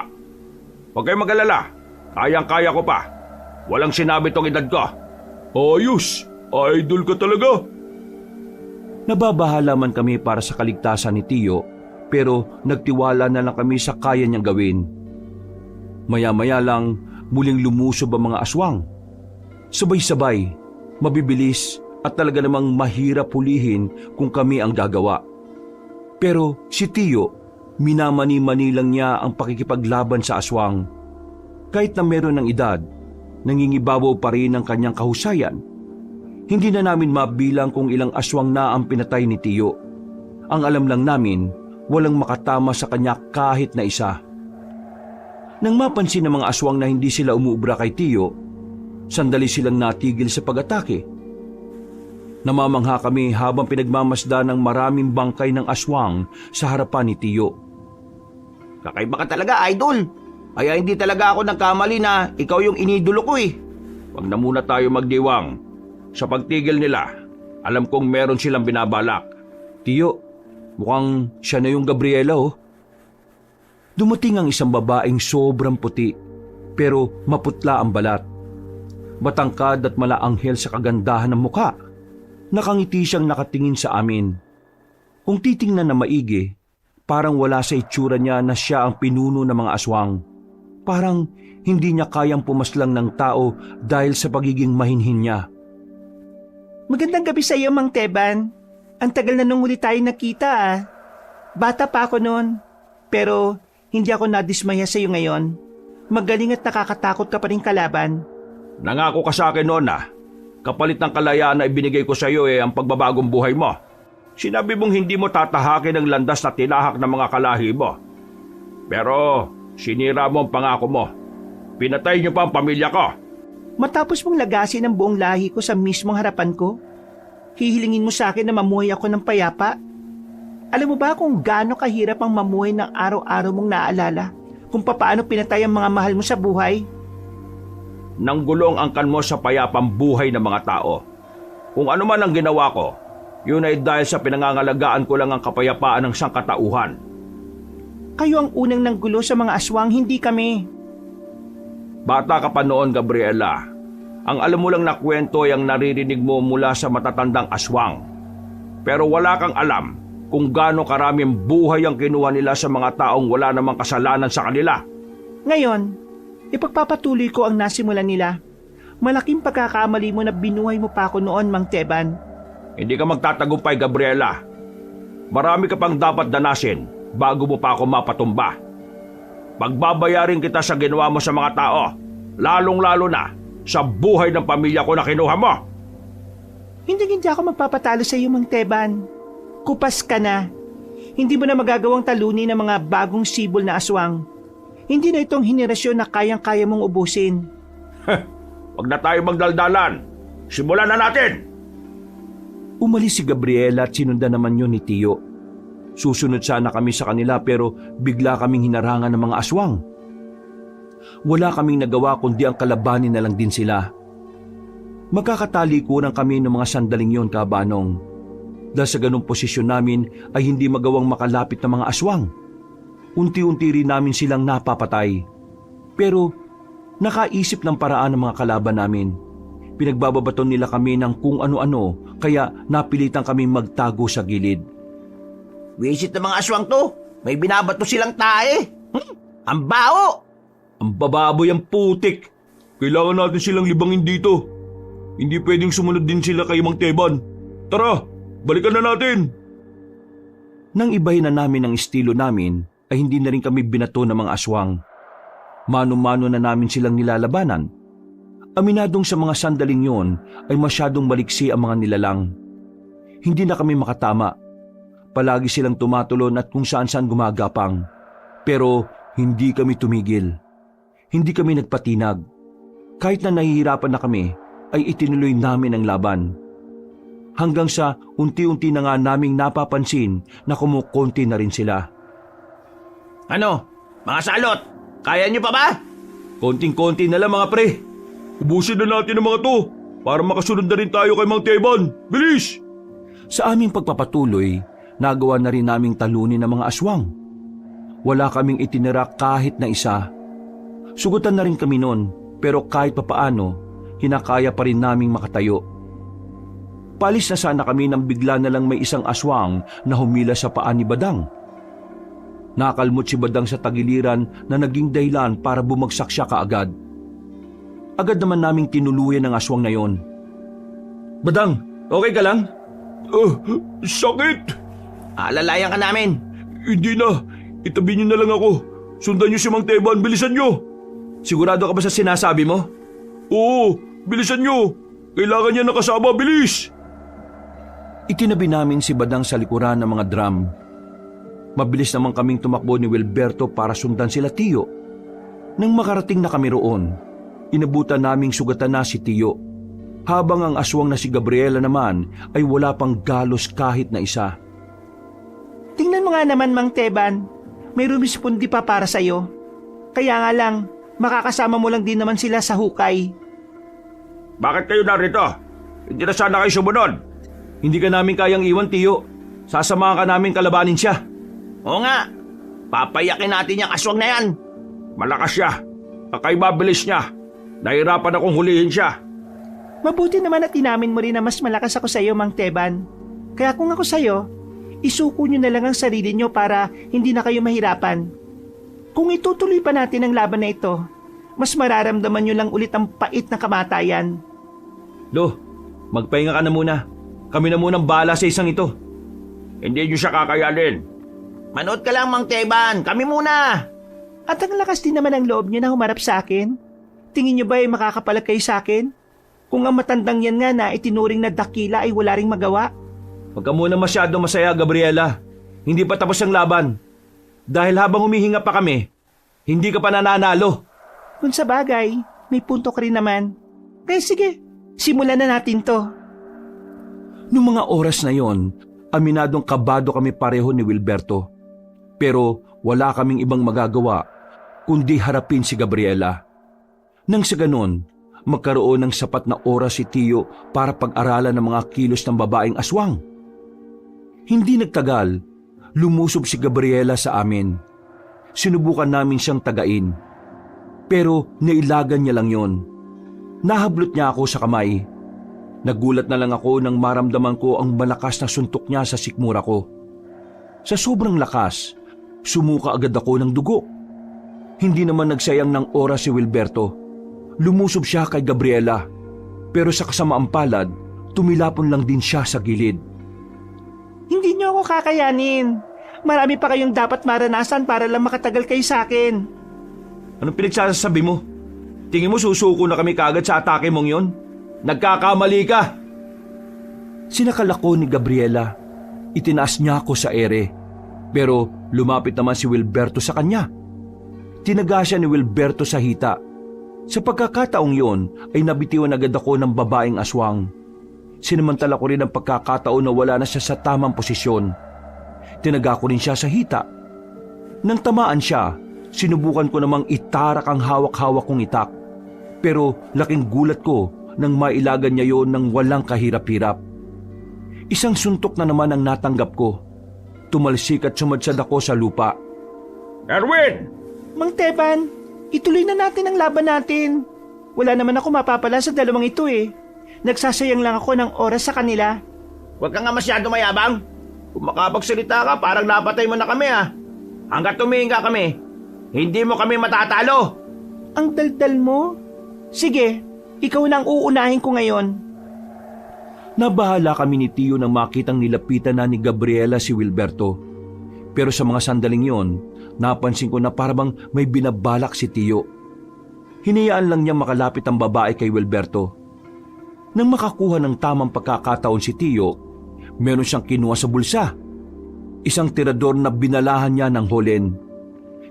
Speaker 2: Huwag kayong mag-alala, kayang-kaya ko pa. Walang sinabi tong edad ko. Ayos, idol ka talaga.
Speaker 1: Nababahala man kami para sa kaligtasan ni Tiyo, pero nagtiwala na lang kami sa kaya niyang gawin. Maya-maya lang, muling lumusob ang mga aswang. Sabay-sabay, mabibilis at talaga namang mahirap hulihin kung kami ang gagawa. Pero si Tiyo, minamani-mani lang niya ang pakikipaglaban sa aswang. Kahit na meron ng edad, nangingibabaw pa rin ang kanyang kahusayan. Hindi na namin mabilang kung ilang aswang na ang pinatay ni Tiyo. Ang alam lang namin, walang makatama sa kanya kahit na isa. Nang mapansin ng mga aswang na hindi sila umuubra kay Tiyo, sandali silang natigil sa pag-atake. Namamangha kami habang pinagmamasdan ng maraming bangkay ng aswang sa harapan ni Tiyo.
Speaker 3: Kakaiba ka talaga, idol. Kaya hindi talaga ako nagkamali na ikaw yung inidolo ko eh.
Speaker 2: Huwag na muna tayo magdiwang. Sa pagtigil nila, alam kong meron silang binabalak.
Speaker 1: Tiyo, mukhang siya na yung Gabriela oh. Dumating ang isang babaeng sobrang puti, pero maputla ang balat. Matangkad at malaanghel sa kagandahan ng muka. Nakangiti siyang nakatingin sa amin. Kung titingnan na maigi, parang wala sa itsura niya na siya ang pinuno ng mga aswang. Parang hindi niya kayang pumaslang ng tao dahil sa pagiging mahinhin niya.
Speaker 5: Magandang gabi sa iyo, Mang Teban. Ang tagal na nung huli tayo nakita ah. Bata pa ako noon, pero hindi ako nadismaya sa iyo ngayon. Magaling at nakakatakot ka pa rin kalaban.
Speaker 2: Nangako ka sa akin noon na kapalit ng kalayaan na ibinigay ko sa iyo ang pagbabagong buhay mo. Sinabi mong hindi mo tatahakin ang landas na tinahak ng mga kalahi mo. Pero sinira mo ang pangako mo. Pinatay niyo pa ang pamilya ko.
Speaker 5: Matapos mong lagasin ang buong lahi ko sa mismong harapan ko, hihilingin mo sa akin na mamuhay ako ng payapa. Alam mo ba kung gaano kahirap ang mamuhay ng araw-araw mong naaalala? Kung papaano pinatay ang mga mahal mo sa buhay?
Speaker 2: Nanggulong ang kan mo sa payapang buhay ng mga tao. Kung ano man ang ginawa ko, yun ay dahil sa pinangangalagaan ko lang ang kapayapaan ng sangkatauhan.
Speaker 5: Kayo ang unang nanggulo sa mga aswang, hindi kami.
Speaker 2: Bata ka pa noon, Gabriela. Ang alam mo lang na kwento ay ang naririnig mo mula sa matatandang aswang. Pero wala kang alam kung gaano karaming buhay ang kinuha nila sa mga taong wala namang kasalanan sa kanila.
Speaker 5: Ngayon, ipagpapatuloy ko ang nasimulan nila. Malaking pagkakamali mo na binuhay mo pa ako noon, Mang Teban.
Speaker 2: Hindi ka magtatagumpay, Gabriela. Marami ka pang dapat danasin bago mo pa ako mapatumba. Pagbabayarin kita sa ginawa mo sa mga tao, lalong-lalo na sa buhay ng pamilya ko na kinuha mo.
Speaker 5: Hindi ako magpapatalo sa iyo, Mang Teban. Kupas ka na. Hindi mo na magagawang talunin ng mga bagong sibol na aswang. Hindi na itong henerasyon na kayang-kaya mong ubusin.
Speaker 2: Huwag na tayo magdaldalan. Simulan na natin!
Speaker 1: Umalis si Gabriela at sinundan naman yun ni Tiyo. Susunod sana kami sa kanila pero bigla kaming hinarangan ng mga aswang. Wala kaming nagawa kundi ang kalabanin na lang din sila. Magkakatalikuran kami ng mga sandaling yon, Kabanong. Dahil sa ganung posisyon namin ay hindi magawang makalapit ng mga aswang. Unti-unti rin namin silang napapatay. Pero nakaisip ng paraan ng mga kalaban namin. Pinagbababaton nila kami ng kung ano-ano kaya napilitan kami magtago sa gilid.
Speaker 3: Wisit ng mga aswang to. May binabato silang tae. Ang baho!
Speaker 1: Ang bababoy ang putik. Kailangan natin silang libangin dito. Hindi pwedeng sumunod din sila kay Mang Teban. Tara, balikan na natin. Nang ibahin na namin ang estilo namin, ay hindi na rin kami binato ng mga aswang. Mano-mano na namin silang nilalabanan. Aminadong sa mga sandaling yon ay masyadong maliksi ang mga nilalang. Hindi na kami makatama. Palagi silang tumatulon at kung saan-saan gumagapang. Pero hindi kami tumigil. Hindi kami nagpatinag. Kahit na nahihirapan na kami, ay itinuloy namin ang laban. Hanggang sa unti-unti na nga naming napapansin na kumukonti na rin sila.
Speaker 3: Ano? Mga salot, kaya nyo pa ba?
Speaker 1: Konting-konti na lang mga pre.
Speaker 2: Ubusin na natin ang mga to para makasunod na rin tayo kay Mang Teban. Bilis!
Speaker 1: Sa aming pagpapatuloy, nagawa na rin naming talunin ng mga aswang. Wala kaming itinira kahit na isa. Sugutan na rin kami noon, pero kahit papaano, hinakaya pa rin naming makatayo. Palis na sana kami nang bigla na lang may isang aswang na humila sa paa ni Badang. Nakalmot si Badang sa tagiliran na naging dahilan para bumagsak siya kaagad. Agad naman naming tinuluyan ang aswang na yon. Badang, okay ka lang?
Speaker 2: Sakit!
Speaker 3: Alalayan ka namin.
Speaker 2: Hindi na. Itabi niyo na lang ako. Sundan niyo si Mang Teban. Bilisan niyo.
Speaker 1: Sigurado ka ba sa sinasabi mo?
Speaker 2: Oo, bilisan niyo. Kailangan niya nakasama. Bilis!
Speaker 1: Itinabi namin si Badang sa likuran ng mga drum. Mabilis naman kaming tumakbo ni Wilberto para sundan sila Tiyo. Nang makarating na kami roon, inabutan naming sugatan na si Tiyo. Habang ang aswang na si Gabriela naman ay wala pang galos kahit na isa.
Speaker 5: Tingnan mo nga naman, Mang Teban. May rumispondi pa para sa'yo. Kaya nga lang, makakasama mo lang din naman sila sa hukay.
Speaker 2: Bakit kayo narito? Hindi na sana kayo sumunod.
Speaker 1: Hindi ka namin kayang iwan, Tiyo. Sasamahan ka namin kalabanin siya.
Speaker 3: Oo nga, papayakin natin yung aswang na yan.
Speaker 2: Malakas siya. Mabilis niya. Nahirapan akong hulihin siya.
Speaker 5: Mabuti naman at inamin mo rin na mas malakas ako sa'yo, Mang Teban. Kaya kung ako sa'yo, isuko nyo na lang ang sarili nyo para hindi na kayo mahirapan. Kung itutuloy pa natin ang laban na ito, mas mararamdaman nyo lang ulit ang pait na kamatayan.
Speaker 1: Lo, magpahinga ka na muna. Kami na munang bahala sa isang ito.
Speaker 2: Hindi niyo siya kakayanin.
Speaker 3: Manood ka lang, Mang Teban. Kami muna.
Speaker 5: At ang lakas din naman ang loob nyo na humarap sa akin. Tingin nyo ba ay makakapalag kayo sa akin? Kung ang matandang yan nga na itinuring na dakila ay wala ring magawa.
Speaker 1: Huwag ka muna masyado masaya, Gabriela. Hindi pa tapos ang laban. Dahil habang humihinga pa kami, hindi ka pa nananalo.
Speaker 5: Kung sa bagay, may punto ka rin naman. Kaya sige, simulan na natin to.
Speaker 1: Noong mga oras na yon, aminadong kabado kami pareho ni Wilberto. Pero wala kaming ibang magagawa kundi harapin si Gabriela. Nang sa ganon, magkaroon ng sapat na oras si Tiyo para pag-aralan ng mga kilos ng babaeng aswang. Hindi nagtagal, lumusob si Gabriela sa amin. Sinubukan namin siyang tagain. Pero nailagan niya lang yon. Nahablot niya ako sa kamay. Nagulat na lang ako nang maramdaman ko ang malakas na suntok niya sa sikmura ko. Sa sobrang lakas, sumuka agad ako ng dugo. Hindi naman nagsayang ng oras si Wilberto. Lumusob siya kay Gabriela. Pero sa kasamaang palad, tumilapon lang din siya sa gilid.
Speaker 5: Hindi niyo ako kakayanin. Marami pa kayong dapat maranasan para lang makatagal kayo sa akin.
Speaker 1: Anong pinagsasabi mo? Tingin mo susuko na kami kagad sa atake mong yon? Nagkakamali ka! Sinakal ako ni Gabriela. Itinaas niya ako sa ere. Pero lumapit naman si Wilberto sa kanya. Tinaga siya ni Wilberto sa hita. Sa pagkakataong yon ay nabitiwan agad ako ng babaeng aswang. Sinamantala ko rin ang pagkakataon na wala na siya sa tamang posisyon. Tinaga ko rin siya sa hita. Nang tamaan siya, sinubukan ko namang itarak ang hawak-hawak kong itak. Pero laking gulat ko nang mailagan niya yon ng walang kahirap-hirap. Isang suntok na naman ang natanggap ko. Tumalsik at sumadsad ako sa lupa.
Speaker 2: Erwin!
Speaker 5: Mang Teban, ituloy na natin ang laban natin. Wala naman ako mapapala sa dalawang ito eh. Nagsasayang lang ako ng oras sa kanila.
Speaker 3: Huwag ka nga masyado mayabang. Kung makapagsalita ka, parang napatay mo na kami Hanggat tumihinga kami, hindi mo kami matatalo.
Speaker 5: Ang daldal mo? Sige, ikaw na ang uunahin ko ngayon.
Speaker 1: Nabahala kami ni Tio nang makitang nilapitan na ni Gabriela si Wilberto. Pero sa mga sandaling yon, napansin ko na parang may binabalak si Tio. Hinayaan lang niya makalapit ang babae kay Wilberto. Nang makakuha ng tamang pagkakataon si Tio, meron siyang kinuha sa bulsa. Isang tirador na binalahan niya ng holen.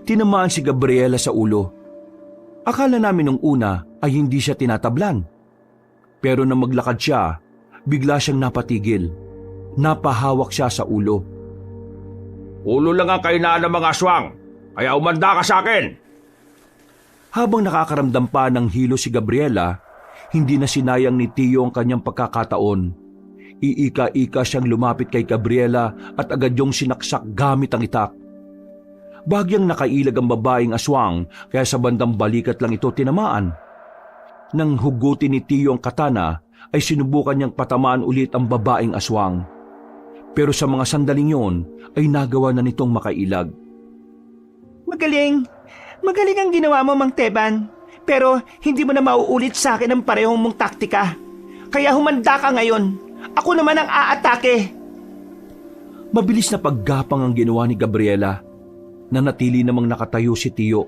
Speaker 1: Tinamaan si Gabriela sa ulo. Akala namin nung una ay hindi siya tinatablan. Pero nang maglakad siya, bigla siyang napatigil. Napahawak siya sa ulo.
Speaker 2: Ulo lang ang kainaan ng mga aswang, kaya umanda ka sa akin.
Speaker 1: Habang nakakaramdam pa ng hilo si Gabriela, hindi na sinayang ni Tio ang kanyang pagkakataon. Iika-ika siyang lumapit kay Gabriela at agad yung sinaksak gamit ang itak. Bagyang nakailag ang babaeng aswang kaya sa bandang balikat lang ito tinamaan. Nang hugutin ni Tio ang katana ay sinubukan niyang patamaan ulit ang babaeng aswang. Pero sa mga sandaling yon ay nagawa na nitong makailag.
Speaker 5: Magaling! Magaling ang ginawa mo, Mang Teban. Pero hindi mo na mauulit sa akin ang parehong mong taktika. Kaya humanda ka ngayon. Ako naman ang aatake.
Speaker 1: Mabilis na paggapang ang ginawa ni Gabriela. Nanatili namang nakatayo si Tio.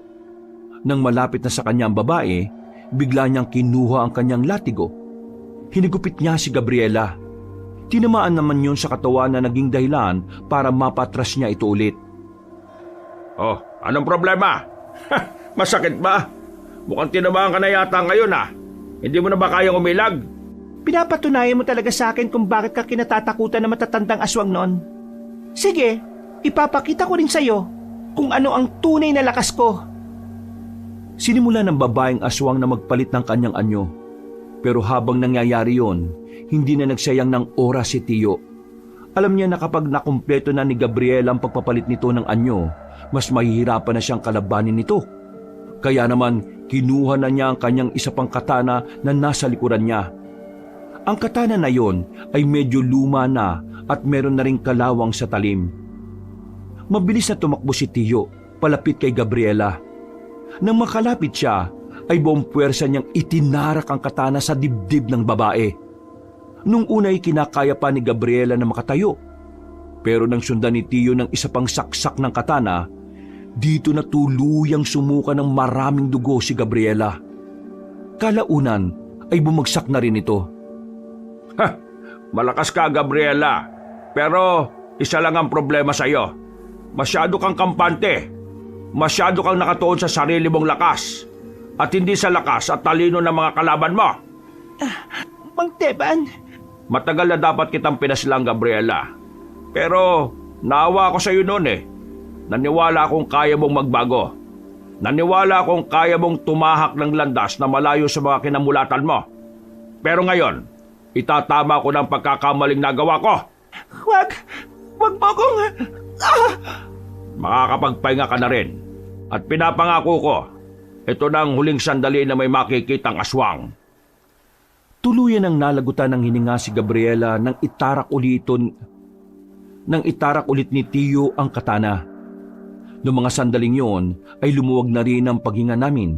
Speaker 1: Nang malapit na sa kanya ang babae, bigla niyang kinuha ang kanyang latigo. Hinigupit niya si Gabriela. Tinamaan naman yun sa katawan na naging dahilan para mapatras niya ito ulit.
Speaker 2: Oh, anong problema? Masakit ba? Mukhang tinamaan ka na yata ngayon Hindi mo na ba kayang umilag?
Speaker 5: Pinapatunayan mo talaga sa akin kung bakit ka kinatatakutan ng matatandang aswang noon. Sige, ipapakita ko rin sa'yo kung ano ang tunay na lakas ko.
Speaker 1: Sinimula ng babaeng aswang na magpalit ng kanyang anyo. Pero habang nangyayari yon, hindi na nagsayang ng oras si Tio. Alam niya na kapag nakumpleto na ni Gabriela ang pagpapalit nito ng anyo, mas mahihirapan na siyang kalabanin nito. Kaya naman, kinuha na niya ang kanyang isa pang katana na nasa likuran niya. Ang katana na yon ay medyo luma na at meron na ring kalawang sa talim. Mabilis na tumakbo si Tio, palapit kay Gabriela. Nang makalapit siya, ay buong puwersa niyang itinarak ang katana sa dibdib ng babae. Nung una ay kinakaya pa ni Gabriela na makatayo. Pero nang sundan ni Tio ng isa pang saksak ng katana, dito na tuluyang sumuka ng maraming dugo si Gabriela. Kalaunan ay bumagsak na rin ito.
Speaker 2: Malakas ka, Gabriela. Pero isa lang ang problema sa'yo. Masyado kang kampante. Masyado kang nakatuon sa sarili mong lakas. At hindi sa lakas at talino ng mga kalaban mo.
Speaker 5: Mang Teban,
Speaker 2: Matagal na dapat kitang pinaslang, Gabriela. Pero naawa ako sa iyo noon Naniwala akong kaya mong magbago. Naniwala akong kaya mong tumahak ng landas na malayo sa mga kinamulatan mo. Pero ngayon, itatama ko ng pagkakamaling nagawa ko.
Speaker 5: Wag mo akong...
Speaker 2: Makakapagpahinga ka na rin. At pinapangako ko, ito na ang huling sandali na may makikitang aswang.
Speaker 1: Tuluyan ang nalagutan ng hininga si Gabriela nang itarak ulit ni Tio ang katana. Noong mga sandaling yon ay lumuwag na rin ang paghinga namin.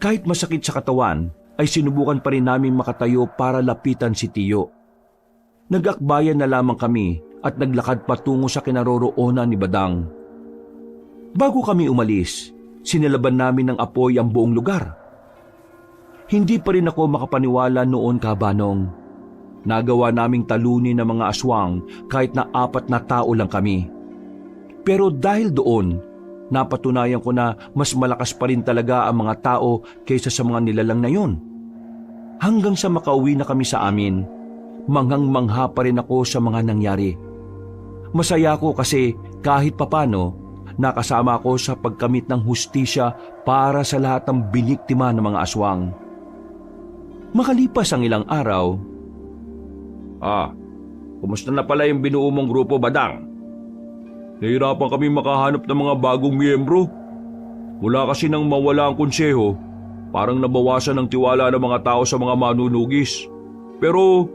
Speaker 1: Kahit masakit sa katawan, ay sinubukan pa rin namin makatayo para lapitan si Tio. Nag-akbayan na lamang kami at naglakad patungo sa kinaroroonan ni Badang. Bago kami umalis, sinalaban namin ng apoy ang buong lugar. Hindi pa rin ako makapaniwala noon, Kabanong. Nagawa naming talunin ng mga aswang kahit na 4 na tao lang kami. Pero dahil doon, napatunayan ko na mas malakas pa rin talaga ang mga tao kaysa sa mga nilalang na yon. Hanggang sa makauwi na kami sa amin, manghang-mangha pa rin ako sa mga nangyari. Masaya ako kasi kahit papano, nakasama ako sa pagkamit ng hustisya para sa lahat ng biniktima ng mga aswang. Makalipas ang ilang araw,
Speaker 2: Kumusta na pala yung binuo mong grupo, Badang?
Speaker 1: nahirapan kami makahanap ng mga bagong miyembro. Mula kasi nang mawala ang konseho, parang nabawasan ang tiwala ng mga tao sa mga manunugis. Pero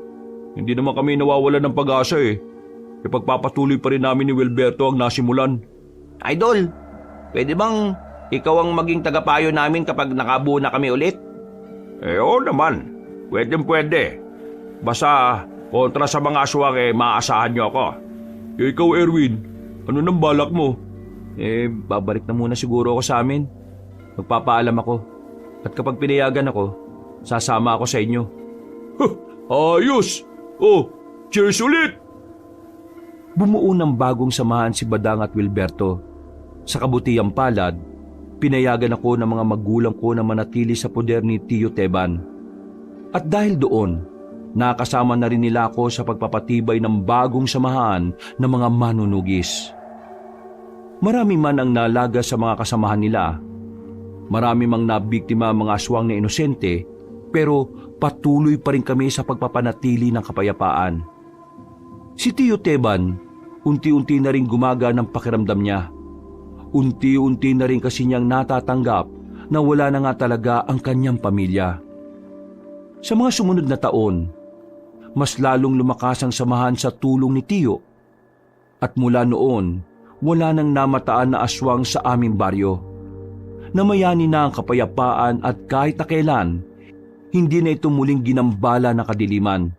Speaker 1: hindi naman kami nawawalan ng pag-asa eh. Ipagpapatuloy pa rin namin ni Wilberto ang nasimulan.
Speaker 3: Idol, pwede bang ikaw ang maging tagapayo namin kapag nakabuo na kami ulit?
Speaker 2: Oo naman, pwede. Basta kontra sa mga aswang maaasahan niyo ako.
Speaker 1: Ikaw Erwin, ano nang balak mo? Babalik na muna siguro ako sa amin. Magpapaalam ako. At kapag pinayagan ako, sasama ako sa inyo. Ayos! Cheers ulit! Bumuo ng bagong samahan si Badang at Wilberto. Sa kabutihang palad, pinayagan ako ng mga magulang ko na manatili sa poder ni Tio Teban. At dahil doon, nakasama na rin nila ako sa pagpapatibay ng bagong samahan ng mga manunugis. Marami man ang nalaga sa mga kasamahan nila. Marami mang nabiktima mga aswang na inosente, pero patuloy pa rin kami sa pagpapanatili ng kapayapaan. Si Tio Teban, unti-unti na rin gumaga ng pakiramdam niya. Unti-unti na rin kasi niyang natatanggap na wala na nga talaga ang kanyang pamilya. Sa mga sumunod na taon, mas lalong lumakas ang samahan sa tulong ni Tio. At mula noon, wala nang namataan na aswang sa aming baryo. Namayani na ang kapayapaan at kahit na kailan, hindi na ito muling ginambala na kadiliman.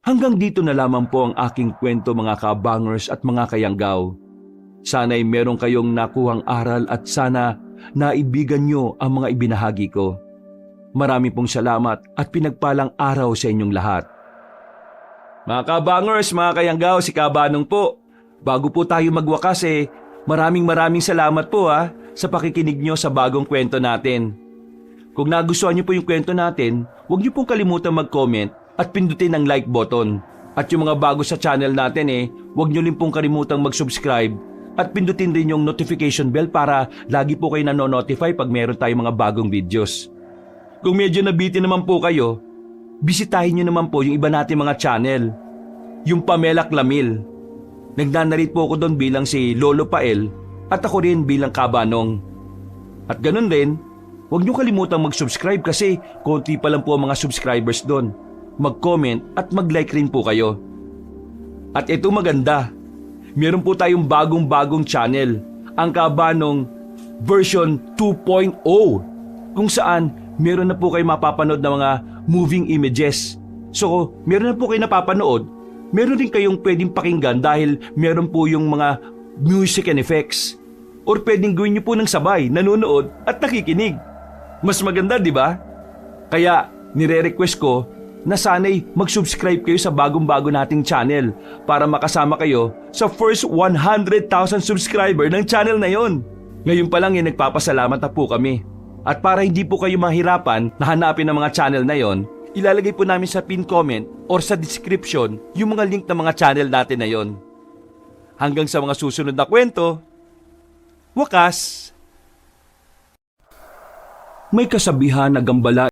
Speaker 1: Hanggang dito na lamang po ang aking kwento mga kabangers at mga kayanggaw. Sana'y meron kayong nakuhang aral at sana naibigan nyo ang mga ibinahagi ko. Marami pong salamat at pinagpalang araw sa inyong lahat. Mga kabangers, mga kayanggaw, si Kabanong po. Bago po tayo magwakas maraming salamat po sa pakikinig nyo sa bagong kwento natin. Kung nagustuhan nyo po yung kwento natin, huwag nyo pong kalimutan mag-comment at pindutin ang like button. At yung mga bago sa channel natin huwag nyo rin pong kalimutang mag-subscribe at pindutin rin yung notification bell para lagi po kayo nanonotify pag meron tayong mga bagong videos. Kung medyo nabitin naman po kayo, bisitahin nyo naman po yung iba natin mga channel. Yung Pamela Clamil. Nagnanarit po ako doon bilang si Lolo Pael at ako rin bilang Kabanong. At ganun rin, huwag nyo kalimutang mag-subscribe kasi konti pa lang po ang mga subscribers doon. Mag-comment at mag-like rin po kayo. At ito maganda, meron po tayong bagong channel, ang Kabanong version 2.0, kung saan meron na po kayo mapapanood na mga moving images. So, meron na po kayo napapanood, meron din kayong pwedeng pakinggan dahil meron po yung mga music and effects. Or pwedeng gawin nyo po ng sabay, nanonood at nakikinig. Mas maganda, di ba? Kaya, nire-request ko na sana'y mag-subscribe kayo sa bagong-bago nating channel para makasama kayo sa first 100,000 subscriber ng channel na yon. Ngayon pa lang nagpapasalamat na po kami. At para hindi po kayo mahirapan na hanapin ang mga channel na yon, ilalagay po namin sa pin comment or sa description yung mga link ng mga channel natin na yon. Hanggang sa mga susunod na kwento, wakas! May kasabihan na gambala